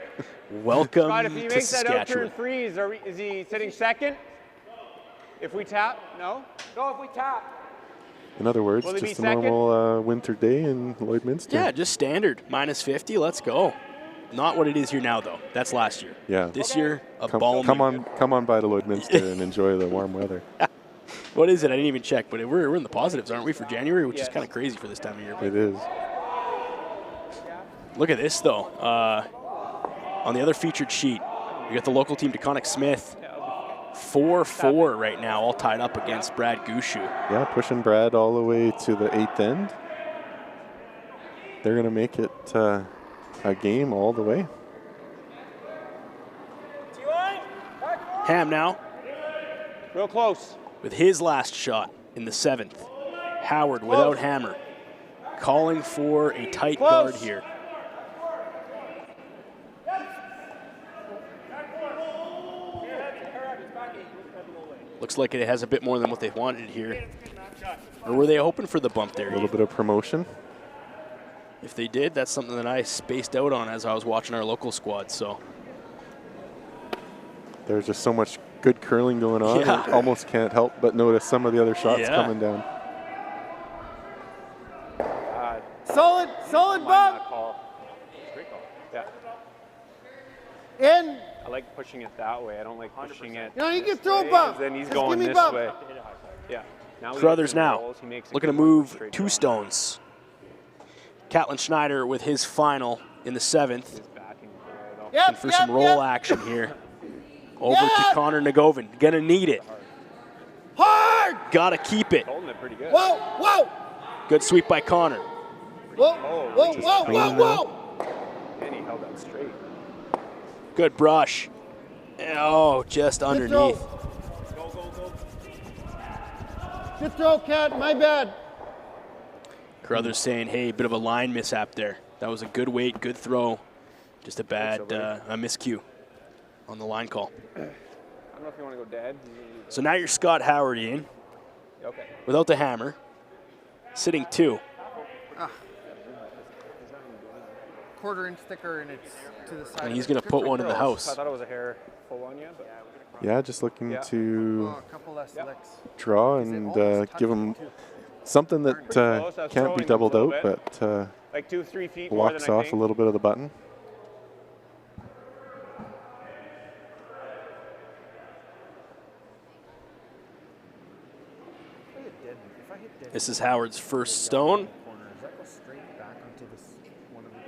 Welcome Scott, if he to makes that Saskatchewan. out-turn freeze, is he sitting second? If we tap? No? No, if we tap. In other words, Will he be just a second? normal winter day in Lloydminster. Yeah, just standard. -50, let's go. Not what it is here now, though. That's last year. Yeah. This year, a Come on by to Lloydminster and enjoy the warm weather. What is it? I didn't even check, but we're in the positives, aren't we, for January, which is kind of crazy for this time of year. It is. Look at this, though. On the other featured sheet, you got the local team, DeConnick Smith, 4-4 right now, all tied up against Brad Gushu. Yeah, pushing Brad all the way to the 8th end. they're going to make it a game all the way. Ham now. Real close. With his last shot in the 7th. Howard without hammer. Calling for a tight guard here. Looks like it has a bit more than what they wanted here. Or were they hoping for the bump there? A little bit of promotion. If they did, that's something that I spaced out on as I was watching our local squad, so. There's just so much good curling going on. Yeah. You almost can't help but notice some of the other shots coming down. Solid bump. Great call. Yeah. In. I like pushing it that way. I don't like pushing it. You know, you can throw a bump. Then he's Just going give me this bump. way. Yeah. Now Carruthers now looking to move 2 stones. Catlin Schneider with his final in the 7th. Looking for some roll action here. Over to Connor Nagovin. Gonna need it. Hard! Gotta keep it. Holding it pretty good. Whoa, whoa! Good sweep by Connor. Whoa, whoa, whoa, whoa, whoa! And he held that straight. Good brush. Oh, just underneath. Good throw, Cat. My bad. Carruthers saying, hey, bit of a line mishap there. That was a good weight, good throw. Just a bad a miscue on the line call. I don't know if you want to go dead. So now you're Scott Howard in. Okay. Without the hammer. Sitting 2. Quarter-inch thicker, and it's to the side. And he's going to put one in the house. I thought it was a hair full on you, but Yeah, just looking to a couple less licks. draw and give him something that can't be doubled out, but like 2-3 feet more blocks than I off think. a little bit of the button. This is Howard's first stone. Does that go straight back onto this one of them?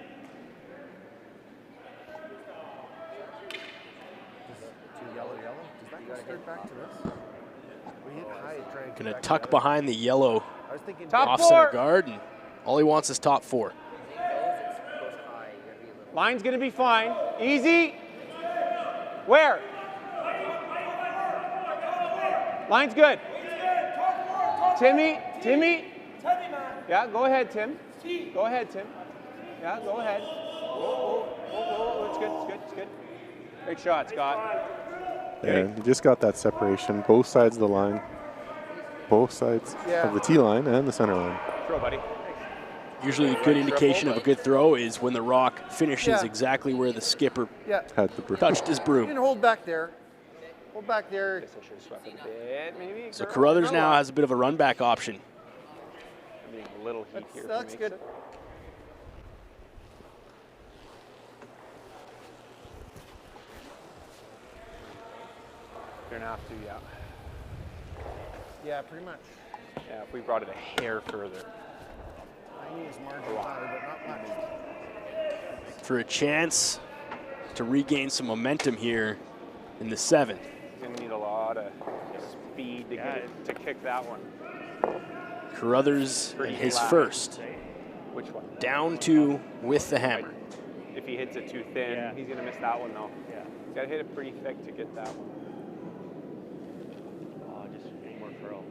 To yellow. Does that go straight back to this? We hit high, it dragged Going to back tuck behind the yellow I was thinking Top off-center 4. guard. And all he wants is top 4. Line's going to be fine. Easy. Where? Line's good. Timmy. Yeah, go ahead, Tim. Go ahead, Tim. Yeah, go ahead. Whoa. It's good. Great shot, Scott. Yeah, you just got that separation, both sides of the line, both sides of the T line and the center line. Throw, buddy. Usually a good indication of a good throw is when the rock finishes exactly where the skipper Had the broom. touched his You broom. can hold back there. Hold back there. Guess I should have swept it a bit, maybe. So Carruthers now has a bit of a run back option. I mean, a little heat here. That's good. You're gonna have to, yeah. Yeah, pretty much. Yeah, if we brought it a hair further. I need his margin higher, but not much. For a chance to regain some momentum here in the 7th. He's gonna need a lot of speed to get it, to kick that one. Carruthers in his first. Which one? Down 2 with the hammer. If he hits it too thin, he's gonna miss that one though. Yeah. He's gotta hit it pretty thick to get that one. Oh, just any more curl.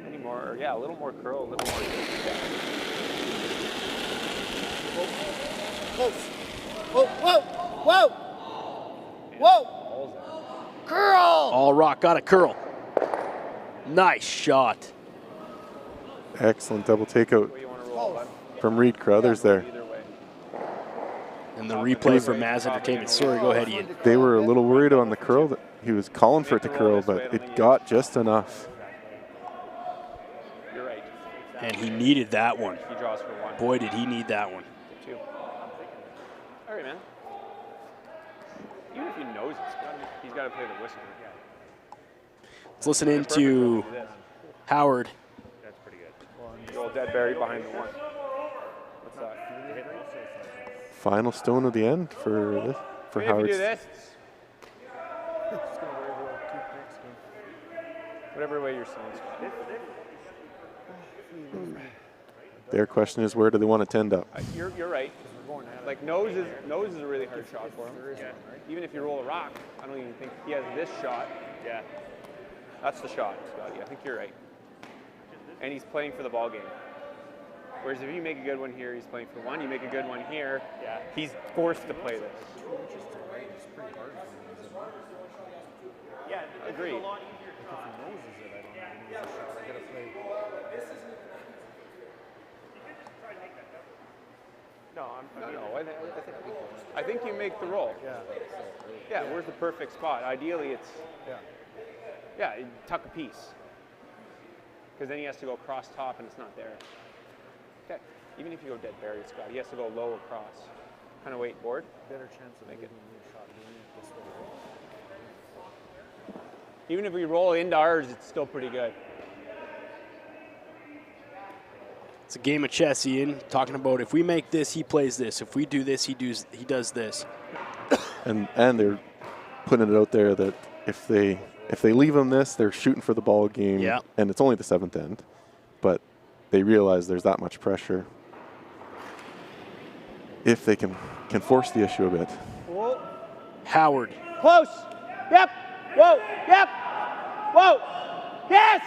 Any more, yeah, a little more curl, a little more. Close. Whoa. Curl. All rock got a curl. Nice shot. Excellent double takeout from Reid Carruthers there. And the replay for Maz Entertainment. Sorry, go ahead, Ian. They were a little worried on the curl. That he was calling for it to curl, but it got just enough. You're right. And he needed that one. He draws for 1. Boy, did he need that one. 2. All right, man. Even if he knows he's got to play the whistle. Let's listen in to Howard. That's pretty good. Roll dead berry behind the one. What's that? Final stone of the end for Howard. Do this. Whatever way you're seeing. Their question is, where do they want it to end up? You're right. Like nose is a really hard shot for him. Yeah. Even if you roll a rock, I don't even think he has this shot. Yeah. That's the shot, Scotty. I think you're right. And he's playing for the ball game. Whereas if you make a good one here, he's playing for one. You make a good one here, he's forced to play this. Yeah, agreed. It's a lot easier to If he noses it, I don't have to use a shot. I gotta play. I think you make the roll. Yeah, where's the perfect spot? Ideally, it's you tuck a piece. Because then he has to go across top and it's not there. Okay, even if you go dead buried, Scott, he has to go low across. Kind of wait, board. Better chance of making a shot doing it this way. Even if we roll into ours, it's still pretty good. It's a game of chess, Ian. Talking about if we make this, he plays this. If we do this, he does this. And they're putting it out there that if they leave him this, they're shooting for the ball game. Yeah. And it's only the 7th end, but they realize there's that much pressure. If they can force the issue a bit. Whoa. Howard. Close. Yep. Whoa. Yep. Whoa. Yes.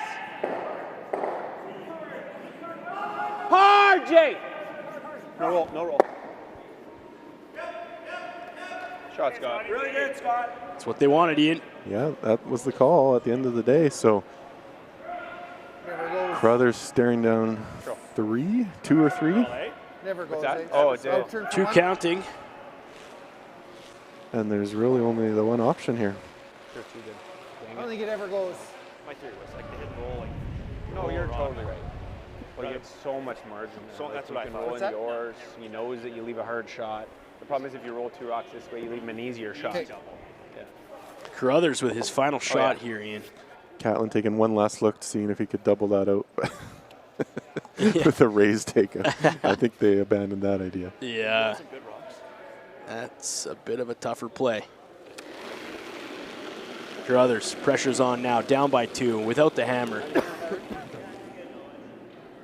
Hard, Jay. No roll. No roll. Shot, Scott. Really good, Scott. That's what they wanted, Ian. Yeah, that was the call at the end of the day. So Carruthers staring down 2 or 3. Never goes. Oh, it did. 2 counting. And there's really only the one option here. I don't think it ever goes. My theory was like they hit roll like. No, you're totally right. Well, you have so much margin. So that's what I you thought. can roll What's into that? yours. You knows that you leave a hard shot. The problem is if you roll 2 rocks this way, you leave him an easier shot. Okay. Yeah. Carruthers with his final shot here, Ian. Catlin taking one last look, seeing if he could double that out with a raised take. I think they abandoned that idea. Yeah. That's a bit of a tougher play. Carruthers, pressure's on now, down by 2, without the hammer.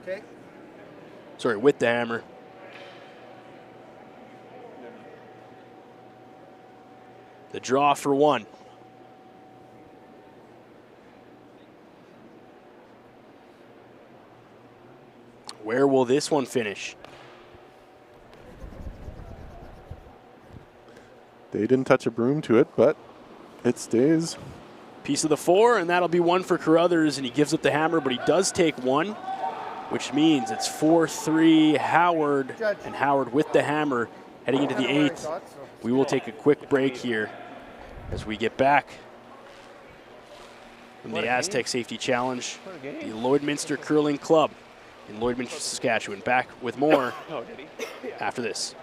Okay. Sorry, with the hammer. The draw for 1. Where will this one finish? They didn't touch a broom to it, but it stays. Piece of the 4, and that'll be 1 for Carruthers, and he gives up the hammer, but he does take 1, which means it's 4-3 Howard, and Howard with the hammer heading into the 8th. We will take a quick break here as we get back from the Aztec Safety Challenge, the Lloydminster Curling Club in Lloydminster, Saskatchewan. Back with more after this.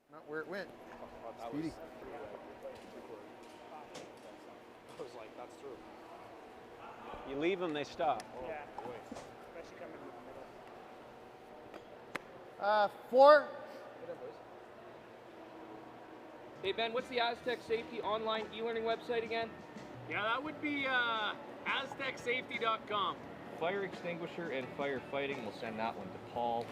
Not where it went. Speedy. I was like, that's true. You leave them, they stop. Yeah. Especially coming in the middle. 4. Hey Ben, what's the Aztec Safety online e-learning website again? Yeah, that would be aztecsafety.com. Fire extinguisher and firefighting. We'll send that one to Paul.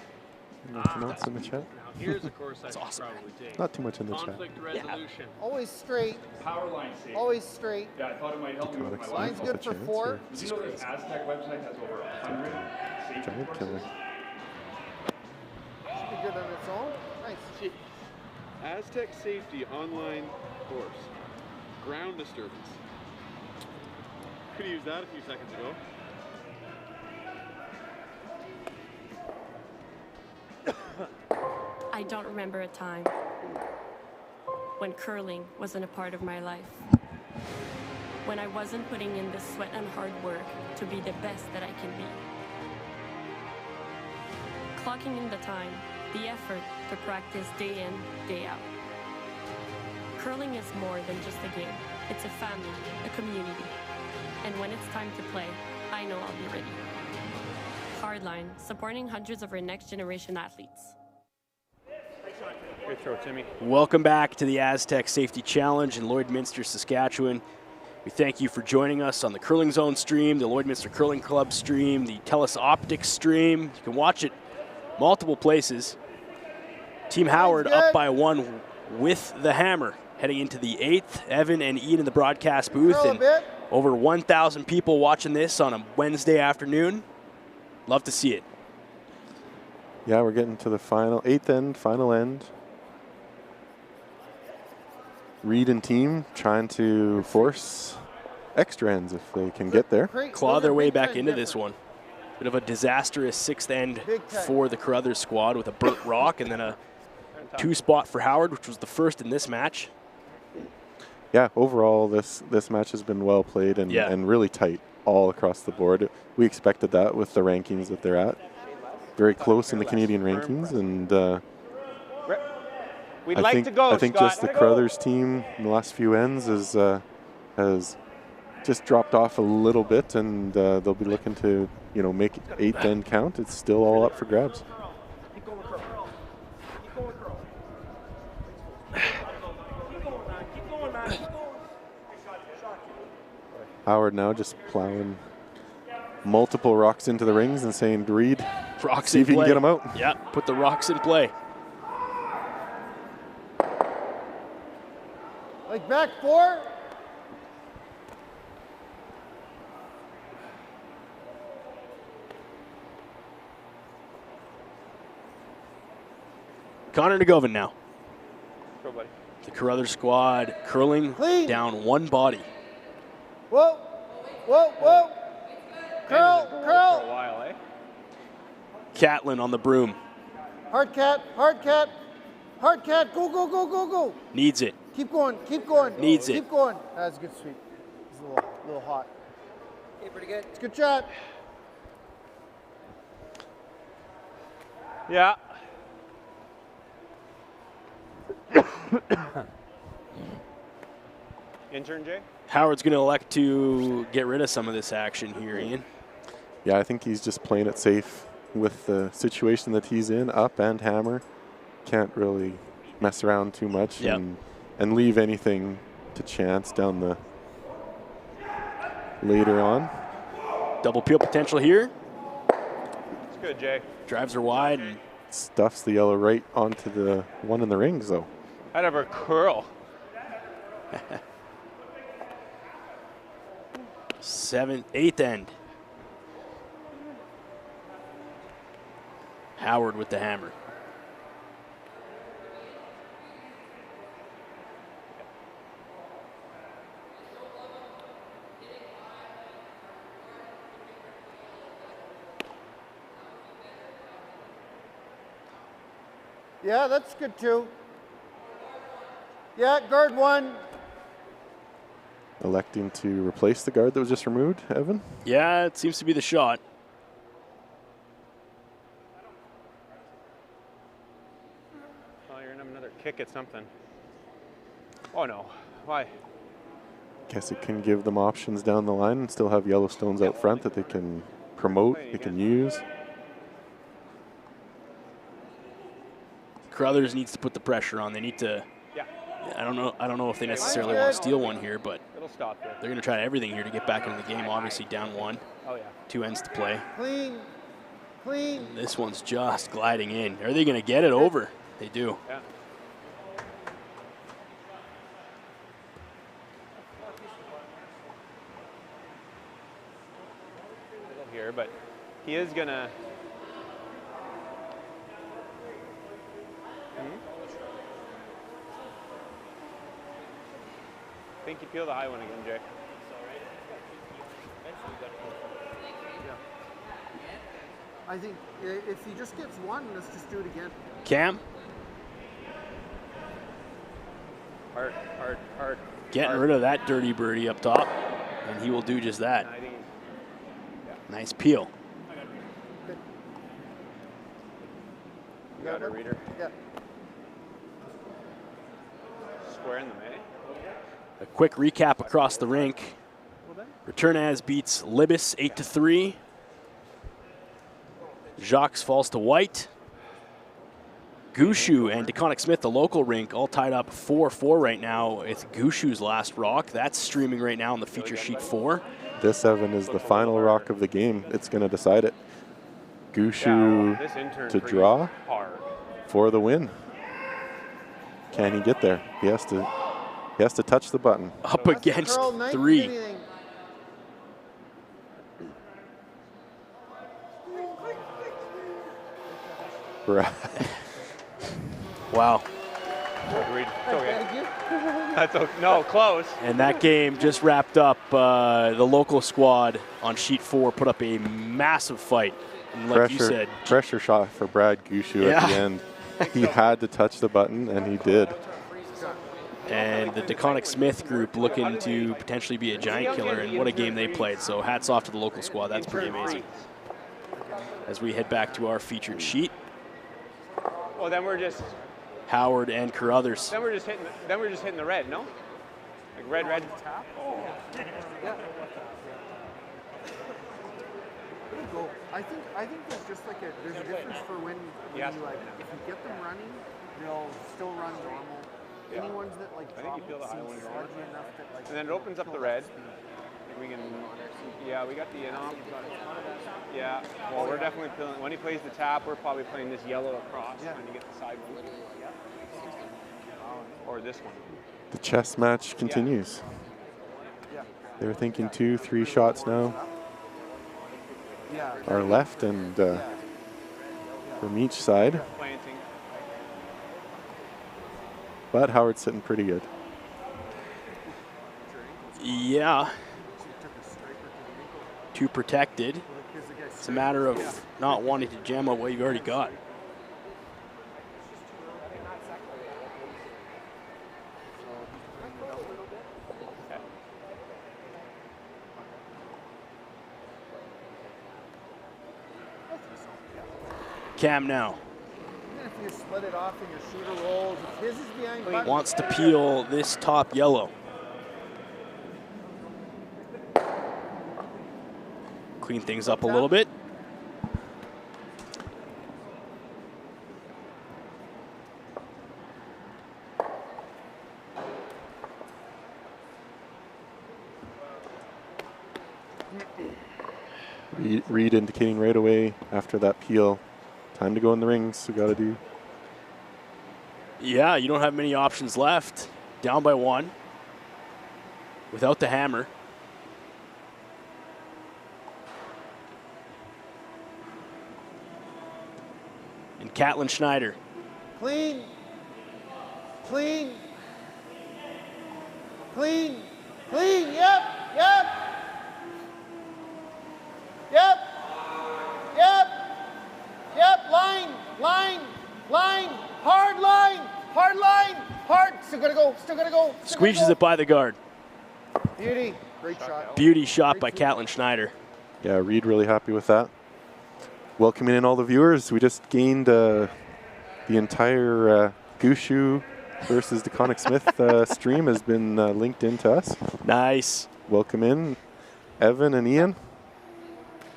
Anything else in the chat? Now, here's a course I should probably take. Not too much in the chat. Conflict resolution. Always straight. Power line safety. Always straight. Yeah, I thought it might help me with my line Line's good for 4. Did you know this Aztec website has over 100 safety Giant courses? killer. Should be good on its own. Nice. Aztec Safety online course. Ground disturbance. Could have used that a few seconds ago. I don't remember a time when curling wasn't a part of my life. When I wasn't putting in the sweat and hard work to be the best that I can be. Clocking in the time, the effort to practice day in, day out. Curling is more than just a game. It's a family, a community. And when it's time to play, I know I'll be ready. Hardline, supporting hundreds of our next generation athletes. Good throw, Timmy. Welcome back to the Aztec Safety Challenge in Lloydminster, Saskatchewan. We thank you for joining us on the Curling Zone stream, the Lloydminster Curling Club stream, the TELUS Optics stream. You can watch it multiple places. Team Howard up by 1 with the hammer. Heading into the 8th, Evan and Ian in the broadcast booth, and over 1,000 people watching this on a Wednesday afternoon. Love to see it. Yeah, we're getting to the final 8th end, final end. Reid and team trying to force extra ends if they can get there. Claw their way back into this one. Bit of a disastrous 6th end for the Carruthers squad with a burnt rock and then a 2-spot for Howard, which was the first in this match. Yeah, overall this match has been well played and really tight all across the board. We expected that with the rankings that they're at. Very close in the Canadian rankings, and I think just the Carruthers team in the last few ends has just dropped off a little bit, and they'll be looking to make 8th end count. It's still all up for grabs. Howard now just plowing multiple rocks into the rings and saying, Reid, see if you can get them out. Yeah, put the rocks in play. Like back 4. Connor DeGovan now. Go, buddy. The Carruthers squad curling down 1 body. Whoa, whoa, whoa. Curl, curl. For a while, eh? Catlin on the broom. Hard cat, hard cat, hard cat. Go, go, go, go, go. Needs it. Keep going, keep going. Needs it. Keep going. That's a good sweep. It's a little hot. Okay, pretty good. It's a good shot. Yeah. Intern, Jay? Howard's going to elect to get rid of some of this action here, Ian. Yeah, I think he's just playing it safe with the situation that he's in, up and hammer. Can't really mess around too much and leave anything to chance down the later on. Double peel potential here. It's good, Jay. Drives her wide. And stuffs the yellow right onto the one in the rings, though. I'd have her curl. 7th, 8th end. Howard with the hammer. Yeah, that's good too. Yeah, guard 1. Electing to replace the guard that was just removed, Evan? Yeah, it seems to be the shot. Oh, you're going to have another kick at something. Oh, no. Why? Guess it can give them options down the line and still have Yellowstones out front that they can promote, they can use. Carruthers needs to put the pressure on. They need to. Yeah. I don't know if they necessarily want to steal one here, but it'll stop there. They're going to try everything here to get back into the game. Obviously down 1. Oh yeah. 2 ends to play. Clean, clean. And this one's just gliding in. Are they going to get it over? They do. Yeah. Here, but he is gonna. I think you peel the high one again, Jay. I think if he just gets 1, let's just do it again. Cam? Hard, hard, hard. Getting rid of that dirty birdie up top, and he will do just that. Nice peel. You got her, Reader. Yeah. Square in the May. A quick recap across the rink. Return as beats Libis 8-3. Jacques falls to white. Gushu and DeConnick Smith, the local rink, all tied up 4-4 right now. It's Gushu's last rock. That's streaming right now on the feature sheet 4. This, Evan, is the final rock of the game. It's going to decide it. Gushu to draw for the win. Can he get there? He has to touch the button. Up against 3. Wow. That's okay. No, close. And that game just wrapped up. The local squad on sheet 4 put up a massive fight. And like you said, pressure shot for Brad Gushu at the end. He had to touch the button, and he did. And the DeConnick Smith group looking to potentially be a giant killer, and what a game they played. So hats off to the local squad. That's pretty amazing. As we head back to our featured sheet. Well, then we're just Howard and Carruthers. Then we're just hitting the red, no? Like red. Yeah. I think there's just like there's a difference for when you like if you get them running, they'll still run normal. Yeah. Any ones that like I think you feel the high one enough that like and then it opens up the red. We can, yeah, we got the in-off. Yeah, well, we're definitely feeling, when he plays the tap, we're probably playing this yellow across, trying to get the side one. Or this one. The chess match continues. They're thinking 2-3 shots now are left, and from each side. But Howard's sitting pretty good. Yeah. 2 protected. It's a matter of not wanting to jam out what you've already got. Cam now. Even if you split it off in your shooter rolls, if his is behind button, Wants to peel this top yellow. Clean things up a little bit. Reid indicating right away after that peel, time to go in the rings. We got to do. Yeah, you don't have many options left. Down by 1 without the hammer. And Catlin Schneider. clean, clean, clean, clean. Yep. Line, hard line, still gonna go. Squeezes it by the guard. Beauty, great shot. Beauty shot by Catlin Schneider. Yeah, Reid really happy with that. Welcoming in all the viewers. We just gained the entire Gushu versus DeConnick Smith stream has been linked into us. Nice. Welcome in, Evan and Ian.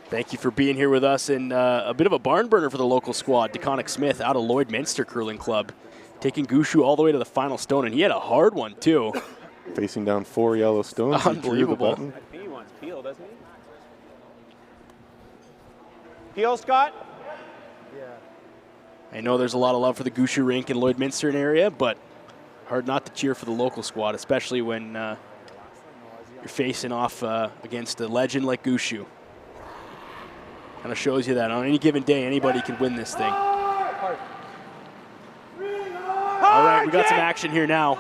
Thank you for being here with us, and a bit of a barn burner for the local squad. DeConnick Smith out of Lloydminster Curling Club, taking Gushu all the way to the final stone, and he had a hard one too. Facing down 4 yellow stones. Unbelievable. I think he wants peel, doesn't he? Peel, Scott? Yeah. I know there's a lot of love for the Gushu rink in Lloydminster area, but hard not to cheer for the local squad, especially when you're facing off against a legend like Gushu. Kind of shows you that on any given day, anybody can win this thing. All right, we got some action here now.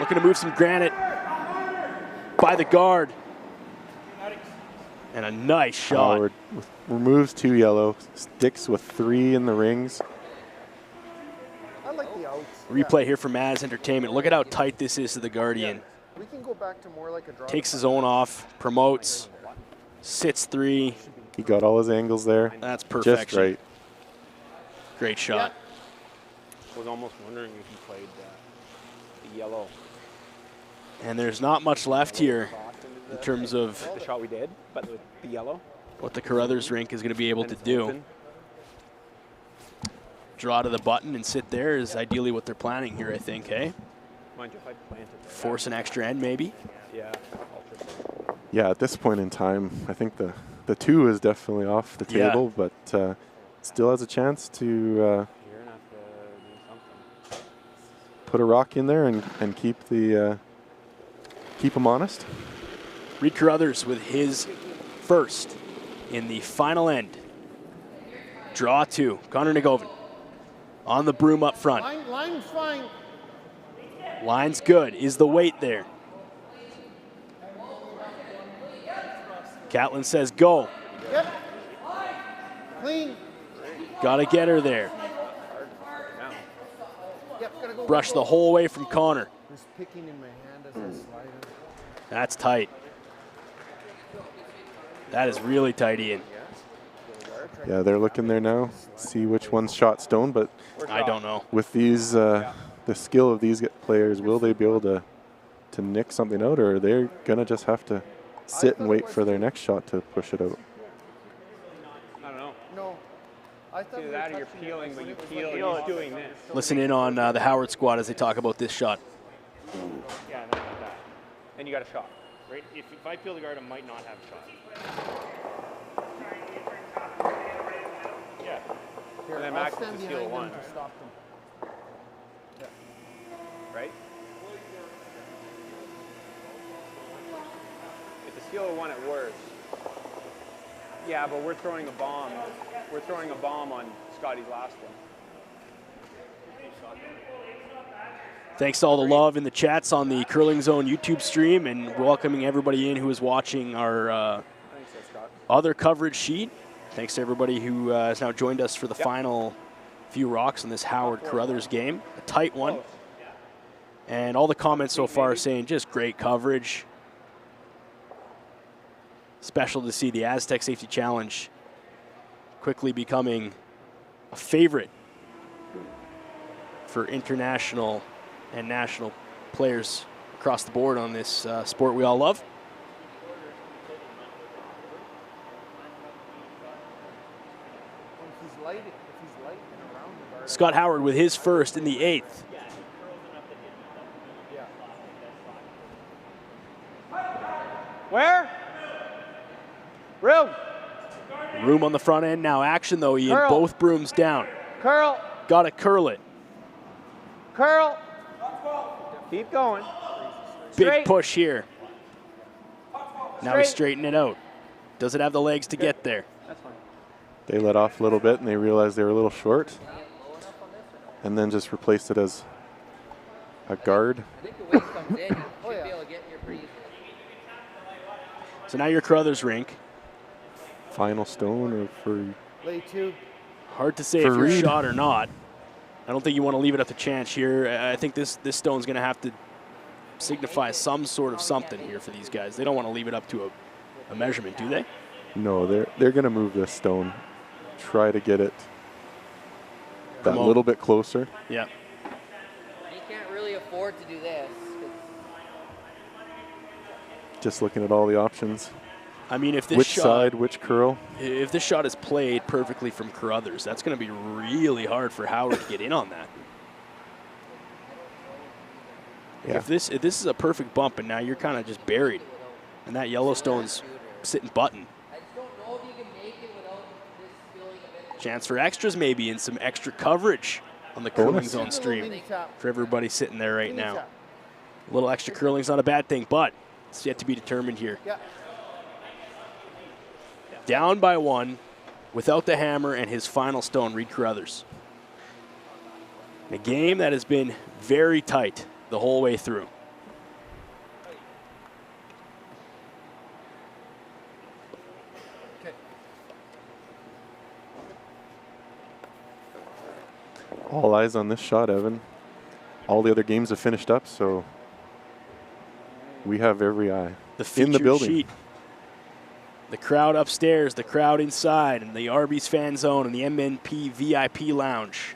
Looking to move some granite by the guard. And a nice shot. Howard removes 2 yellow, sticks with 3 in the rings. I like the outs. Replay here from Maz Entertainment. Look at how tight this is to the Guardian. We can go back to more like a draw. Takes his own off, promotes, sits 3. He got all his angles there. That's perfection. Just right. Great shot. I was almost wondering if he played the yellow. And there's not much left here in terms of the shot we did, but with the yellow. What the Carruthers rink is going to be able to do. draw to the button and sit there is ideally what they're planning here, I think, hey? Mind you if I planted there? Force an extra end, maybe? Yeah. Yeah, at this point in time, I think the 2 is definitely off the table, but still has a chance to You're gonna have to do something. put a rock in there and keep the keep them honest. Reid Carruthers with his first in the final end. Draw 2. Connor Nagovan on the broom up front. Line's fine. Line's good. Is the weight there? Catlin says go. Yep. Clean. Gotta get her there. Yep, gotta go. Brush the whole way from Connor. Just picking in my hand as I slide it. That's tight. That is really tight, Ian. Yeah, they're looking there now. See which one's shot stone, but I don't know. With these, the skill of these players, will they be able to nick something out, or are they gonna just have to sit and wait for their next shot to push it out? I don't know. No. I thought Either that or you're peeling, but you peel and he's doing this. Listen in on the Howard squad as they talk about this shot. Yeah, not like that. And you got a shot. Right? If I peel the guard, I might not have a shot. Yeah. Here, And then I'll Max stand is the behind steal them one. to stop them. Yeah. Right? It's a steal of 1 at worst. Yeah, but we're throwing a bomb. We're throwing a bomb on Scotty's last one. Thanks to all the love in the chats on the Curling Zone YouTube stream, and welcoming everybody in who is watching our other coverage sheet. Thanks to everybody who has now joined us for the final few rocks in this Howard Carruthers game. A tight one. And all the comments so far are saying just great coverage. Special to see the Aztec Safety Challenge quickly becoming a favorite for international and national players across the board on this sport we all love. If he's light and around the guard. Scott Howard with his first in the 8th. Where? Room. Room on the front end now. Action though, Ian. Curl. Both brooms down. Curl. Got to curl it. Curl. Keep going. Big Straight. push here. Now we straighten it out. Does it have the legs to get there? That's fine. They let off a little bit and they realized they were a little short, and then just replaced it as a guard. I think the weight comes in. You should be able to get in here pretty easily. So now your Carruthers rink. Final stone or for Lay 2. Hard to say if you're shot or not. I don't think you want to leave it up to chance here. I think this stone's going to have to signify some sort of something here for these guys. They don't want to leave it up to a measurement, do they? No, they're going to move this stone, try to get it that little bit closer. Yeah. You can't really afford to do this. Just looking at all the options. I mean, if this which shot, side, which curl? If this shot is played perfectly from Carruthers, that's going to be really hard for Howard to get in on that. Yeah. If this is a perfect bump and now you're kind of just buried, and that Yellowstone's sitting button. Chance for extras maybe and some extra coverage on the Curling Zone stream for everybody sitting there right now. A little extra curling's not a bad thing, but it's yet to be determined here. Yeah. Down by 1 without the hammer and his final stone, Reid Carruthers. A game that has been very tight the whole way through. All eyes on this shot, Evan. All the other games have finished up, so we have every eye in the building. Sheet. The crowd upstairs, the crowd inside, and the Arby's fan zone and the MNP VIP lounge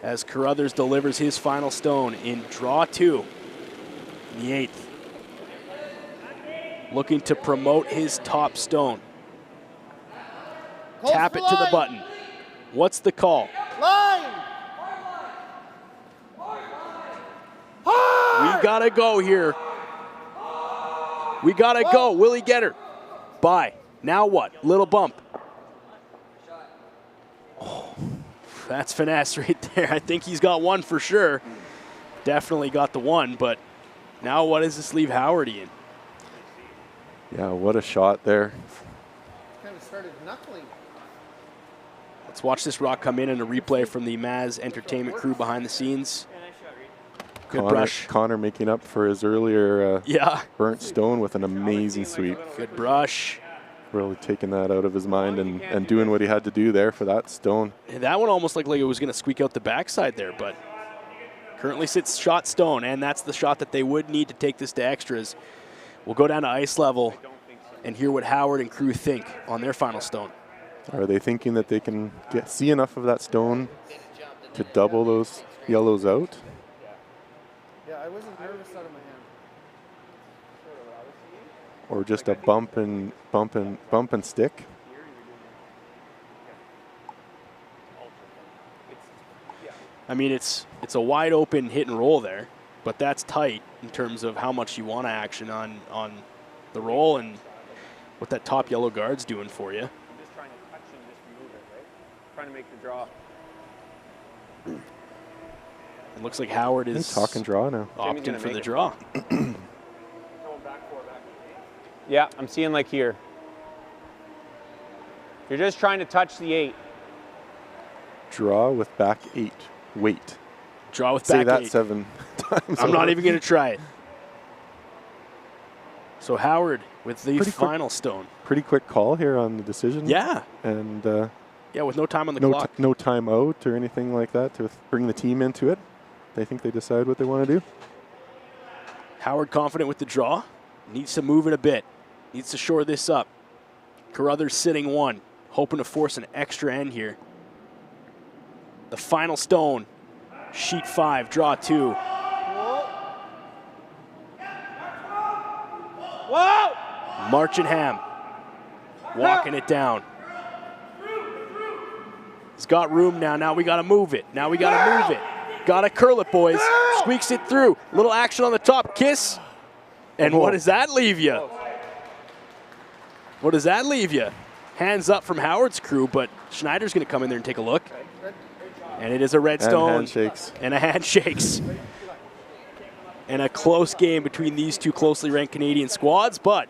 as Carruthers delivers his final stone in draw 2 in the 8th. Looking to promote his top stone. Tap it to the button. What's the call? Line! gotta go here. We gotta go. Will he get her? Bye. Now what? Little bump. Oh, that's finesse right there. I think he's got one for sure. Definitely got the one, but now what does this leave Howardy in? Yeah, what a shot there. Kind of started knuckling. Let's watch this rock come in a replay from the Maz Entertainment crew behind the scenes. Good brush. Connor making up for his earlier burnt stone with an amazing sweep. Good brush. Really taking that out of his mind and doing what he had to do there for that stone. And that one almost looked like it was going to squeak out the backside there, but currently sits shot stone, and that's the shot that they would need to take this to extras. We'll go down to ice level and hear what Howard and crew think on their final stone. Are they thinking that they can see enough of that stone to double those yellows out? Yeah, I wasn't nervous out of my hand. Or just a bump and stick? I mean, it's a wide open hit and roll there, but that's tight in terms of how much you want to action on the roll and what that top yellow guard's doing for you. I'm just trying to touch and just remove it, right? Trying to make the draw. It looks like Howard is talk and draw now. Opting for the draw. Yeah, I'm seeing like here. You're just trying to touch the 8. Draw with back 8. Wait. Draw with back 8. Say that 7 times. I'm not even going to try it. So Howard with the final stone. Pretty quick call here on the decision. Yeah. And yeah, with no time on the clock. No time out or anything like that to bring the team into it. They think they decide what they want to do. Howard confident with the draw. Needs to move it a bit. Needs to shore this up. Carruthers sitting 1. Hoping to force an extra end here. The final stone. Sheet 5, draw 2. Whoa! Marchingham walking it down. He's got room now. Now we got to move it. Got to curl it, boys. Squeaks it through. Little action on the top. Kiss. And what does that leave you? Hands up from Howard's crew, but Schneider's going to come in there and take a look. And it is a red stone. And a handshakes. And a close game between these two closely ranked Canadian squads, but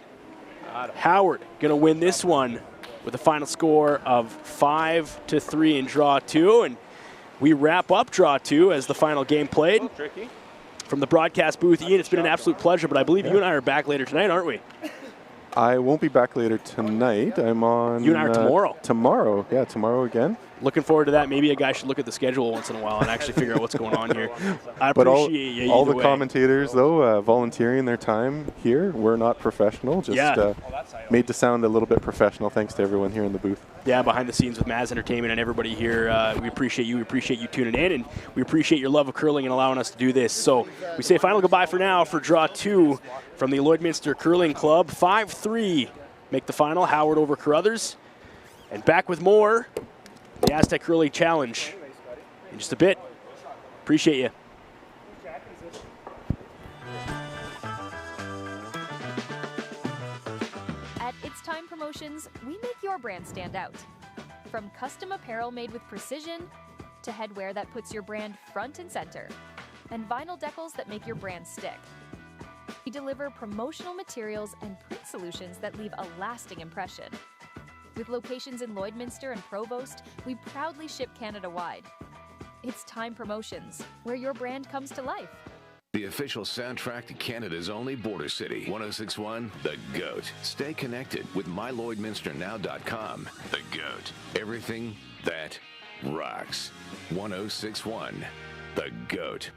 Howard going to win this one with a final score of 5-3 in draw 2. And we wrap up draw 2 as the final game played. From the broadcast booth, Ian, it's been an absolute pleasure, but I believe you and I are back later tonight, aren't we? I won't be back later tonight. I'm on... You and I are tomorrow. Tomorrow. Yeah, tomorrow again. Looking forward to that. Maybe a guy should look at the schedule once in a while and actually figure out what's going on here. I appreciate you all the commentators, though, volunteering their time here. We're not professional, just made to sound a little bit professional thanks to everyone here in the booth. Yeah, behind the scenes with Maz Entertainment and everybody here. We appreciate you. We appreciate you tuning in, and we appreciate your love of curling and allowing us to do this. So we say final goodbye for now for draw 2 from the Lloydminster Curling Club. 5-3 make the final. Howard over Carruthers. And back with more. The Aztec Curling Challenge in just a bit. Appreciate you. At It's Time Promotions, we make your brand stand out. From custom apparel made with precision to headwear that puts your brand front and center, and vinyl decals that make your brand stick. We deliver promotional materials and print solutions that leave a lasting impression. With locations in Lloydminster and Provost, we proudly ship Canada-wide. It's Time Promotions, where your brand comes to life. The official soundtrack to Canada's only border city, 1061 The GOAT. Stay connected with mylloydminsternow.com. The GOAT. Everything that rocks. 1061 The GOAT.